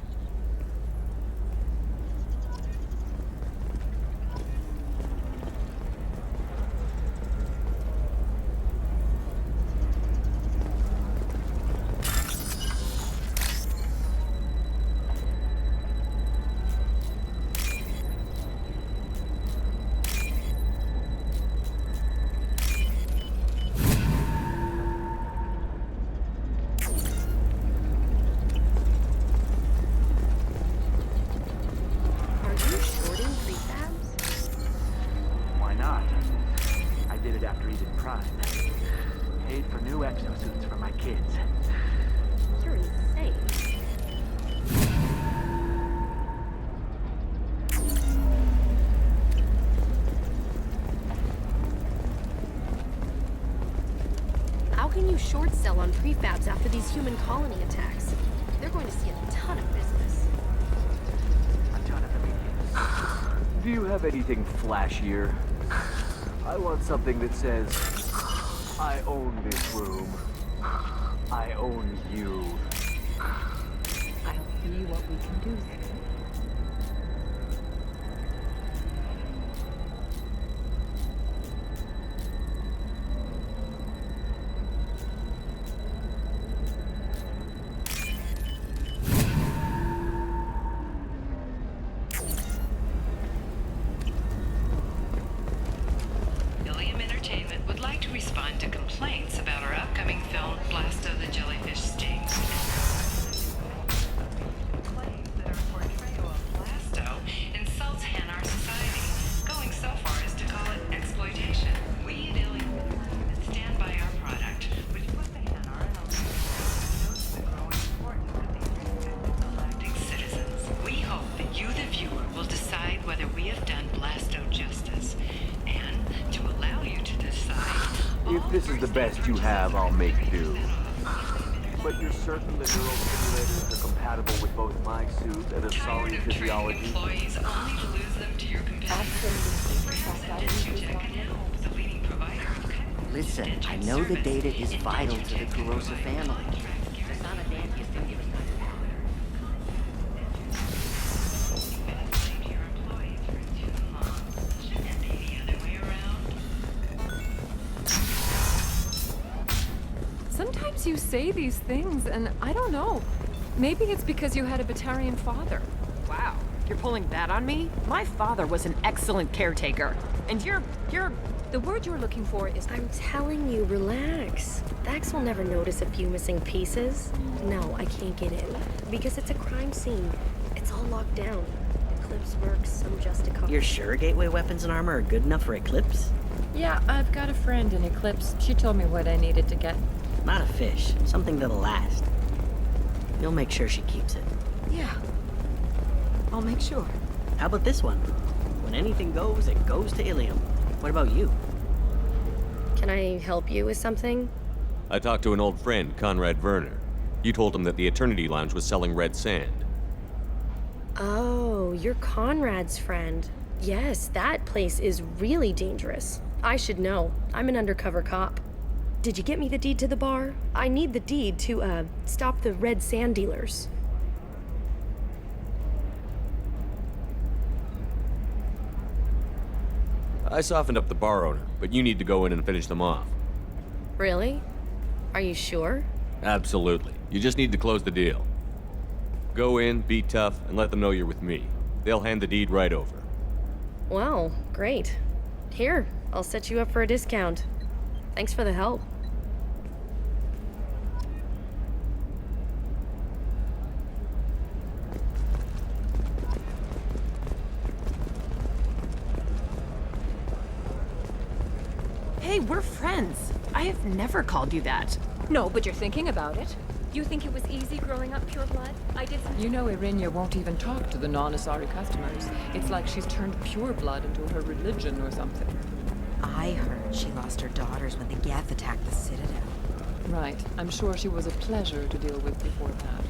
How can you short sell on prefabs after these human colony attacks? They're going to see a ton of business. Do you have anything flashier? I want something that says, I own this room. I own you. I'll see what we can do then. Ilium Entertainment would like to respond to complaints about our upcoming film, Blasto the Jellyfish Stings. Claims that our portrayal of Blasto insults Hanar society, going so far as to call it exploitation. We at Ilium Entertainment stand by our product, which puts the Hanar in a knows the growing importance of these respected galactic citizens. We hope that you, the viewer, will decide whether we have done Blasto justice, and to allow you to decide. If this is the best you have, I'll make do. But you're certain the neural simulators are compatible with both my suit and Asari physiology? Employees only to lose them to your competitors. Perhaps Industry can help, the leading provider of Listen, I know the data is vital to the Kurosa family. Sometimes you say these things, and I don't know. Maybe it's because you had a Batarian father. Wow, you're pulling that on me? My father was an excellent caretaker. And you're... The word you're looking for is... I'm telling you, relax. Vax will never notice a few missing pieces. No, I can't get in. Because it's a crime scene. It's all locked down. Eclipse works, some Justicar. You're sure gateway weapons and armor are good enough for Eclipse? Yeah, I've got a friend in Eclipse. She told me what I needed to get. Not a fish. Something that'll last. You'll make sure she keeps it. Yeah. I'll make sure. How about this one? When anything goes, it goes to Ilium. What about you? Can I help you with something? I talked to an old friend, Conrad Werner. You told him that the Eternity Lounge was selling red sand. Oh, you're Conrad's friend. Yes, that place is really dangerous. I should know. I'm an undercover cop. Did you get me the deed to the bar? I need the deed to, stop the red sand dealers. I softened up the bar owner, but you need to go in and finish them off. Really? Are you sure? Absolutely. You just need to close the deal. Go in, be tough, and let them know you're with me. They'll hand the deed right over. Wow, great. Here, I'll set you up for a discount. Thanks for the help. Hey, we're friends. I have never called you that. No, but you're thinking about it. You think it was easy growing up pure blood? I did some... You know Irinia won't even talk to the non-Asari customers. It's like she's turned pure blood into her religion or something. I heard she lost her daughters when the Geth attacked the Citadel. Right. I'm sure she was a pleasure to deal with before that.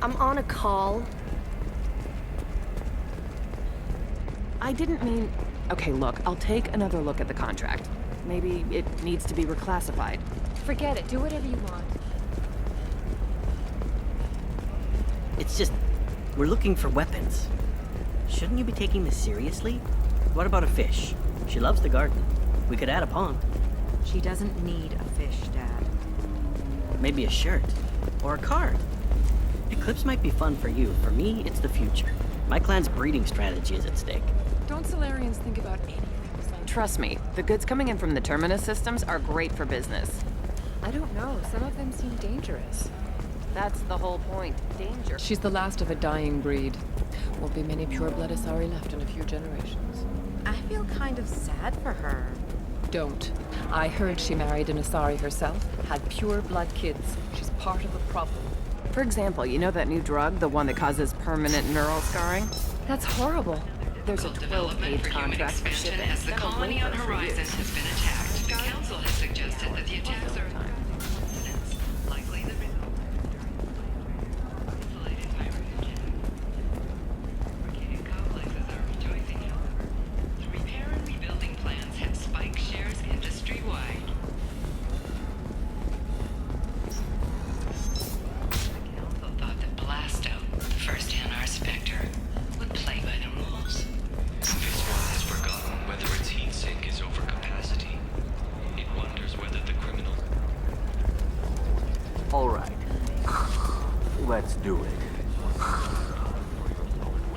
I'm on a call. I didn't mean... Okay, look, I'll take another look at the contract. Maybe it needs to be reclassified. Forget it. Do whatever you want. It's just, we're looking for weapons. Shouldn't you be taking this seriously? What about a fish? She loves the garden. We could add a pond. She doesn't need a fish, Dad. Maybe a shirt. Or a card. Eclipse might be fun for you. For me, it's the future. My clan's breeding strategy is at stake. Don't Solarians think about anything besides... Trust me, the goods coming in from the Terminus systems are great for business. I don't know. Some of them seem dangerous. That's the whole point. Danger. She's the last of a dying breed. Won't be many pure-blood Asari left in a few generations. I feel kind of sad for her. Don't. I heard she married an Asari herself, had pure-blood kids. She's part of the problem. For example, you know that new drug, the one that causes permanent neural scarring? That's horrible. There's a 12-page contract for shipping. As the colony on Horizon has been attacked, the Council has suggested that the attacks are likely the result of isolated hydrogen. Arcadian complexes are rejoicing, however. The repair and rebuilding plans have spiked shares industry-wide. The Council thought that Blasto, first NR Spectre, would play by the rules. Phase 1 has forgotten whether its heat sink is over capacity. It wonders whether the criminal... All right. Let's do it.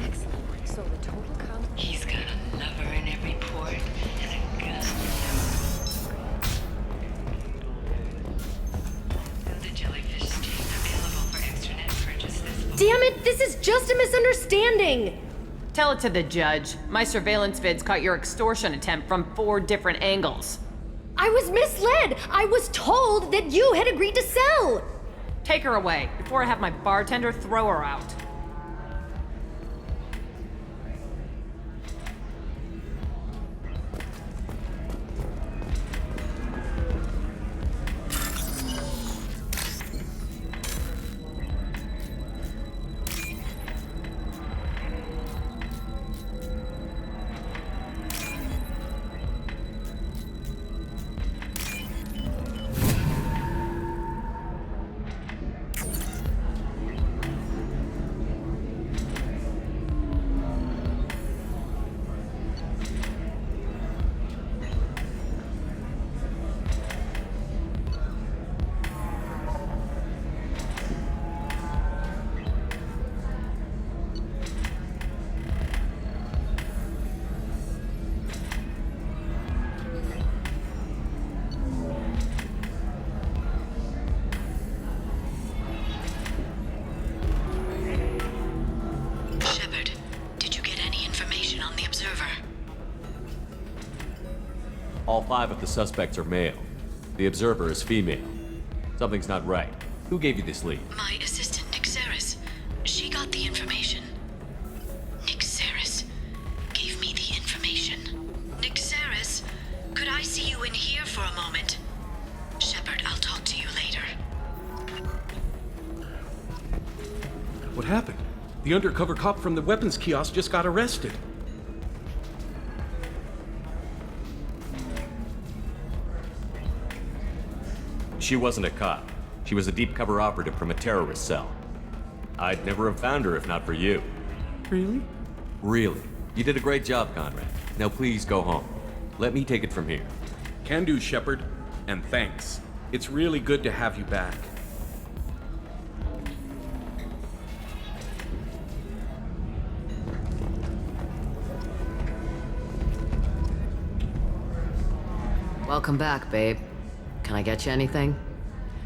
Excellent. So the total count... He's got a lover in every port and a gun. The jellyfish steak available for extranet purchase this fall. Damn it, this is just a misunderstanding! Tell it to the judge. My surveillance vids caught your extortion attempt from 4 different angles. I was misled! I was told that you had agreed to sell! Take her away, before I have my bartender throw her out. Shepard, did you get any information on the Observer? All 5 of the suspects are male. The Observer is female. Something's not right. Who gave you this lead? My assistant, Nixeris. She got the information. Nixeris gave me the information. Nixeris, could I see you in here for a moment? Shepard, I'll talk to you later. What happened? The undercover cop from the weapons kiosk just got arrested. She wasn't a cop. She was a deep cover operative from a terrorist cell. I'd never have found her if not for you. Really? Really. You did a great job, Conrad. Now please go home. Let me take it from here. Can do, Shepard. And thanks. It's really good to have you back. Welcome back, babe. Can I get you anything?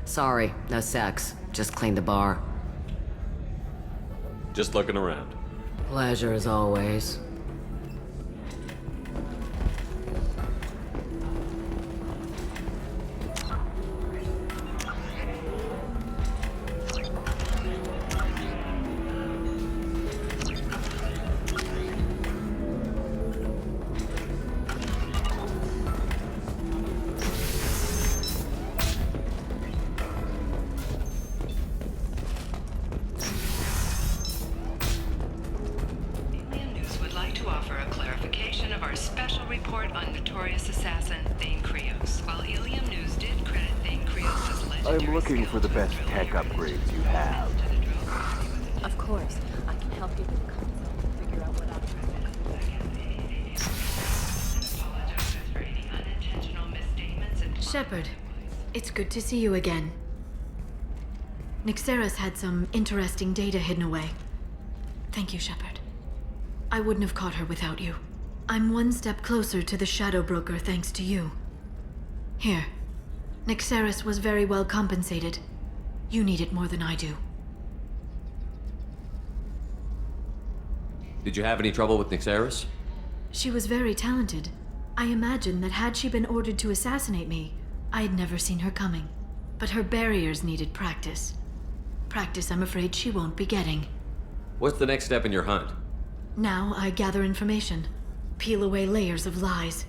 Sorry, no sex. Just cleaned the bar. Just looking around. Pleasure as always. Alien News would like to offer a clarification of our special report on notorious assassin Thane Krios. While Alien News did credit Thane Krios as legendary I'm looking for the best tech upgrades you have. Of course. I can help you with the console and figure out what Shepard, it's good to see you again. Nyxeris had some interesting data hidden away. Thank you, Shepard. I wouldn't have caught her without you. I'm one step closer to the Shadow Broker thanks to you. Here. Nyxeris was very well compensated. You need it more than I do. Did you have any trouble with Nyxeris? She was very talented. I imagine that had she been ordered to assassinate me, I had never seen her coming. But her barriers needed practice. Practice I'm afraid she won't be getting. What's the next step in your hunt? Now I gather information, peel away layers of lies,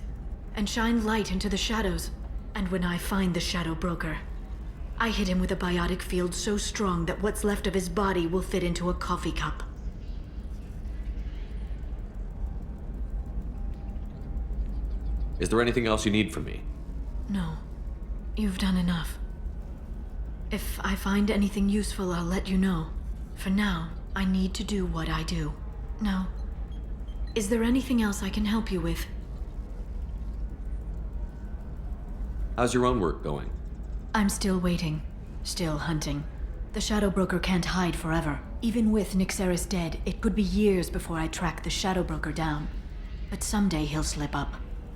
and shine light into the shadows. And when I find the Shadow Broker, I hit him with a biotic field so strong that what's left of his body will fit into a coffee cup. Is there anything else you need from me? No. You've done enough. If I find anything useful, I'll let you know. For now, I need to do what I do. Now, is there anything else I can help you with? How's your own work going? I'm still waiting. Still hunting. The Shadow Broker can't hide forever. Even with Nyxeris dead, it could be years before I track the Shadow Broker down. But someday he'll slip up.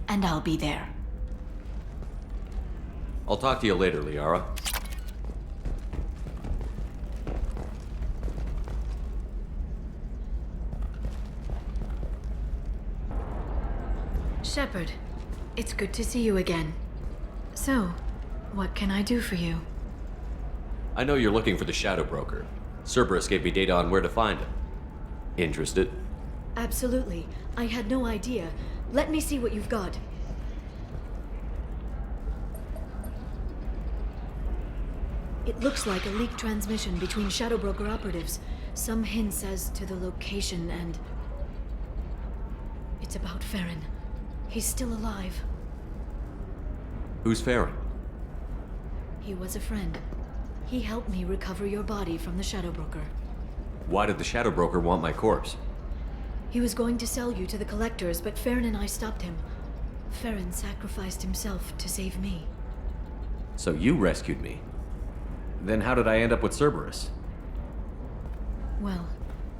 And I'll be there. I'll talk to you later, Liara. Shepard, it's good to see you again. So, what can I do for you? I know you're looking for the Shadow Broker. Cerberus gave me data on where to find him. Interested? Absolutely. I had no idea. Let me see what you've got. It looks like a leaked transmission between Shadow Broker operatives. Some hints as to the location and... It's about Farron. He's still alive. Who's Farron? He was a friend. He helped me recover your body from the Shadow Broker. Why did the Shadow Broker want my corpse? He was going to sell you to the Collectors, but Farron and I stopped him. Farron sacrificed himself to save me. So you rescued me. Then how did I end up with Cerberus? Well,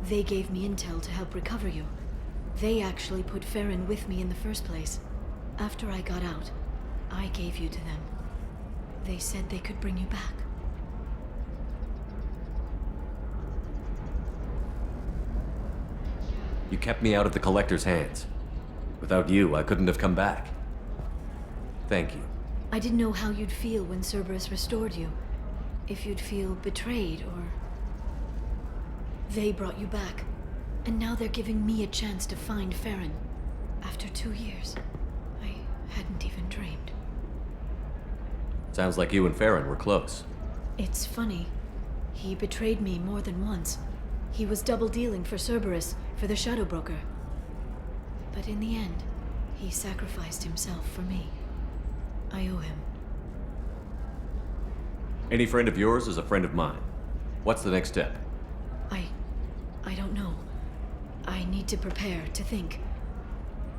they gave me intel to help recover you. They actually put Farron with me in the first place. After I got out, I gave you to them. They said they could bring you back. You kept me out of the Collector's hands. Without you, I couldn't have come back. Thank you. I didn't know how you'd feel when Cerberus restored you. If you'd feel betrayed, or... They brought you back, and now they're giving me a chance to find Farron. After 2 years. I hadn't even dreamed. Sounds like you and Farron were close. It's funny. He betrayed me more than once. He was double-dealing for Cerberus, for the Shadow Broker. But in the end, he sacrificed himself for me. I owe him. Any friend of yours is a friend of mine. What's the next step? I don't know. I need to prepare, to think.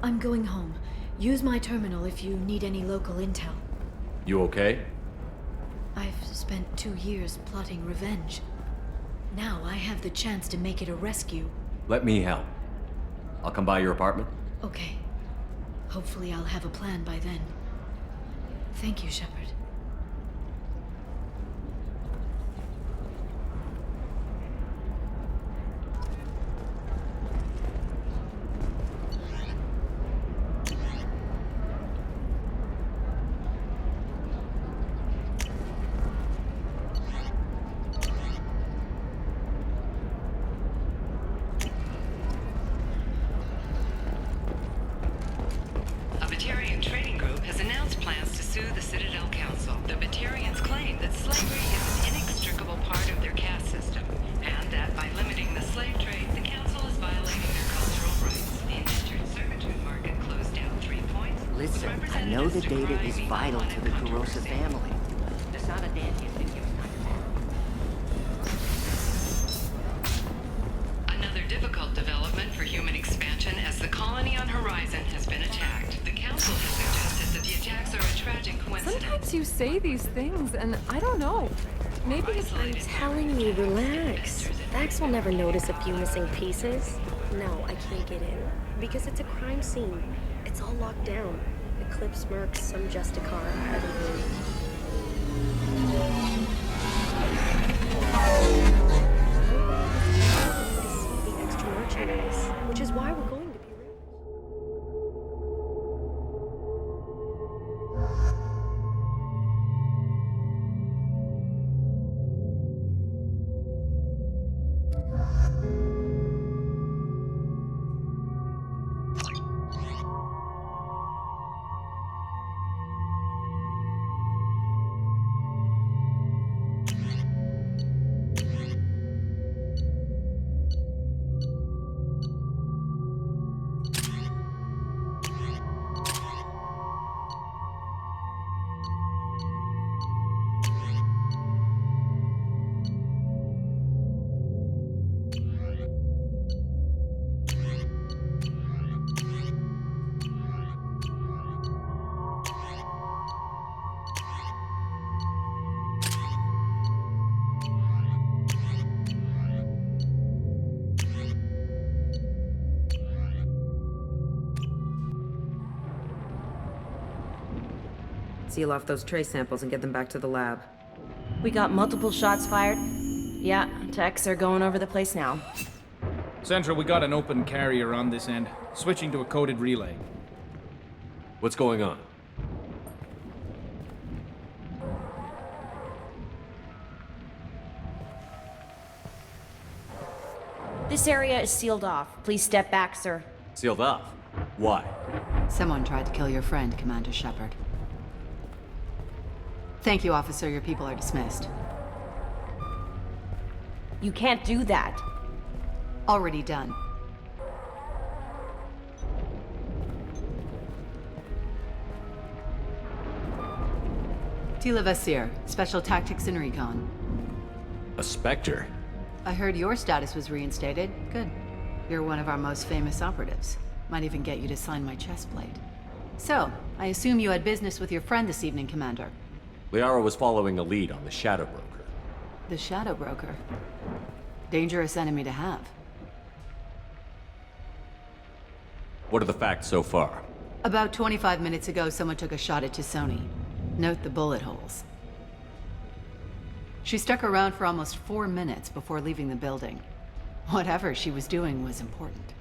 I'm going home. Use my terminal if you need any local intel. You okay? I've spent 2 years plotting revenge. Now I have the chance to make it a rescue. Let me help. I'll come by your apartment. Okay. Hopefully I'll have a plan by then. Thank you, Shepard. A Batarian trading group has announced plans to sue the Citadel Council. The Batarians claim that slavery is an inextricable part of their caste system, and that by limiting the slave trade, the Council is violating their cultural rights. The indentured servitude market closed down 3 points. Listen, I know the data is vital to the Kurosa family. The Sanadanti has been given Another difficult development for human expansion as the colony on Horizon has been attacked. The Council has suggested that the attacks are a tragic coincidence. Sometimes you say these things, and I don't know. Maybe it's... I'm telling you, relax. Vax will never notice a few missing pieces. No, I can't get in. Because it's a crime scene. It's all locked down. Eclipse Mercs, some Justicar, I don't know. The extra merchandise, which is why we're going to be rich. Seal off those trace samples and get them back to the lab. We got multiple shots fired. Yeah, techs are going over the place now. Central, we got an open carrier on this end. Switching to a coded relay. What's going on? This area is sealed off. Please step back, sir. Sealed off? Why? Someone tried to kill your friend, Commander Shepard. Thank you, officer. Your people are dismissed. You can't do that. Already done. Tila Vasir, Special Tactics and Recon. A Spectre? I heard your status was reinstated. Good. You're one of our most famous operatives. Might even get you to sign my chest plate. So, I assume you had business with your friend this evening, Commander. Liara was following a lead on the Shadow Broker. The Shadow Broker. Dangerous enemy to have. What are the facts so far? About 25 minutes ago, someone took a shot at T'Soni. Note the bullet holes. She stuck around for almost 4 minutes before leaving the building. Whatever she was doing was important.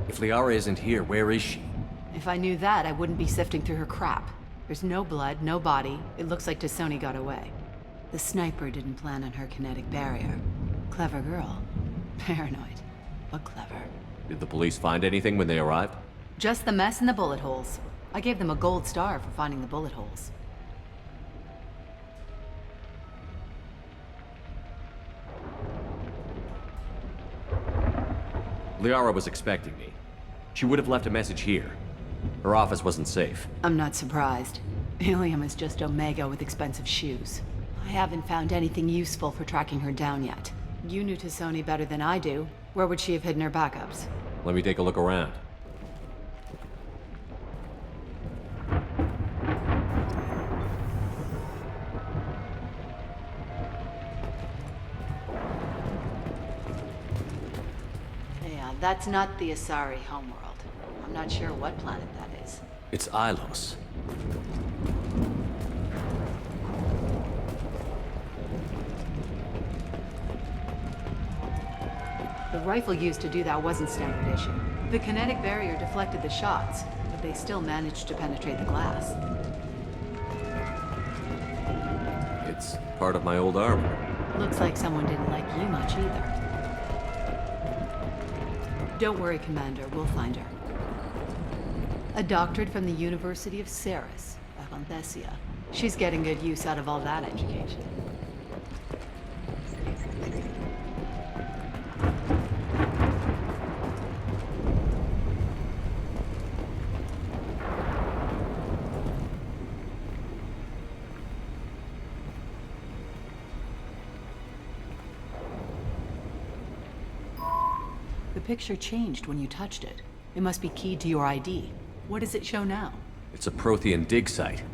If Liara isn't here, where is she? If I knew that, I wouldn't be sifting through her crap. There's no blood, no body. It looks like T'Soni got away. The sniper didn't plan on her kinetic barrier. Clever girl. Paranoid, but clever. Did the police find anything when they arrived? Just the mess and the bullet holes. I gave them a gold star for finding the bullet holes. Liara was expecting me. She would have left a message here. Her office wasn't safe. I'm not surprised. Ilium is just Omega with expensive shoes. I haven't found anything useful for tracking her down yet. You knew T'Soni better than I do. Where would she have hidden her backups? Let me take a look around. Yeah, that's not the Asari homeworld. I'm not sure what planet that is. It's Ilos. The rifle used to do that wasn't standard issue. The kinetic barrier deflected the shots, but they still managed to penetrate the glass. It's part of my old armor. Looks like someone didn't like you much either. Don't worry, Commander. We'll find her. A doctorate from the University of Ceres, Avanthesia. She's getting good use out of all that education. The picture changed when you touched it. It must be keyed to your ID. What does it show now? It's a Prothean dig site.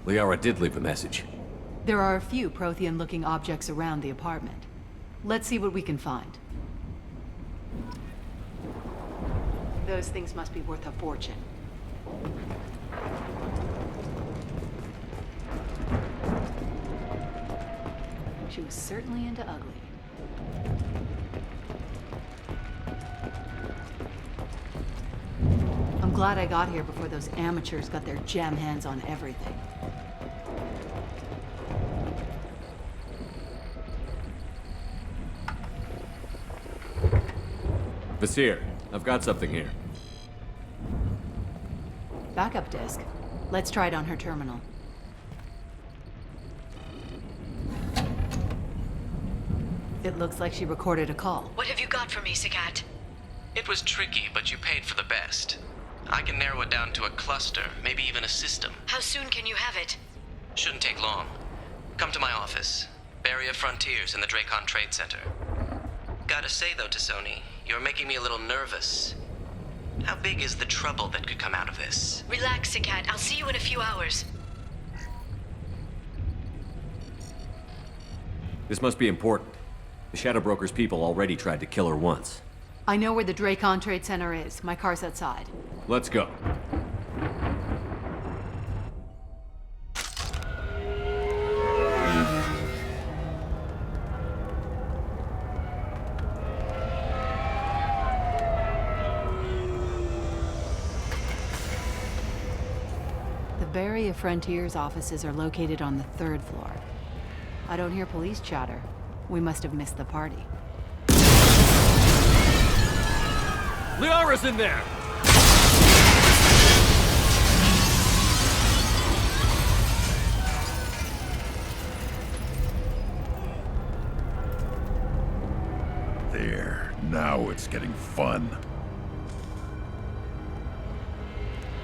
Liara did leave a message. There are a few Prothean-looking objects around the apartment. Let's see what we can find. Those things must be worth a fortune. She was certainly into ugly. I'm glad I got here before those amateurs got their jam hands on everything. Vasir, I've got something here. Backup disk. Let's try it on her terminal. It looks like she recorded a call. What have you got for me, Sagat? It was tricky, but you paid for the best. I can narrow it down to a cluster, maybe even a system. How soon can you have it? Shouldn't take long. Come to my office. Barrier Frontiers in the Dracon Trade Center. Gotta say though, T'Soni, you're making me a little nervous. How big is the trouble that could come out of this? Relax, Sagat. I'll see you in a few hours. This must be important. The Shadow Broker's people already tried to kill her once. I know where the Dracon Trade Center is. My car's outside. Let's go. The Barrier Frontiers offices are located on the 3rd floor. I don't hear police chatter. We must have missed the party. Liara's in there! There. Now it's getting fun.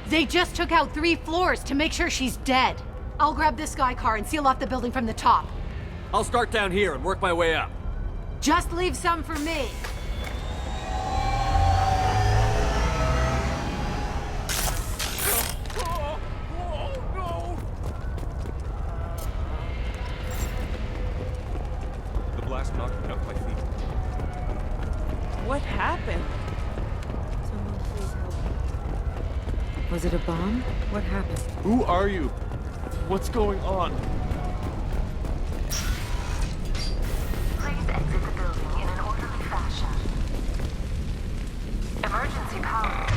They just took out 3 floors to make sure she's dead. I'll grab this Sky car and seal off the building from the top. I'll start down here and work my way up. Just leave some for me. The blast knocked me off my feet. What happened? Someone please help. Was it a bomb? What happened? Who are you? What's going on? Please exit the building in an orderly fashion. Emergency power.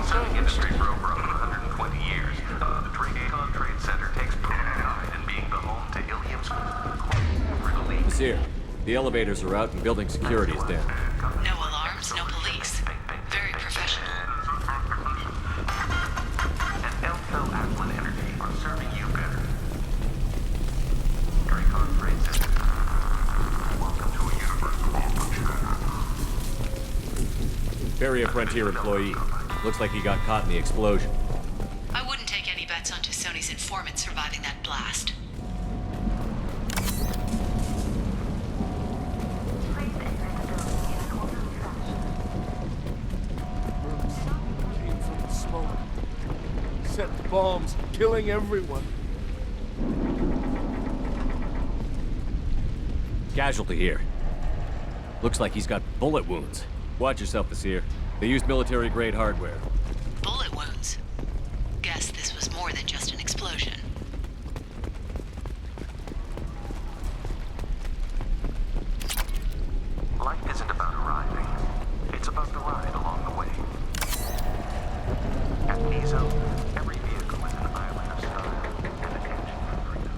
Serving industry for over 120 years, the Dracon Trade Center takes pride in being the home to Ilium's Vasir, the elevators are out and building security is down. No alarms, no police. Very professional. And Elko Aquan Energy are serving you better. Dracon Trade Center. Welcome to a universal function. Barrier Frontier employee. Looks like he got caught in the explosion. I wouldn't take any bets on T'Soni's informant surviving that blast. Came from the smoke. Set bombs, killing everyone. Casualty here. Looks like he's got bullet wounds. Watch yourself, Vasir. They used military-grade hardware. Bullet wounds. Guess this explosion. Life isn't about arriving. It's about the ride along the way. At Mizo, every vehicle is an island of style and attention for freedom.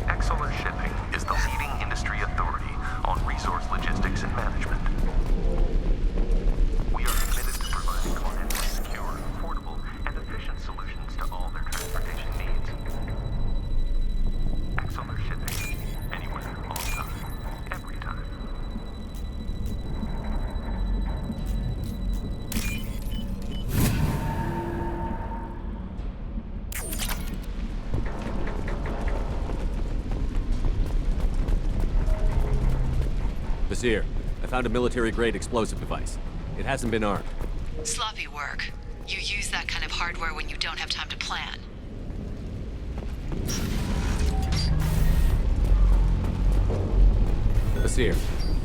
Exeler Shipping is the leading industry authority on resource logistics and management. We are committed to providing clients with secure, affordable, and efficient solutions to all their transportation needs. Exeler Shipping. Anywhere, all time, every time. Basir, I found a military-grade explosive device. It hasn't been armed. Sloppy work. You use that kind of hardware when you don't have time to plan. Basir,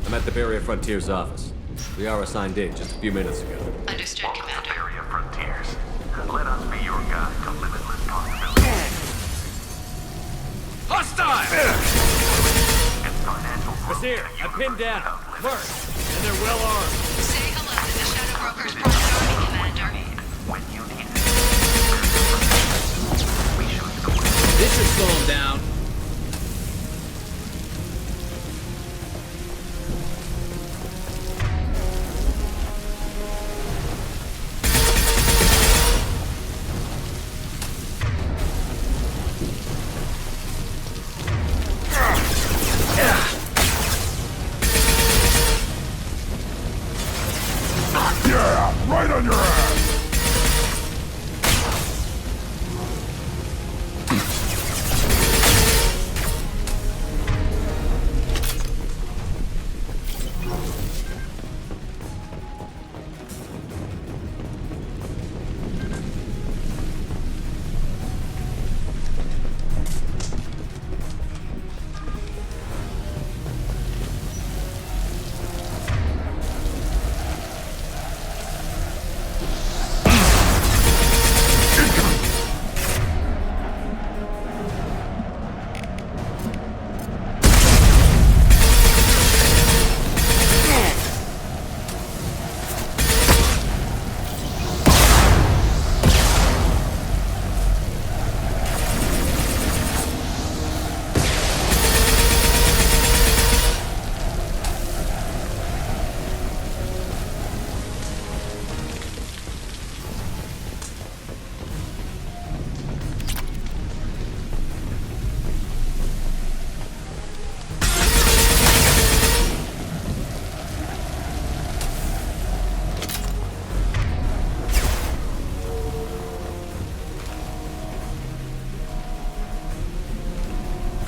I'm at the Barrier Frontiers office. We are assigned in just a few minutes ago. Understood, Commander. Area Frontiers. Let us be your guide to limitless possibilities. Hostile! And financial growth. Basir, I'm pinned down. Merc, and they're well armed. Say hello to the Shadow Broker's Private Army, Commander. When you need it. We show you the way. This should slow him down. Yeah, right on your ass!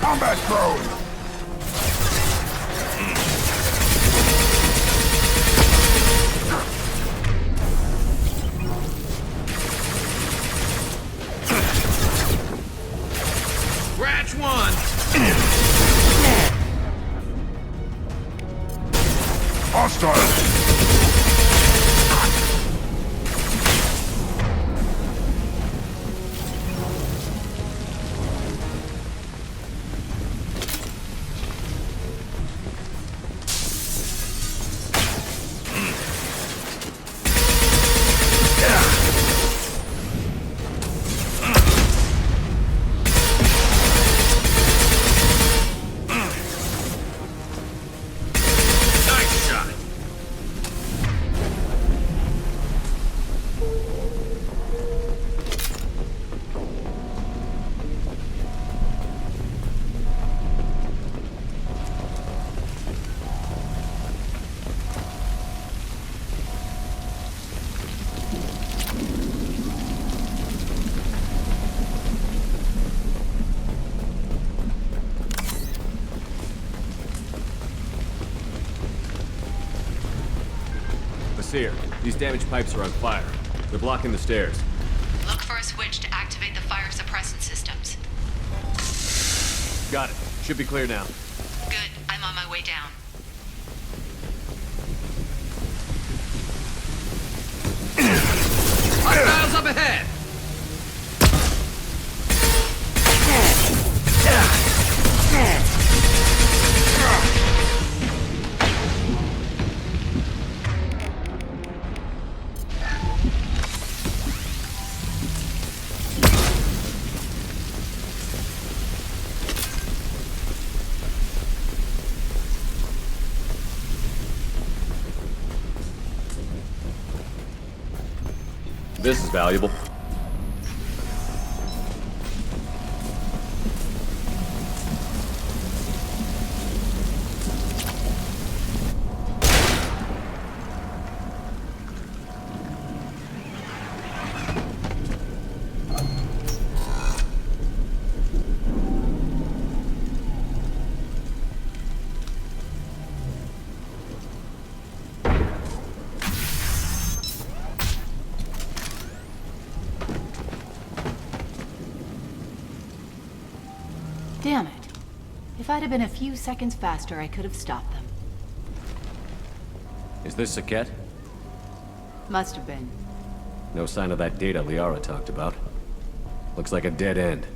Combat drone! Scratch one! Hostile! Nice shot! Basir, these damaged pipes are on fire. They're blocking the stairs. Look for a switch to activate the fire suppressant systems. Got it. Should be clear now. Good. I'm on my way down. Hostiles up ahead! This is valuable. Damn it. If I'd have been a few seconds faster, I could have stopped them. Is this Saket? Must have been. No sign of that data Liara talked about. Looks like a dead end.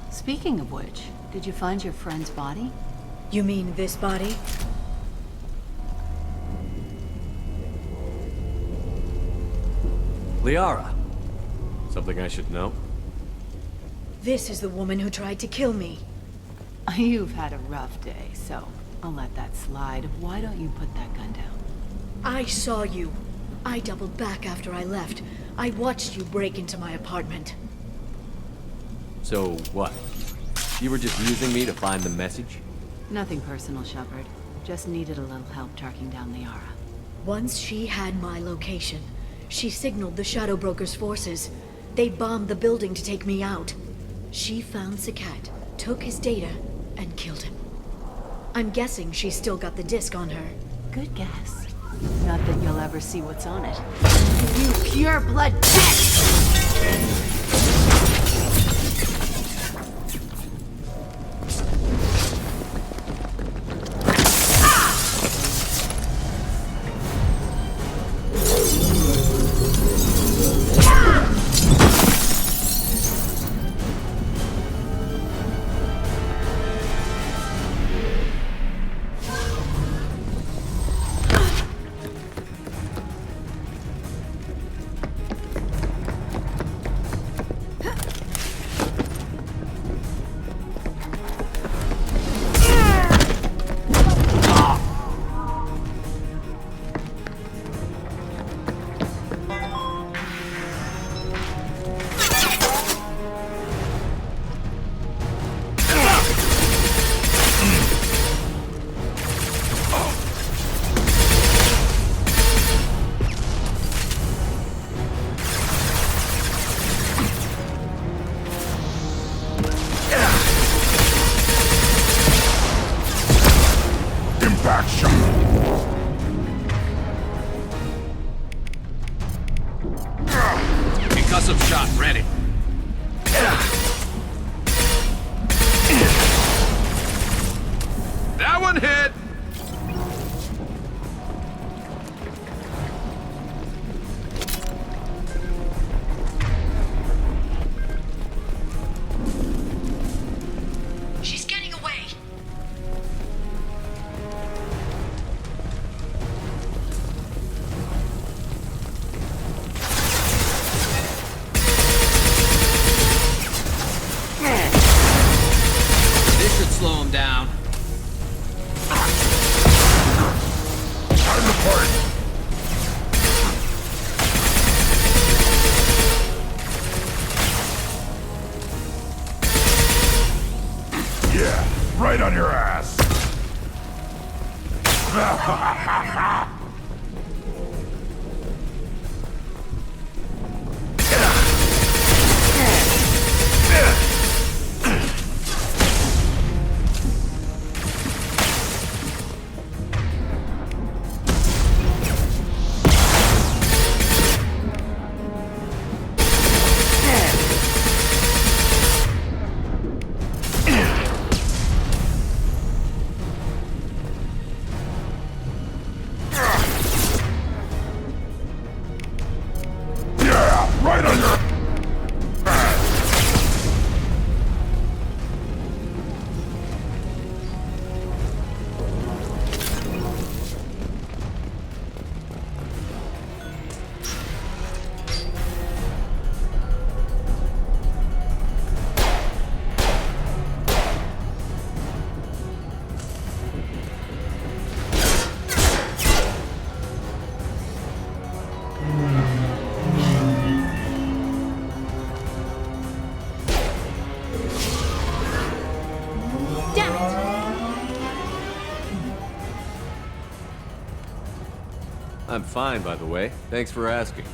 Speaking of which, did you find your friend's body? You mean this body? Liara! Something I should know? This is the woman who tried to kill me. You've had a rough day, so I'll let that slide. Why don't you put that gun down? I saw you. I doubled back after I left. I watched you break into my apartment. So, what? You were just using me to find the message? Nothing personal, Shepard. Just needed a little help tracking down Liara. Once she had my location, she signaled the Shadow Broker's forces. They bombed the building to take me out. She found Saket, took his data, and killed him. I'm guessing she's still got the disc on her. Good guess. Not that you'll ever see what's on it. You pure blood bitch! Concussive shot ready. That one hit! She's getting away. This should slow him down. Time to fight! Yeah, right on your ass! I'm fine, by the way. Thanks for asking.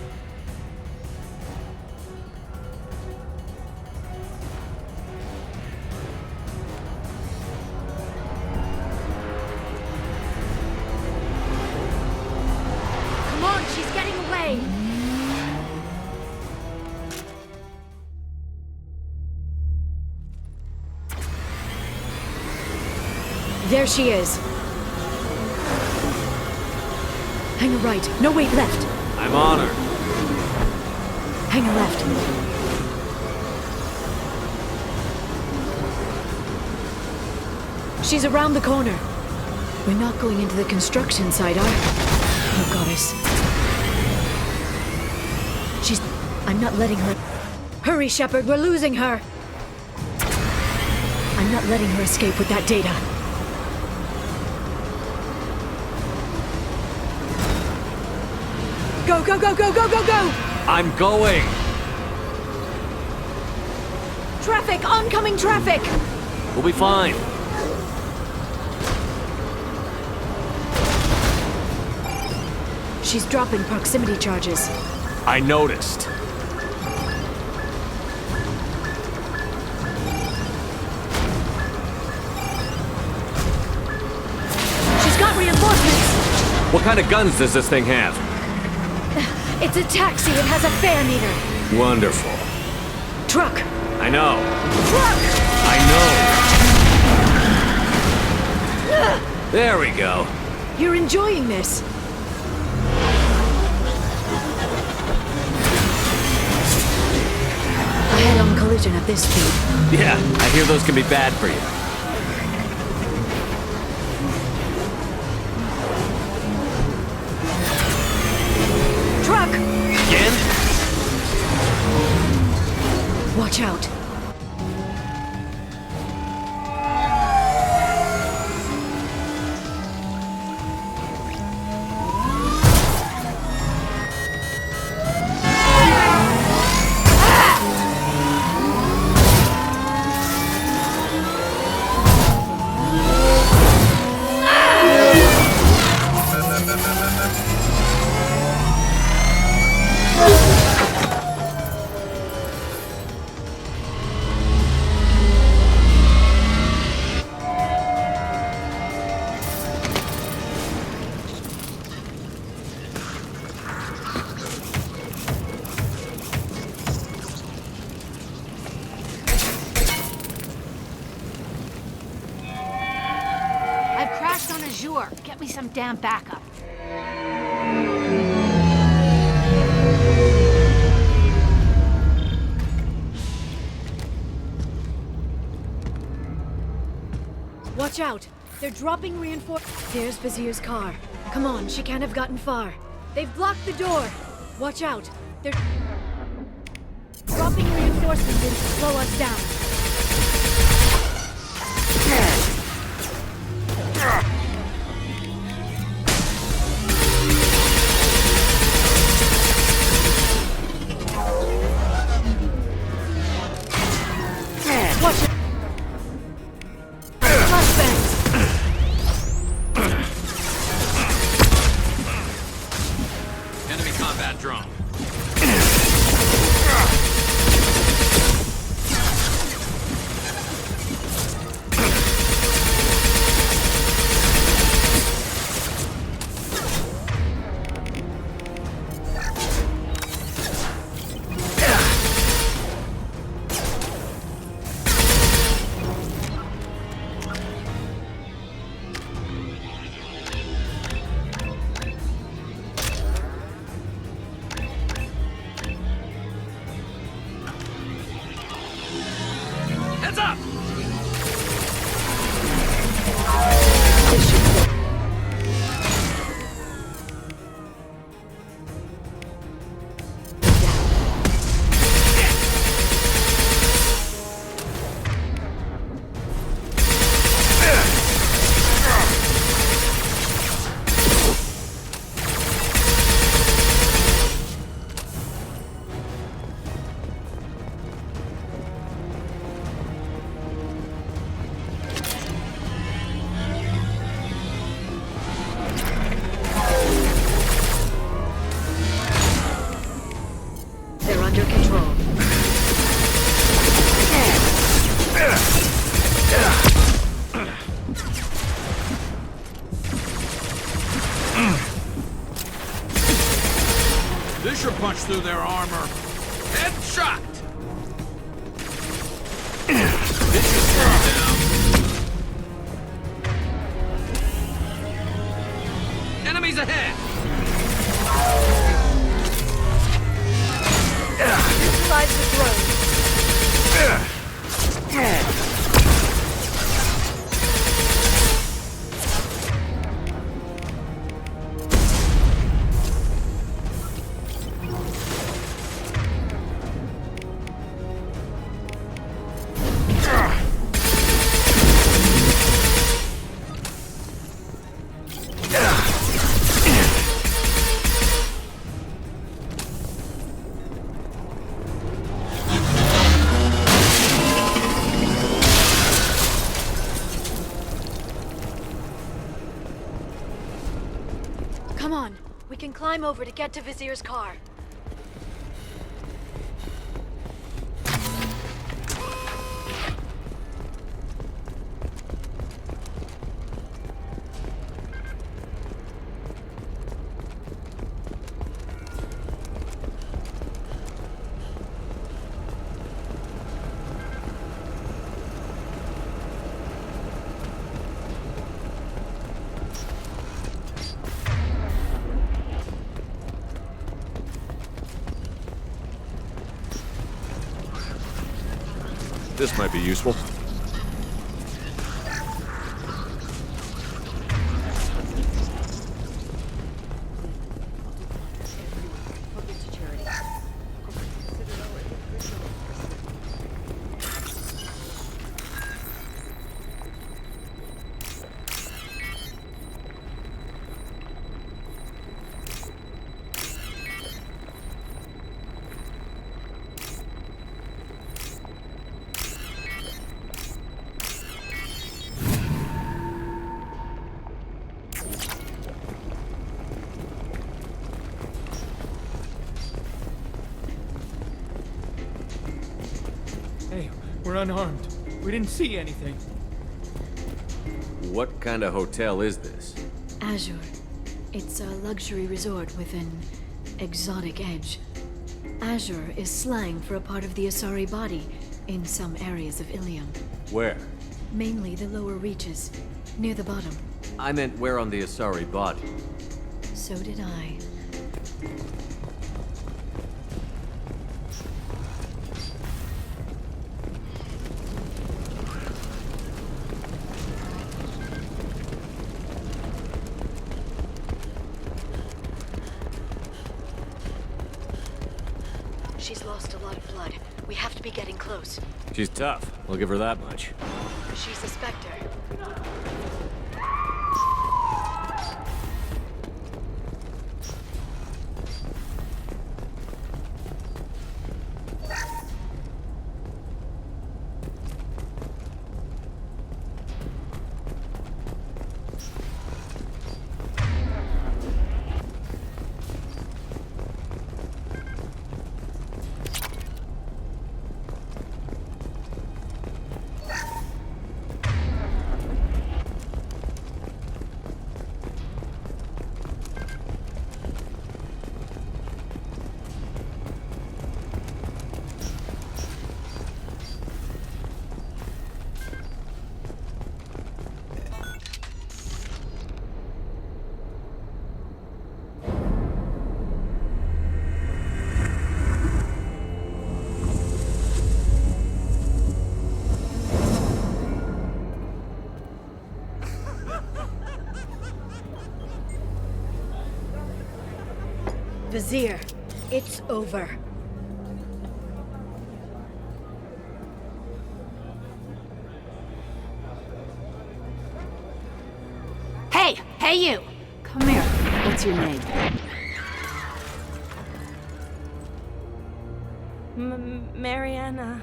Come on, she's getting away! There she is. Hang a right. No, wait, left. I'm on her. Hang a left. She's around the corner. We're not going into the construction site, Oh, goddess. I'm not letting her... Hurry, Shepard, we're losing her! I'm not letting her escape with that data. Go, go, go, go, go, go, go! I'm going! Traffic! Oncoming traffic! We'll be fine. She's dropping proximity charges. I noticed. She's got reinforcements! What kind of guns does this thing have? It's a taxi. It has a fare meter. Wonderful. Truck. I know. Truck! I know. There we go. You're enjoying this. A head-on collision at this speed. Yeah, I hear those can be bad for you. Truck! Again? Watch out. Get me some damn backup. Watch out! They're dropping reinforcements. There's Bazir's car. Come on, she can't have gotten far. They've blocked the door. Watch out! They're dropping reinforcements in to slow us down. Watch it! Flashbangs! Enemy combat drone. This should punch through their armor. Headshot! This should slow down. Enemies ahead! Neutralize the drone. Come on, we can climb over to get to Vizier's car. This might be useful. Hey, we're unarmed. We didn't see anything. What kind of hotel is this? Azure. It's a luxury resort with an exotic edge. Azure is slang for a part of the Asari body in some areas of Ilium. Where? Mainly the lower reaches, near the bottom. I meant where on the Asari body. So did I. She's lost a lot of blood. We have to be getting close. She's tough. I'll give her that much. She's a Spectre. Vizier, it's over. Hey! Hey, you! Come here. What's your name? Mariana.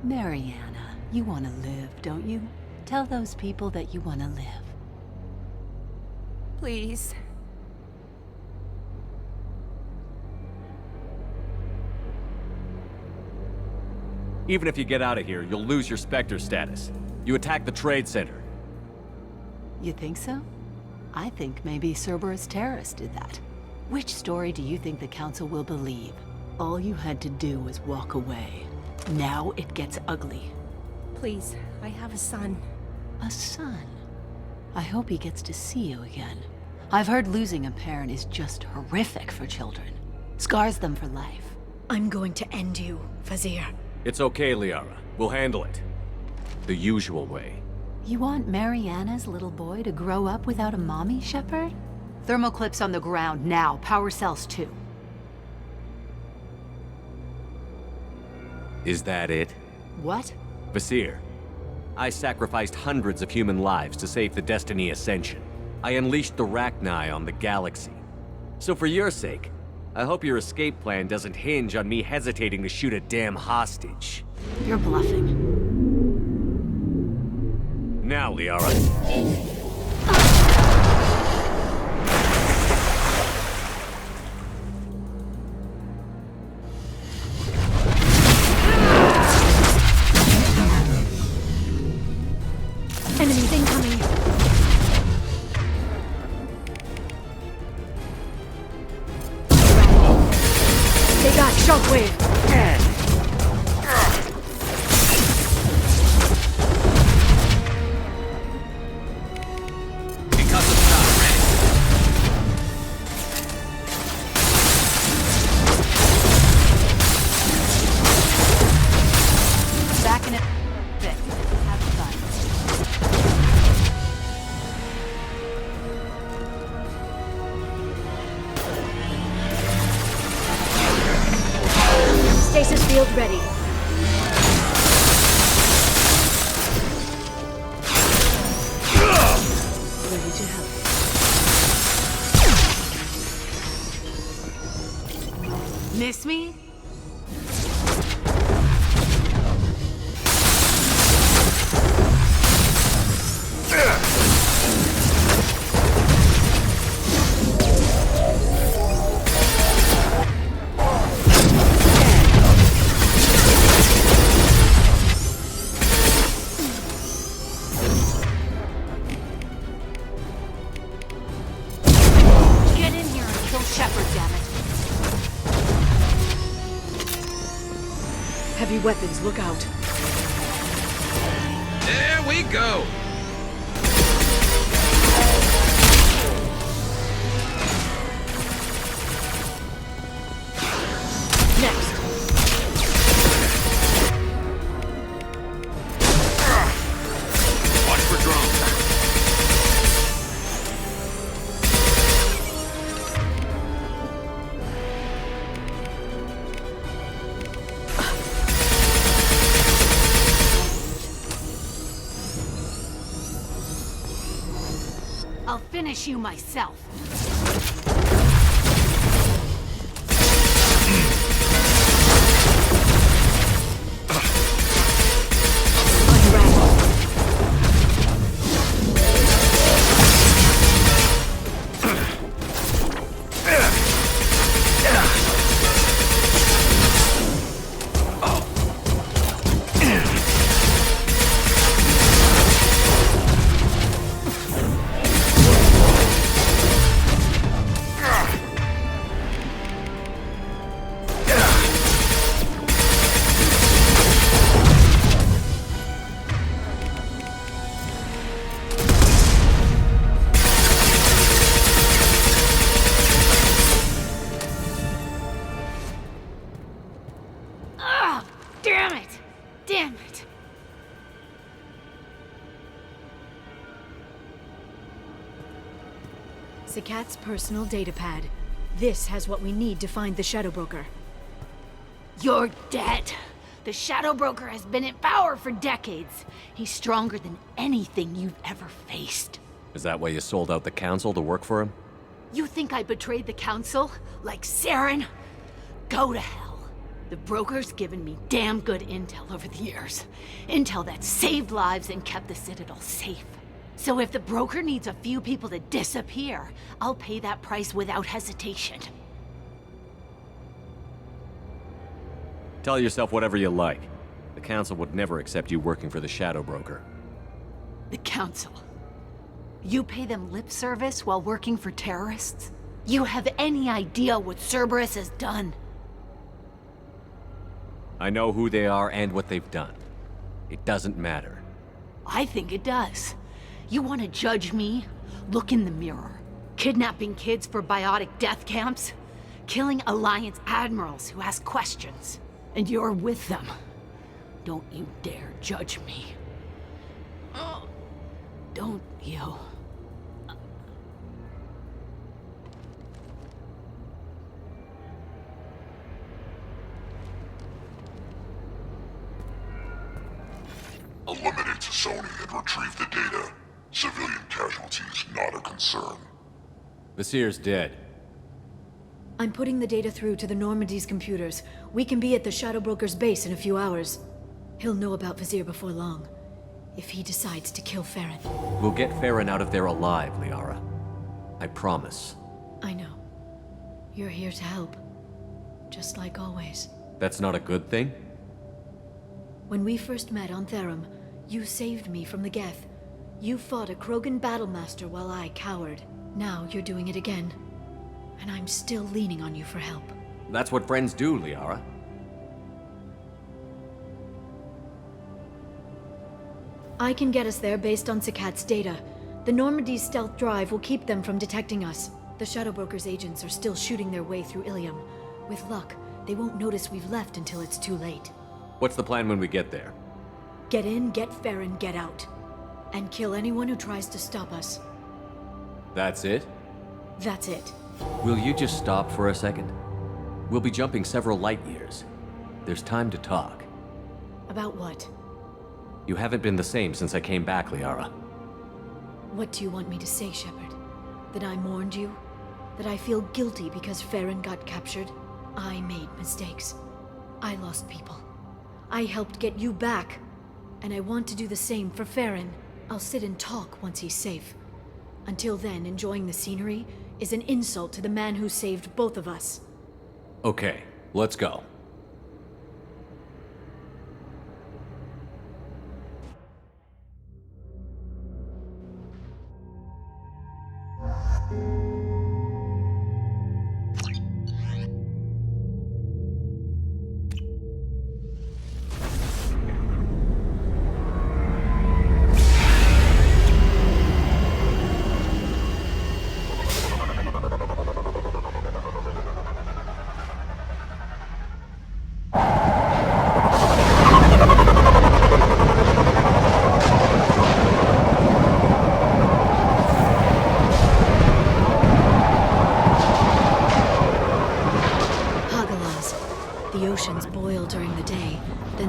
Mariana. You want to live, don't you? Tell those people that you want to live. Please. Even if you get out of here, you'll lose your Spectre status. You attacked the trade center. You think so? I think maybe Cerberus terrorists did that. Which story do you think the Council will believe? All you had to do was walk away. Now it gets ugly. Please, I have a son. A son? I hope he gets to see you again. I've heard losing a parent is just horrific for children. Scars them for life. I'm going to end you, Fazir. It's okay, Liara. We'll handle it. The usual way. You want Mariana's little boy to grow up without a mommy, Shepard? Thermal clips on the ground now. Power cells too. Is that it? What? Vasir, I sacrificed hundreds of human lives to save the Destiny Ascension. I unleashed the Rachni on the galaxy. So for your sake, I hope your escape plan doesn't hinge on me hesitating to shoot a damn hostage. You're bluffing. Now, Liara. Enemies incoming! They got shockwave! Back in a bit. Have fun. Stasis field ready. Ready to help. Miss me? Get in here and kill Shepard, dammit. Heavy weapons, look out. There we go! Next. Watch for drones. I'll finish you myself. Ugh! Damn it! Damn it! Zakat's personal datapad. This has what we need to find the Shadow Broker. You're dead. The Shadow Broker has been in power for decades. He's stronger than anything you've ever faced. Is that why you sold out the Council to work for him? You think I betrayed the Council? Like Saren? Go to hell. The Broker's given me damn good intel over the years. Intel that saved lives and kept the Citadel safe. So if the Broker needs a few people to disappear, I'll pay that price without hesitation. Tell yourself whatever you like. The Council would never accept you working for the Shadow Broker. The Council. You pay them lip service while working for terrorists? You have any idea what Cerberus has done? I know who they are and what they've done. It doesn't matter. I think it does. You want to judge me? Look in the mirror. Kidnapping kids for biotic death camps? Killing Alliance admirals who ask questions. And you're with them. Don't you dare judge me. Don't you? Eliminate Sony and retrieve the data. Civilian casualties not a concern. Vasir's dead. I'm putting the data through to the Normandy's computers. We can be at the Shadow Broker's base in a few hours. He'll know about Vasir before long, if he decides to kill Farron. We'll get Farron out of there alive, Liara. I promise. I know. You're here to help. Just like always. That's not a good thing? When we first met on Therum, you saved me from the Geth. You fought a Krogan battlemaster while I cowered. Now you're doing it again. And I'm still leaning on you for help. That's what friends do, Liara. I can get us there based on Sakat's data. The Normandy's stealth drive will keep them from detecting us. The Shadow Broker's agents are still shooting their way through Ilium. With luck, they won't notice we've left until it's too late. What's the plan when we get there? Get in, get Farron, get out. And kill anyone who tries to stop us. That's it? That's it. Will you just stop for a second? We'll be jumping several light years. There's time to talk. About what? You haven't been the same since I came back, Liara. What do you want me to say, Shepard? That I mourned you? That I feel guilty because Farron got captured? I made mistakes. I lost people. I helped get you back. And I want to do the same for Farron. I'll sit and talk once he's safe. Until then, enjoying the scenery is an insult to the man who saved both of us. Okay, let's go.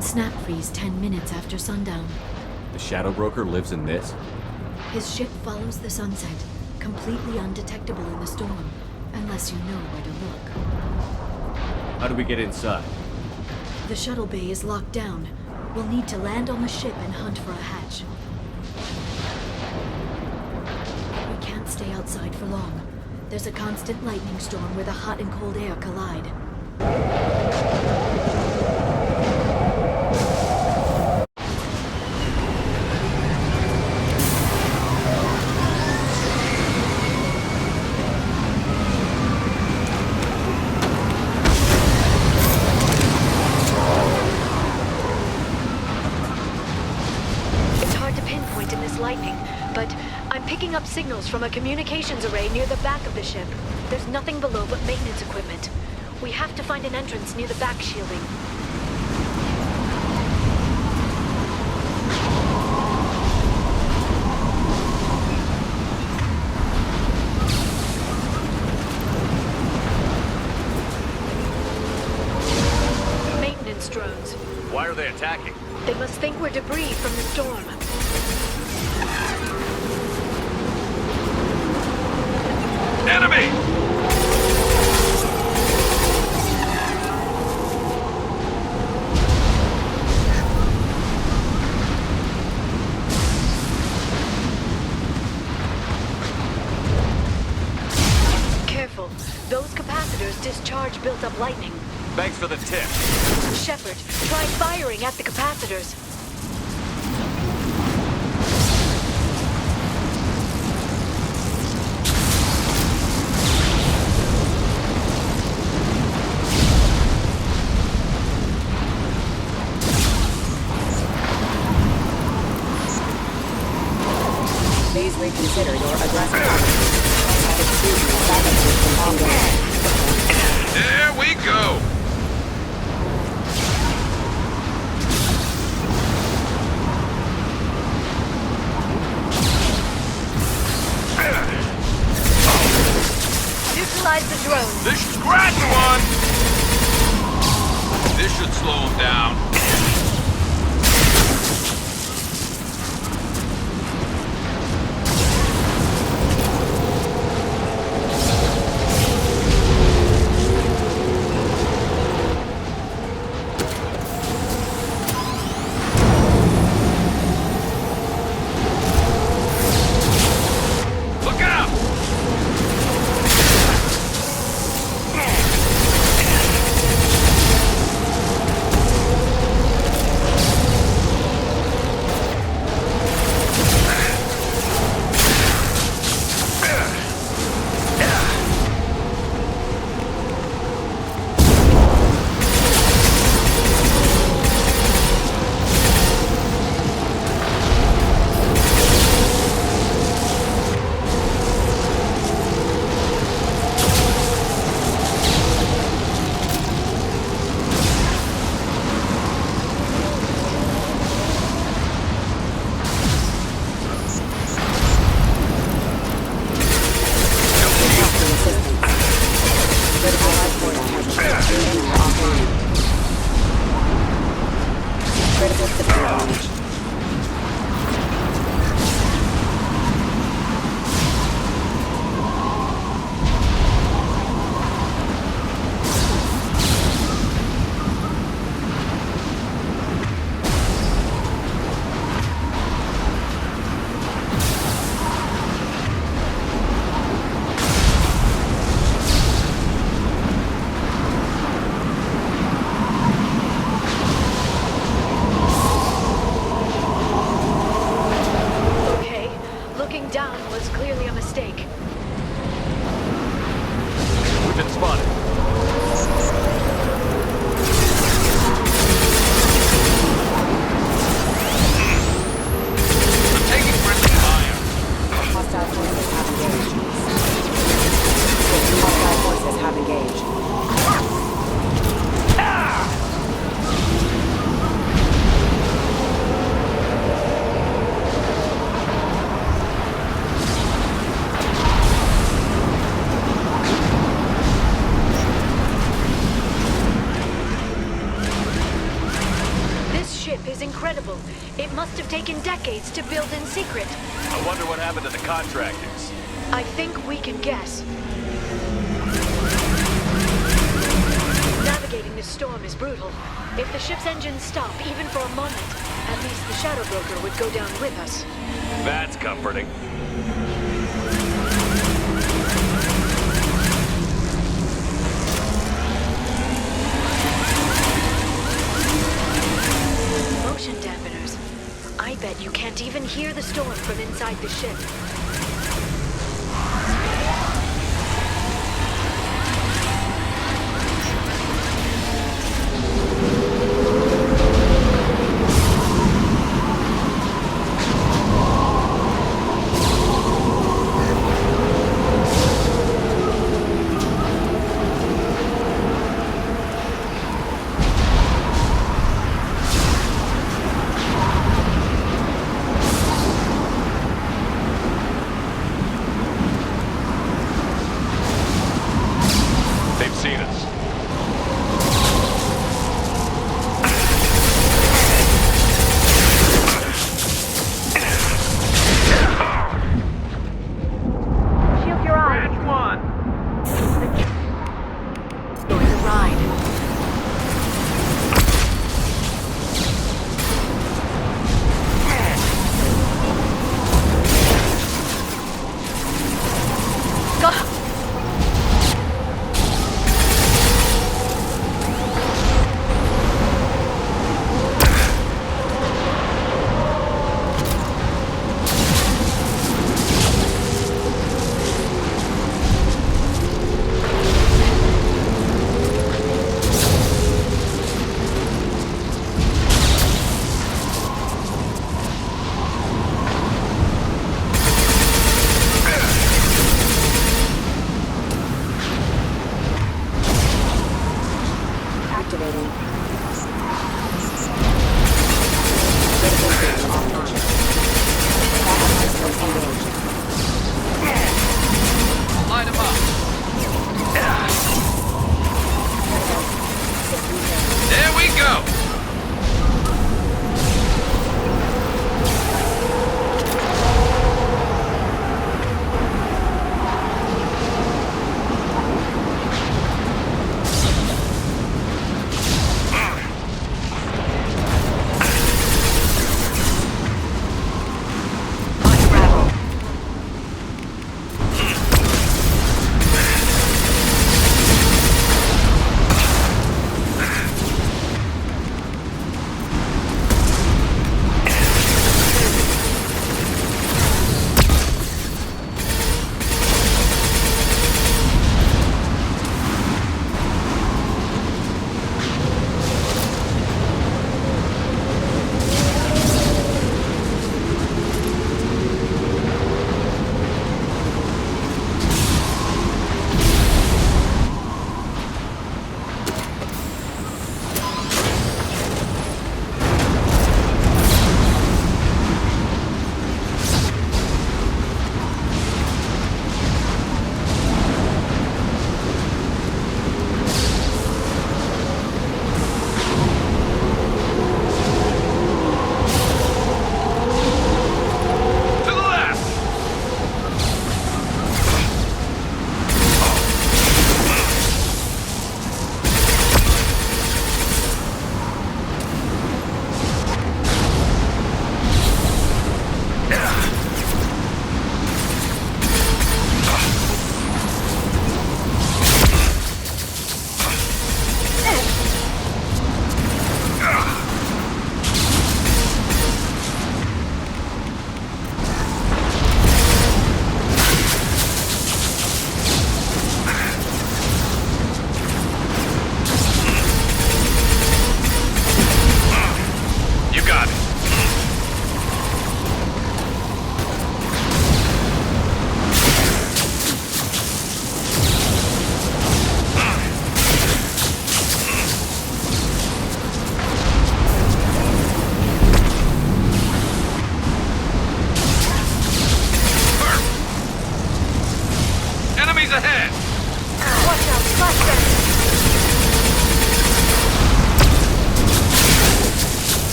Snap freeze 10 minutes after sundown. The Shadow Broker lives in this? His ship follows the sunset, completely undetectable in the storm, unless you know where to look. How do we get inside? The shuttle bay is locked down. We'll need to land on the ship and hunt for a hatch. We can't stay outside for long. There's a constant lightning storm where the hot and cold air collide. Up signals from a communications array near the back of the ship. There's nothing below but maintenance equipment. We have to find an entrance near the back shielding. Maintenance drones. Why are they attacking? They must think we're debris from the storm. Enemy! Careful. Those capacitors discharge built-up lightning. Thanks for the tip. Shepard, try firing at the capacitors. reconsider your aggressive attitude. There we go! Neutralize the drone. This should scratch one! This should slow him down. Incredible. It must have taken decades to build in secret. I wonder what happened to the contractors. I think we can guess. Navigating this storm is brutal. If the ship's engines stop, even for a moment, at least the Shadow Broker would go down with us. That's comforting. Motion dampeners. I bet you can't even hear the storm from inside the ship.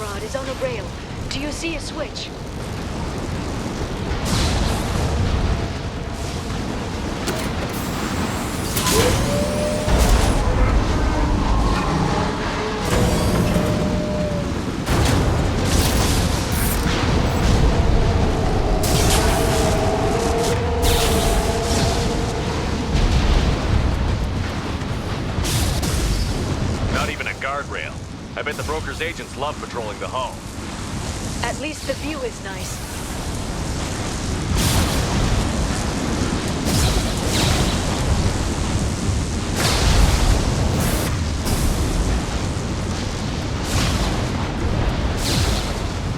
rod is on a rail. Do you see a switch? Not even a guardrail. I bet the broker's agents love patrolling the hull. At least the view is nice.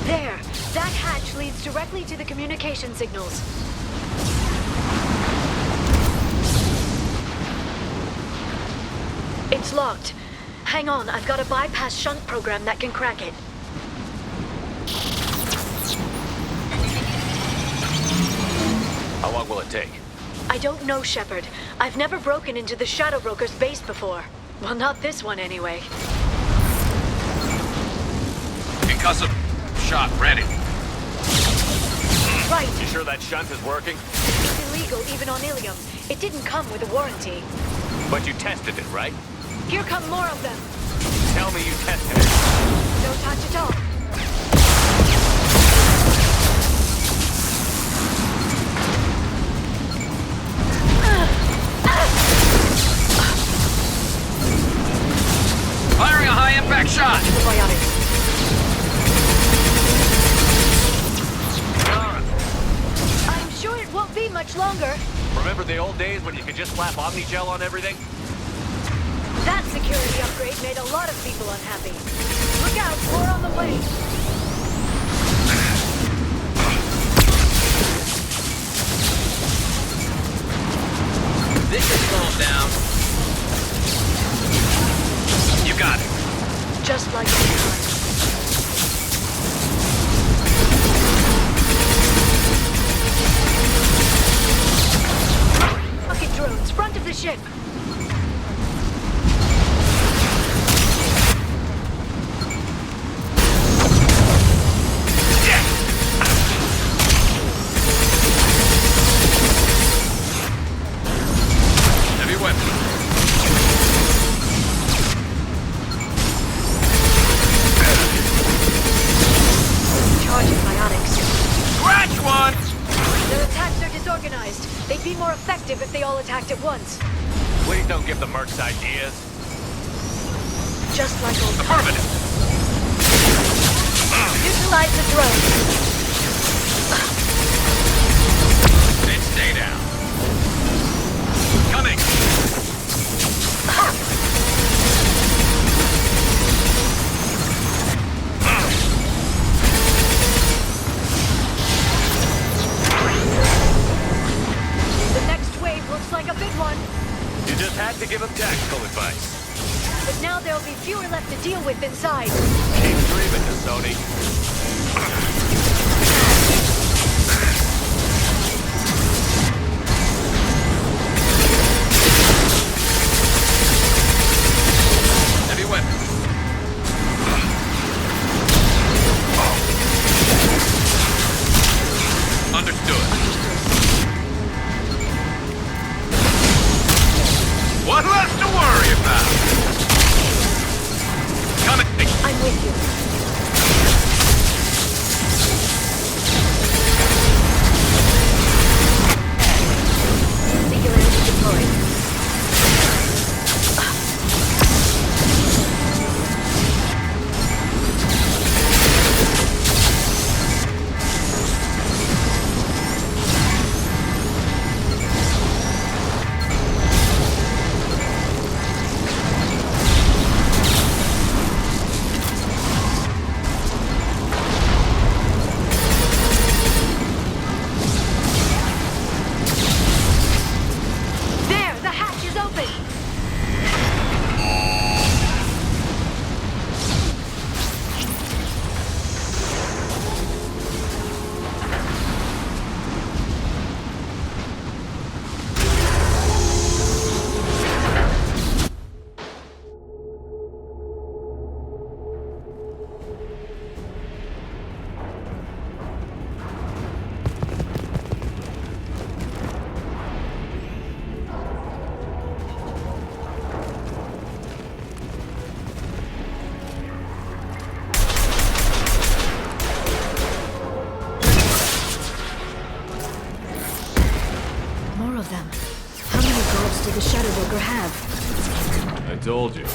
There! That hatch leads directly to the communication signals. It's locked. Hang on, I've got a bypass shunt program that can crack it. How long will it take? I don't know, Shepard. I've never broken into the Shadow Broker's base before. Well, not this one anyway. Concussive. Shot ready. Right. You sure that shunt is working? It's illegal even on Ilium. It didn't come with a warranty. But you tested it, right? Here come more of them. Tell me you tested it. No touch at all. Firing a high-impact shot! I'm sure it won't be much longer. Remember the old days when you could just slap Omnigel on everything? That security upgrade made a lot of people unhappy. Look out, more on the way. This should slow him down. You got it. Just like any time. Rocket drones, front of the ship. They'd be more effective if they all attacked at once. Please don't give the mercs ideas. Just like old Affirmative. Neutralize the drone. Then stay down. Coming. The next wave looks like a big one. You just had to give him tactical advice. But now there'll be fewer left to deal with inside. Keep dreaming, Sony. Heavy weapon. Understood. What left to worry about? Coming. I'm with you. Singularity deployed. longer have. I told you.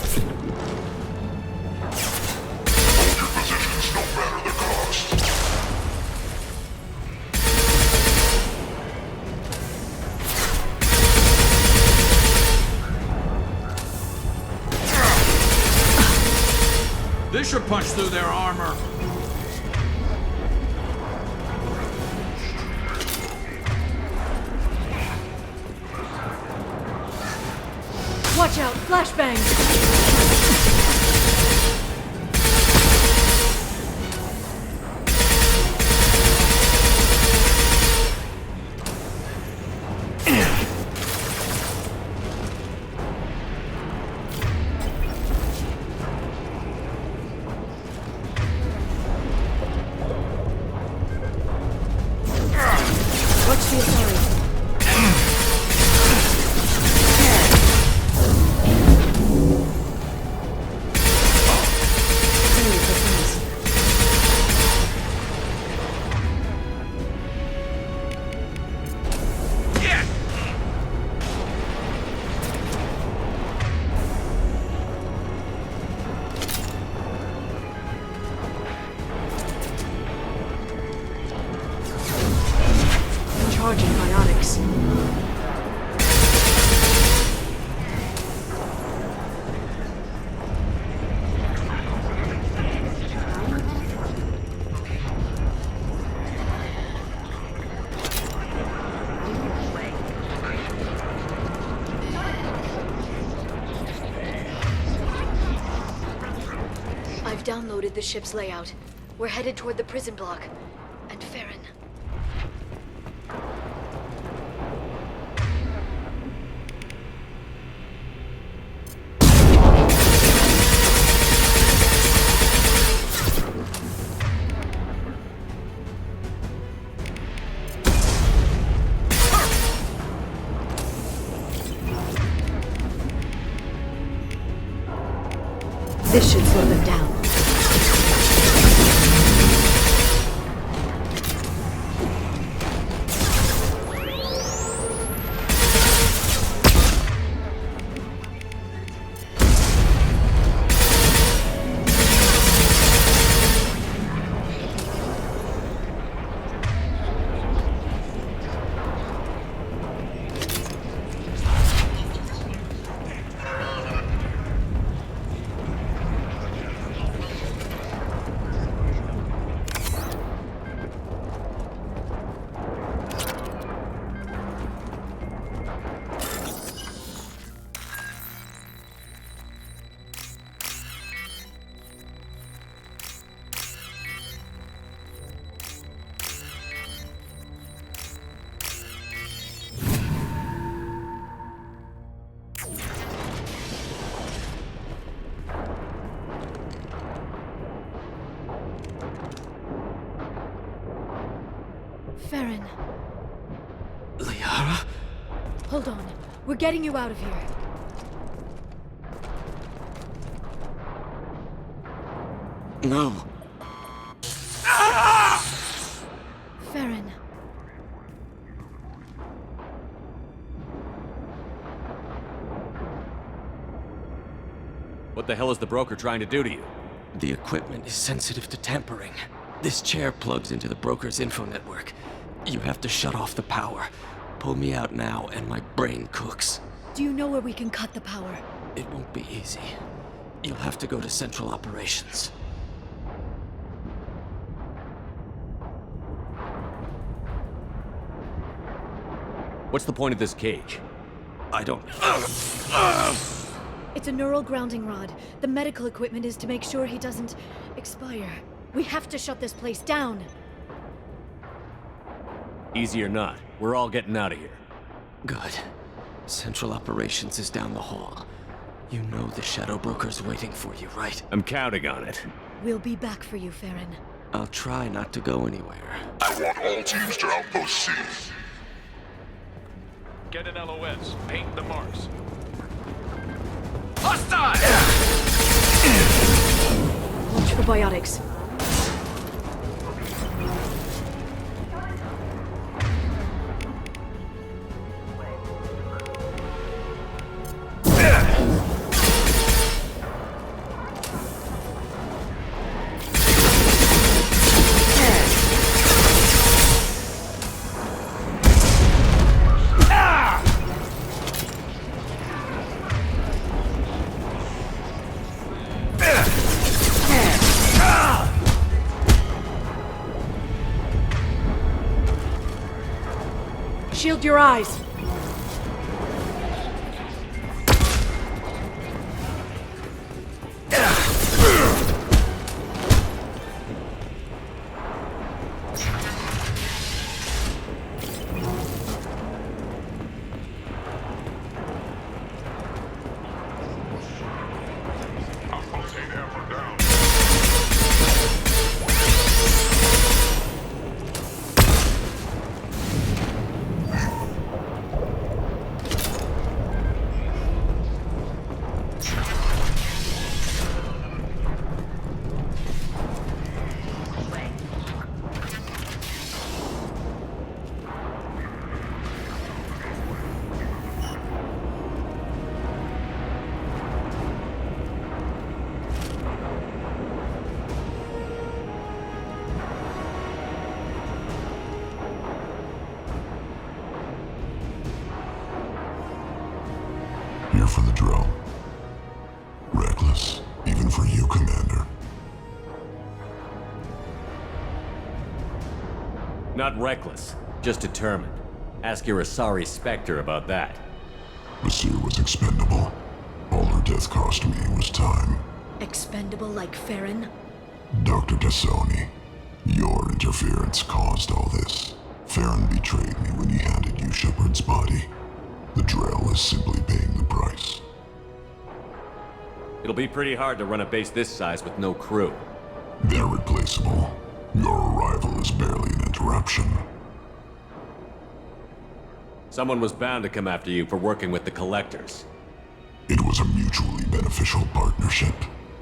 This should punch through their armor. Watch out, flashbang! Watch the Asari. Charging biotics. I've downloaded the ship's layout. We're headed toward the prison block. And Farron. This should slow them down. Farron. Liara? Hold on. We're getting you out of here. No. Farron. What the hell is the broker trying to do to you? The equipment is sensitive to tampering. This chair plugs into the broker's info network. You have to shut off the power. Pull me out now and my brain cooks. Do you know where we can cut the power? It won't be easy. You'll have to go to Central Operations. What's the point of this cage? I don't... It's a neural grounding rod. The medical equipment is to make sure he doesn't expire. We have to shut this place down. Easy or not, we're all getting out of here. Good. Central Operations is down the hall. You know the Shadow Broker's waiting for you, right? I'm counting on it. We'll be back for you, Farron. I'll try not to go anywhere. I want all teams to Outpost C. Get an LOS. Paint the marks. Hostile! Watch for biotics. shield your eyes. Here for the drill. Reckless, even for you, Commander. Not reckless, just determined. Ask your Asari Spectre about that. Basir was expendable. All her death cost me was time. Expendable like Farron? Dr. Tassoni, your interference caused all this. Farron betrayed me when he handed you Shepard's body. The Drell is simply paying the price. It'll be pretty hard to run a base this size with no crew. They're replaceable. Your arrival is barely an interruption. Someone was bound to come after you for working with the Collectors. It was a mutually beneficial partnership.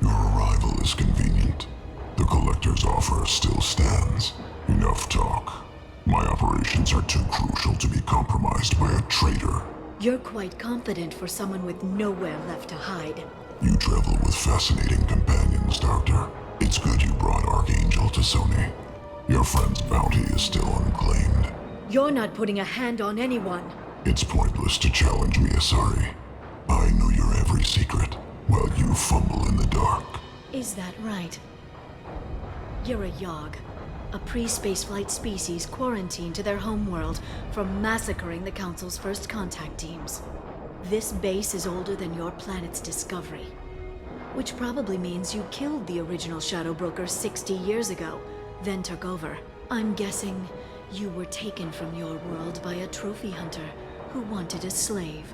Your arrival is convenient. The Collector's offer still stands. Enough talk. My operations are too crucial to be compromised by a traitor. You're quite confident for someone with nowhere left to hide. You travel with fascinating companions, Doctor. It's good you brought Archangel to Sony. Your friend's bounty is still unclaimed. You're not putting a hand on anyone. It's pointless to challenge me, Asari. I know your every secret, while you fumble in the dark. Is that right? You're a Yogg, a pre-spaceflight species quarantined to their homeworld from massacring the Council's first contact teams. This base is older than your planet's discovery, which probably means you killed the original Shadow Broker 60 years ago, then took over. I'm guessing you were taken from your world by a trophy hunter who wanted a slave.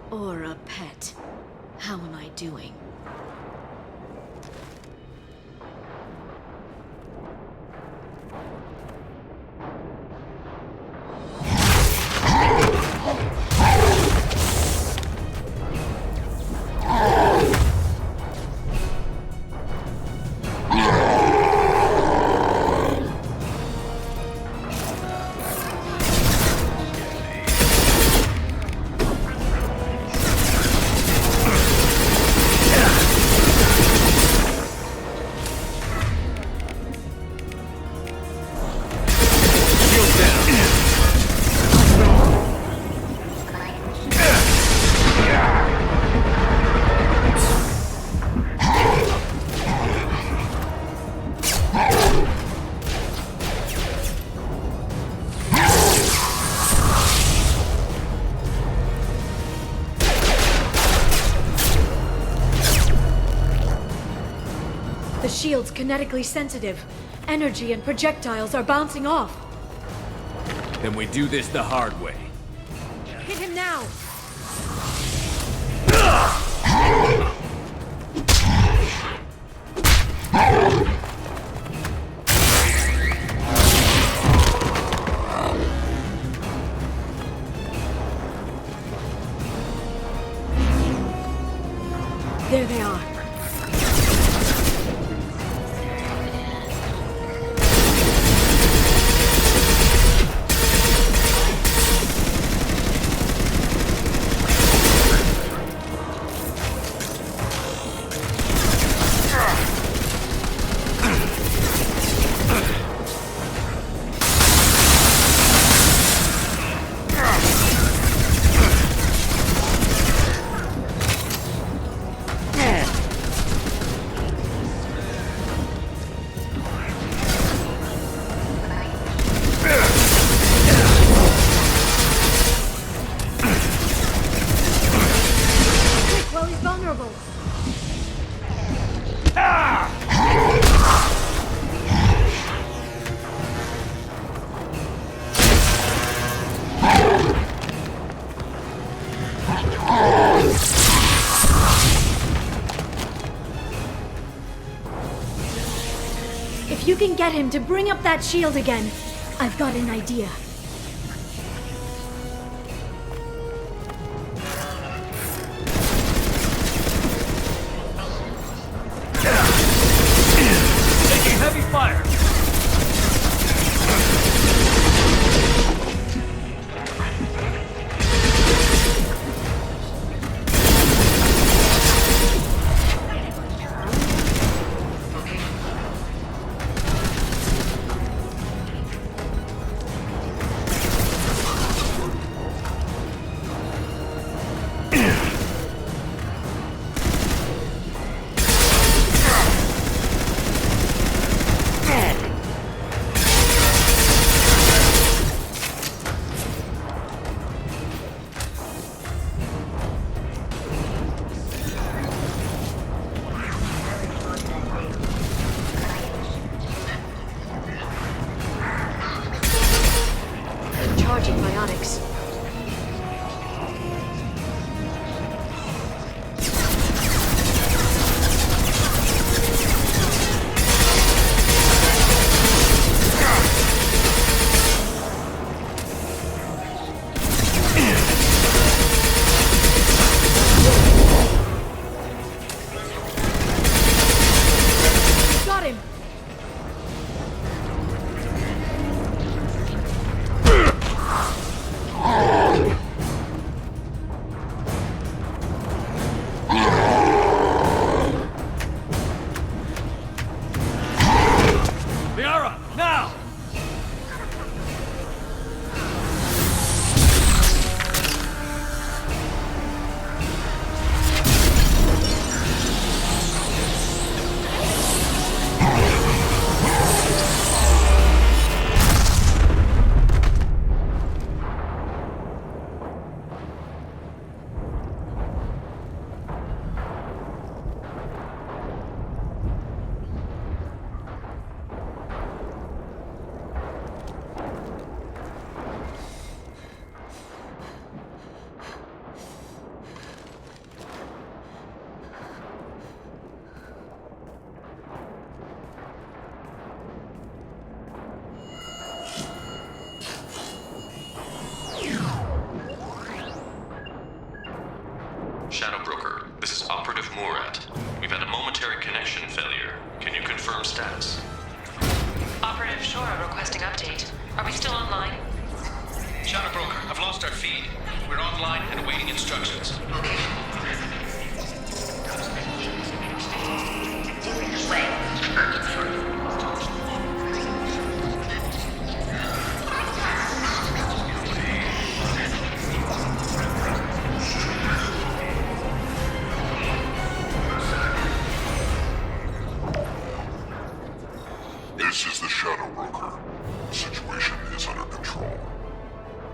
Or a pet. How am I doing? The shield's kinetically sensitive. Energy and projectiles are bouncing off. Then we do this the hard way. Hit him now! There they are. If you can get him to bring up that shield again, I've got an idea. Taking heavy fire. Charging biotics. Got him! Liara, now! Shadow Broker, this is Operative Murat. We've had a momentary connection failure. Can you confirm status? Operative Shora requesting update. Are we still online? Shadow Broker, I've lost our feed. We're online and awaiting instructions. This is the Shadow Broker. The situation is under control.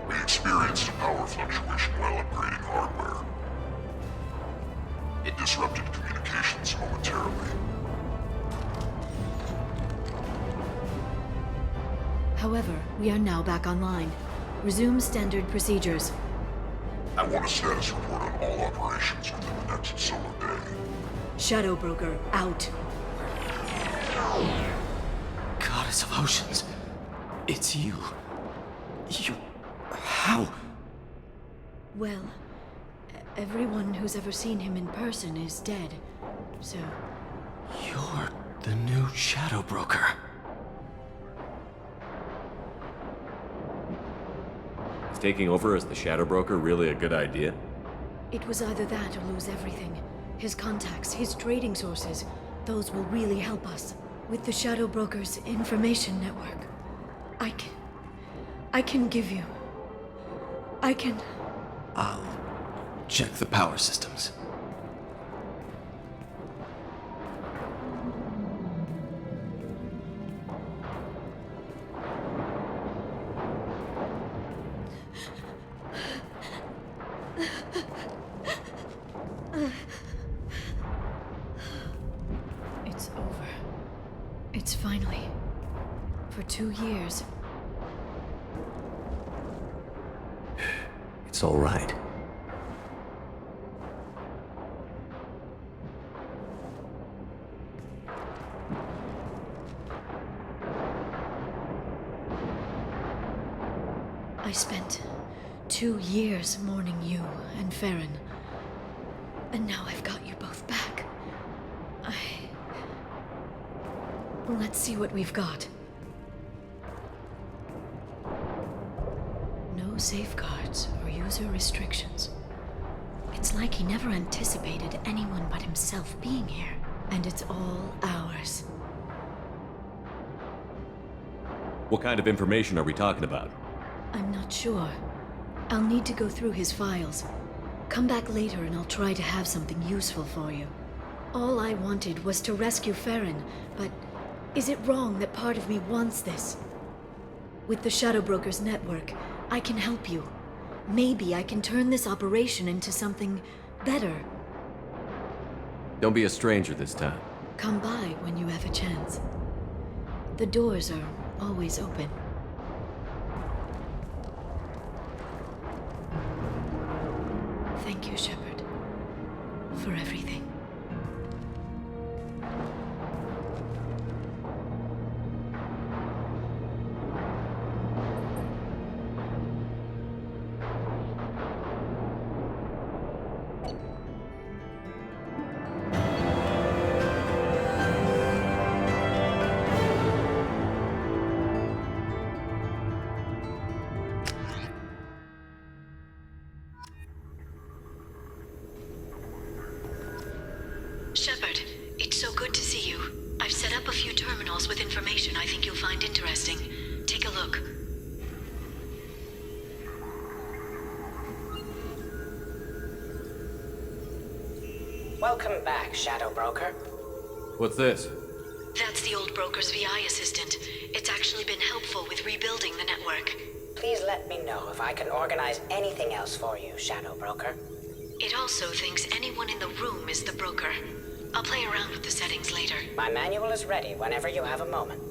We experienced a power fluctuation while upgrading hardware. It disrupted communications momentarily. However, we are now back online. Resume standard procedures. I want a status report on all operations within the next solar day. Shadow Broker, out. Goddess of Oceans. It's you. You... How? Well, everyone who's ever seen him in person is dead. So... You're the new Shadow Broker. Is taking over as the Shadow Broker really a good idea? it was either that or lose everything. His contacts, his trading sources, those will really help us. With the Shadow Broker's information network, I can give you... I'll check the power systems. It's over. It's finally... For 2 years. It's all right. I spent 2 years mourning you and Farron. And now I've got you both back. Let's see what we've got. No safeguards or user restrictions. It's like he never anticipated anyone but himself being here. And it's all ours. What kind of information are we talking about? I'm not sure. I'll need to go through his files. Come back later and I'll try to have something useful for you. All I wanted was to rescue Farron, but is it wrong that part of me wants this? With the Shadow Brokers network, I can help you. Maybe I can turn this operation into something better. Don't be a stranger this time. Come by when you have a chance. The doors are always open. Thank you, Shepard, for everything. Shepard, it's so good to see you. I've set up a few terminals with information I think you'll find interesting. Take a look. Welcome back, Shadow Broker. What's this? That's the old broker's VI assistant. It's actually been helpful with rebuilding the network. Please let me know if I can organize anything else for you, Shadow Broker. It also thinks anyone in the room is the broker. I'll play around with the settings later. My manual is ready whenever you have a moment.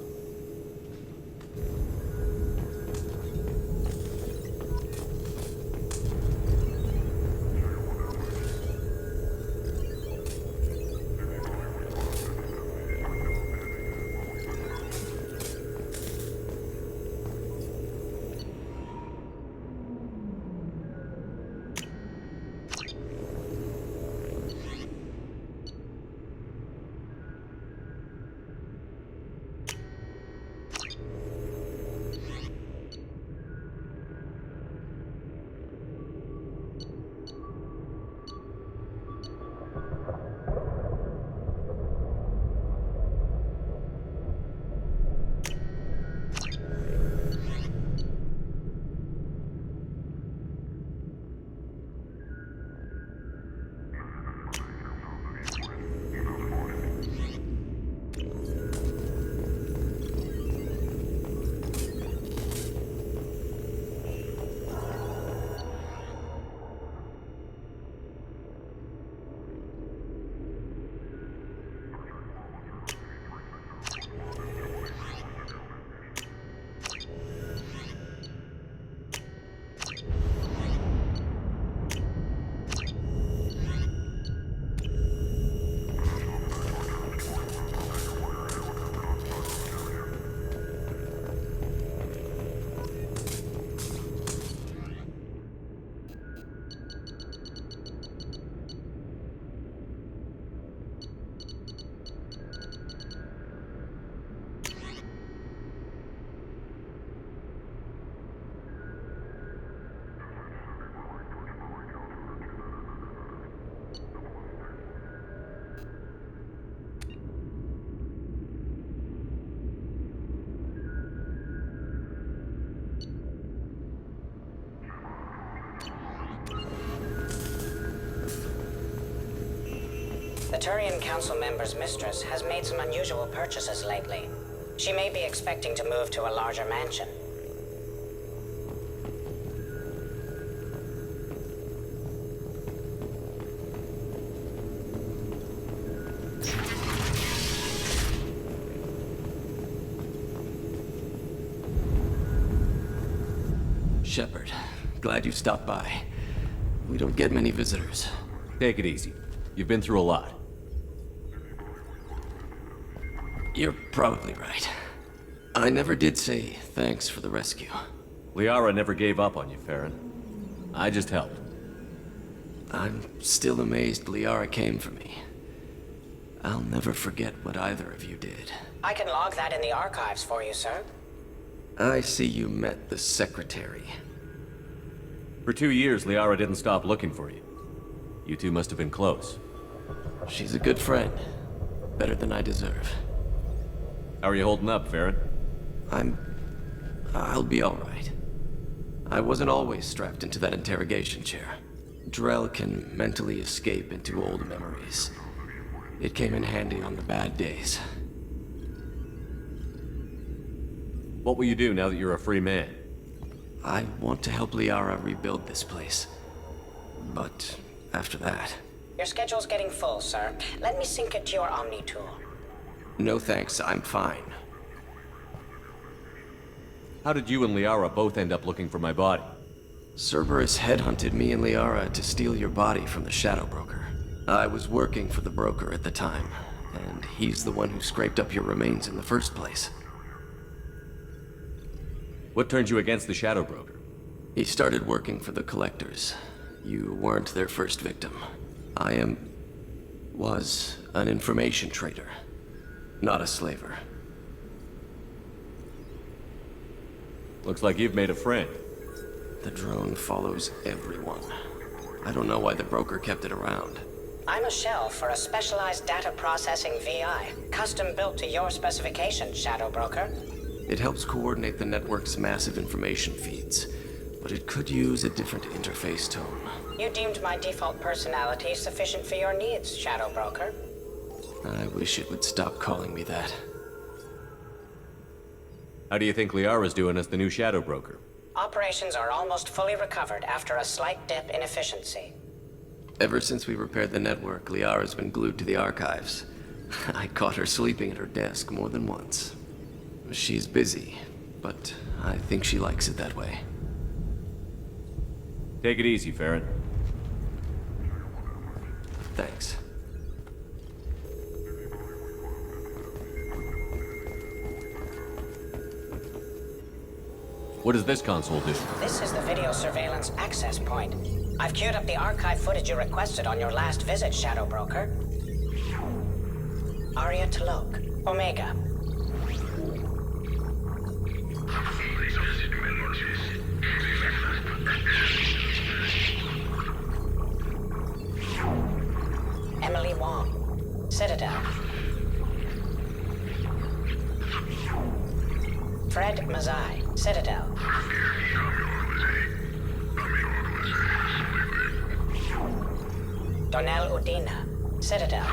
The Turian Council member's mistress has made some unusual purchases lately. She may be expecting to move to a larger mansion. Shepard, glad you stopped by. We don't get many visitors. Take it easy. You've been through a lot. You're probably right. I never did say thanks for the rescue. Liara never gave up on you, Farron. I just helped. I'm still amazed Liara came for me. I'll never forget what either of you did. I can log that in the archives for you, sir. I see you met the Secretary. For 2 years, Liara didn't stop looking for you. You two must have been close. She's a good friend. Better than I deserve. How are you holding up, Farron? I'll be all right. I wasn't always strapped into that interrogation chair. Drell can mentally escape into old memories. It came in handy on the bad days. What will you do now that you're a free man? I want to help Liara rebuild this place. But after that... Your schedule's getting full, sir. Let me sync it to your Omni tool. No thanks, I'm fine. How did you and Liara both end up looking for my body? Cerberus headhunted me and Liara to steal your body from the Shadow Broker. I was working for the broker at the time, and he's the one who scraped up your remains in the first place. What turned you against the Shadow Broker? He started working for the Collectors. You weren't their first victim. I was an information trader, not a slaver. Looks like you've made a friend. The drone follows everyone. I don't know why the broker kept it around. I'm a shell for a specialized data processing VI, custom built to your specifications, Shadow Broker. It helps coordinate the network's massive information feeds, but it could use a different interface tone. You deemed my default personality sufficient for your needs, Shadow Broker. I wish it would stop calling me that. How do you think Liara's doing as the new Shadow Broker? Operations are almost fully recovered after a slight dip in efficiency. Ever since we repaired the network, Liara's been glued to the archives. I caught her sleeping at her desk more than once. She's busy, but I think she likes it that way. Take it easy, Farron. Thanks. What does this console do? This is the video surveillance access point. I've queued up the archive footage you requested on your last visit, Shadow Broker. Aria T'Loak, Omega. Emily Wong, Citadel. Fred Mazai, Citadel. Donnell Udina, Citadel.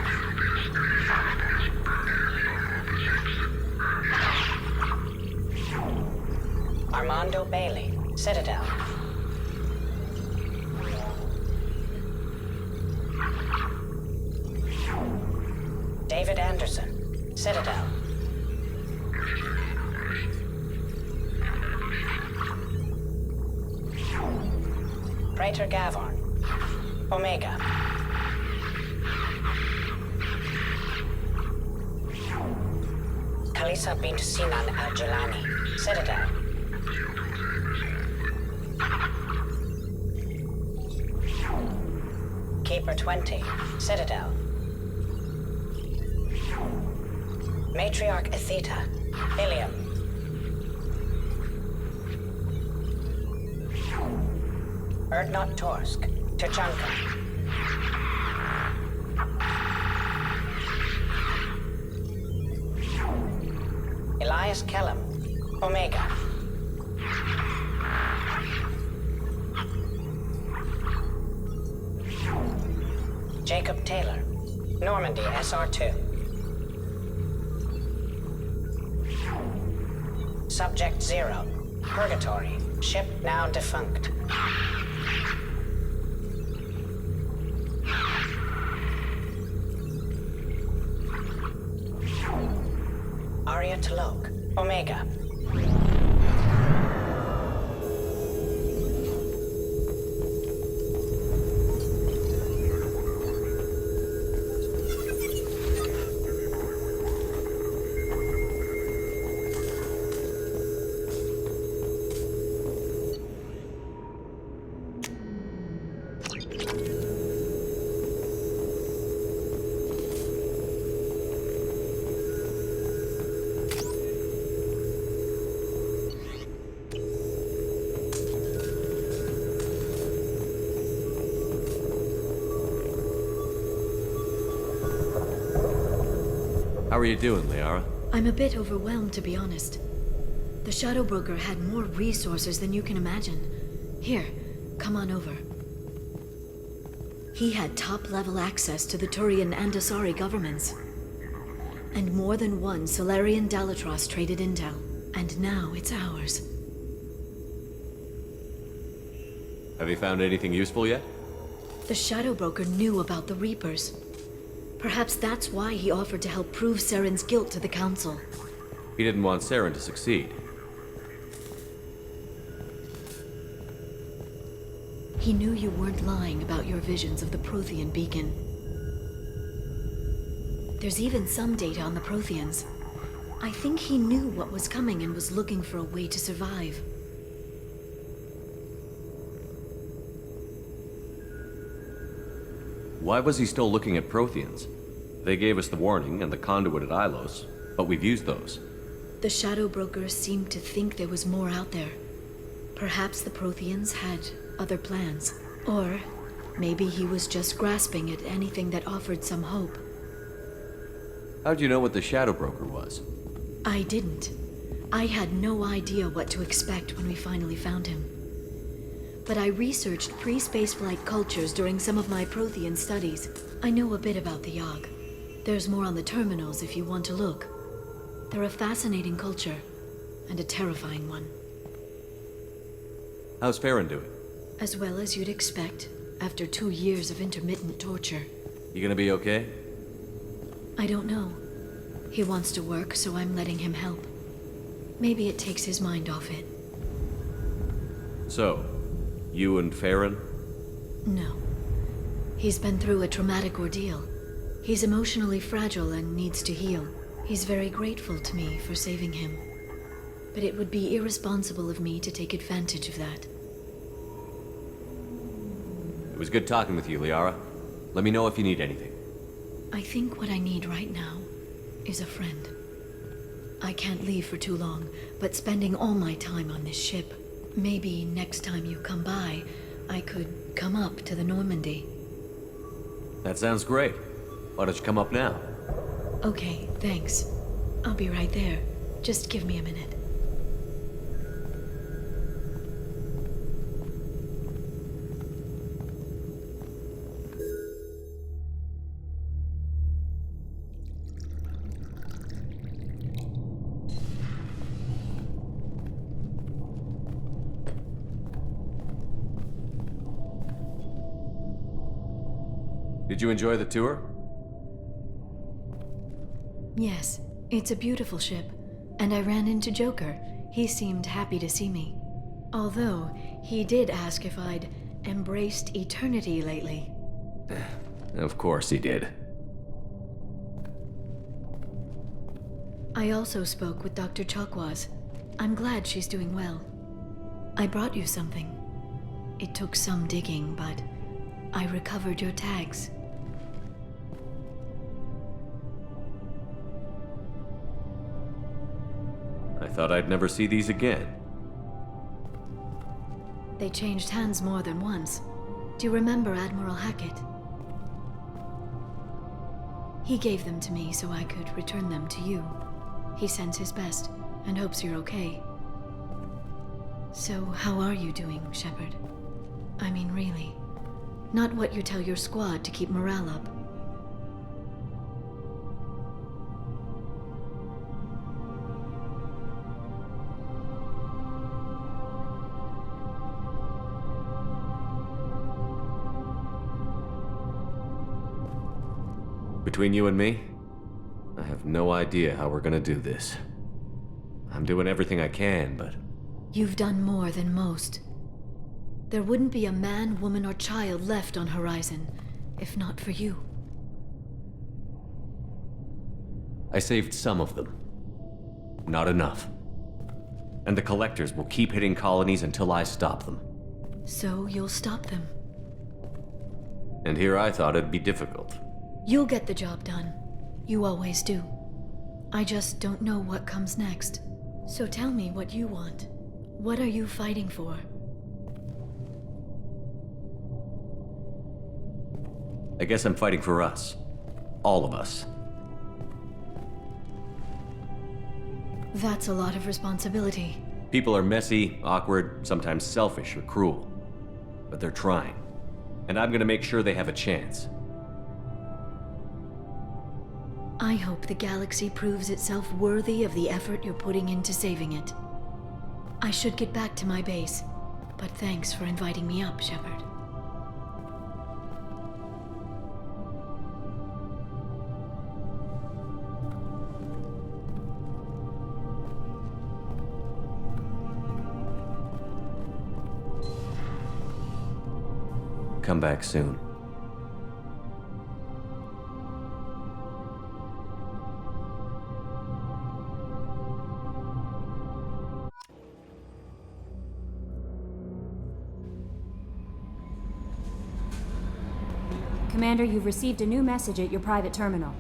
Armando Bailey, Citadel. David Anderson, Citadel. Praetor Gavorn, Omega. Kalisa bint Sinan al-Jilani, Citadel. Keeper 20, Citadel. Matriarch Atheta, Ilium. Erdnot Torsk, Tuchanka. Elias Kellum, Omega. Jacob Taylor, Normandy SR2. Subject 0, Purgatory, ship now defunct. Aria T'Loak, Omega. How are you doing, Liara? I'm a bit overwhelmed, to be honest. The Shadow Broker had more resources than you can imagine. Here, come on over. He had top-level access to the Turian and Asari governments. And more than one Solarian Dalatros traded intel. And now it's ours. Have you found anything useful yet? The Shadow Broker knew about the Reapers. Perhaps that's why he offered to help prove Saren's guilt to the Council. He didn't want Saren to succeed. He knew you weren't lying about your visions of the Prothean beacon. There's even some data on the Protheans. I think he knew what was coming and was looking for a way to survive. Why was he still looking at Protheans? They gave us the warning and the conduit at Ilos, but we've used those. The Shadow Broker seemed to think there was more out there. Perhaps the Protheans had other plans. Or maybe he was just grasping at anything that offered some hope. How'd you know what the Shadow Broker was? I didn't. I had no idea what to expect when we finally found him. But I researched pre-spaceflight cultures during some of my Prothean studies. I know a bit about the Yogg. There's more on the terminals if you want to look. They're a fascinating culture, and a terrifying one. How's Farron doing? As well as you'd expect, after 2 years of intermittent torture. You gonna be okay? I don't know. He wants to work, so I'm letting him help. Maybe it takes his mind off it. So, you and Farron? No. He's been through a traumatic ordeal. He's emotionally fragile and needs to heal. He's very grateful to me for saving him. But it would be irresponsible of me to take advantage of that. It was good talking with you, Liara. Let me know if you need anything. I think what I need right now is a friend. I can't leave for too long, but spending all my time on this ship. Maybe next time you come by, I could come up to the Normandy. That sounds great. Why don't you come up now? Okay, thanks. I'll be right there. Just give me a minute. Did you enjoy the tour? Yes, it's a beautiful ship. And I ran into Joker. He seemed happy to see me. Although, he did ask if I'd embraced eternity lately. Of course he did. I also spoke with Dr. Chakwas. I'm glad she's doing well. I brought you something. It took some digging, but I recovered your tags. I thought I'd never see these again. They changed hands more than once. Do you remember Admiral Hackett? He gave them to me so I could return them to you. He sends his best and hopes you're okay. So, how are you doing, Shepard? I mean, really. Not what you tell your squad to keep morale up. Between you and me, I have no idea how we're gonna do this. I'm doing everything I can, but... You've done more than most. There wouldn't be a man, woman, or child left on Horizon, if not for you. I saved some of them. Not enough. And the Collectors will keep hitting colonies until I stop them. So you'll stop them. And here I thought it'd be difficult. You'll get the job done. You always do. I just don't know what comes next. So tell me what you want. What are you fighting for? I guess I'm fighting for us. All of us. That's a lot of responsibility. People are messy, awkward, sometimes selfish or cruel. But they're trying. And I'm gonna make sure they have a chance. I hope the galaxy proves itself worthy of the effort you're putting into saving it. I should get back to my base, but thanks for inviting me up, Shepard. Come back soon. Commander, you've received a new message at your private terminal.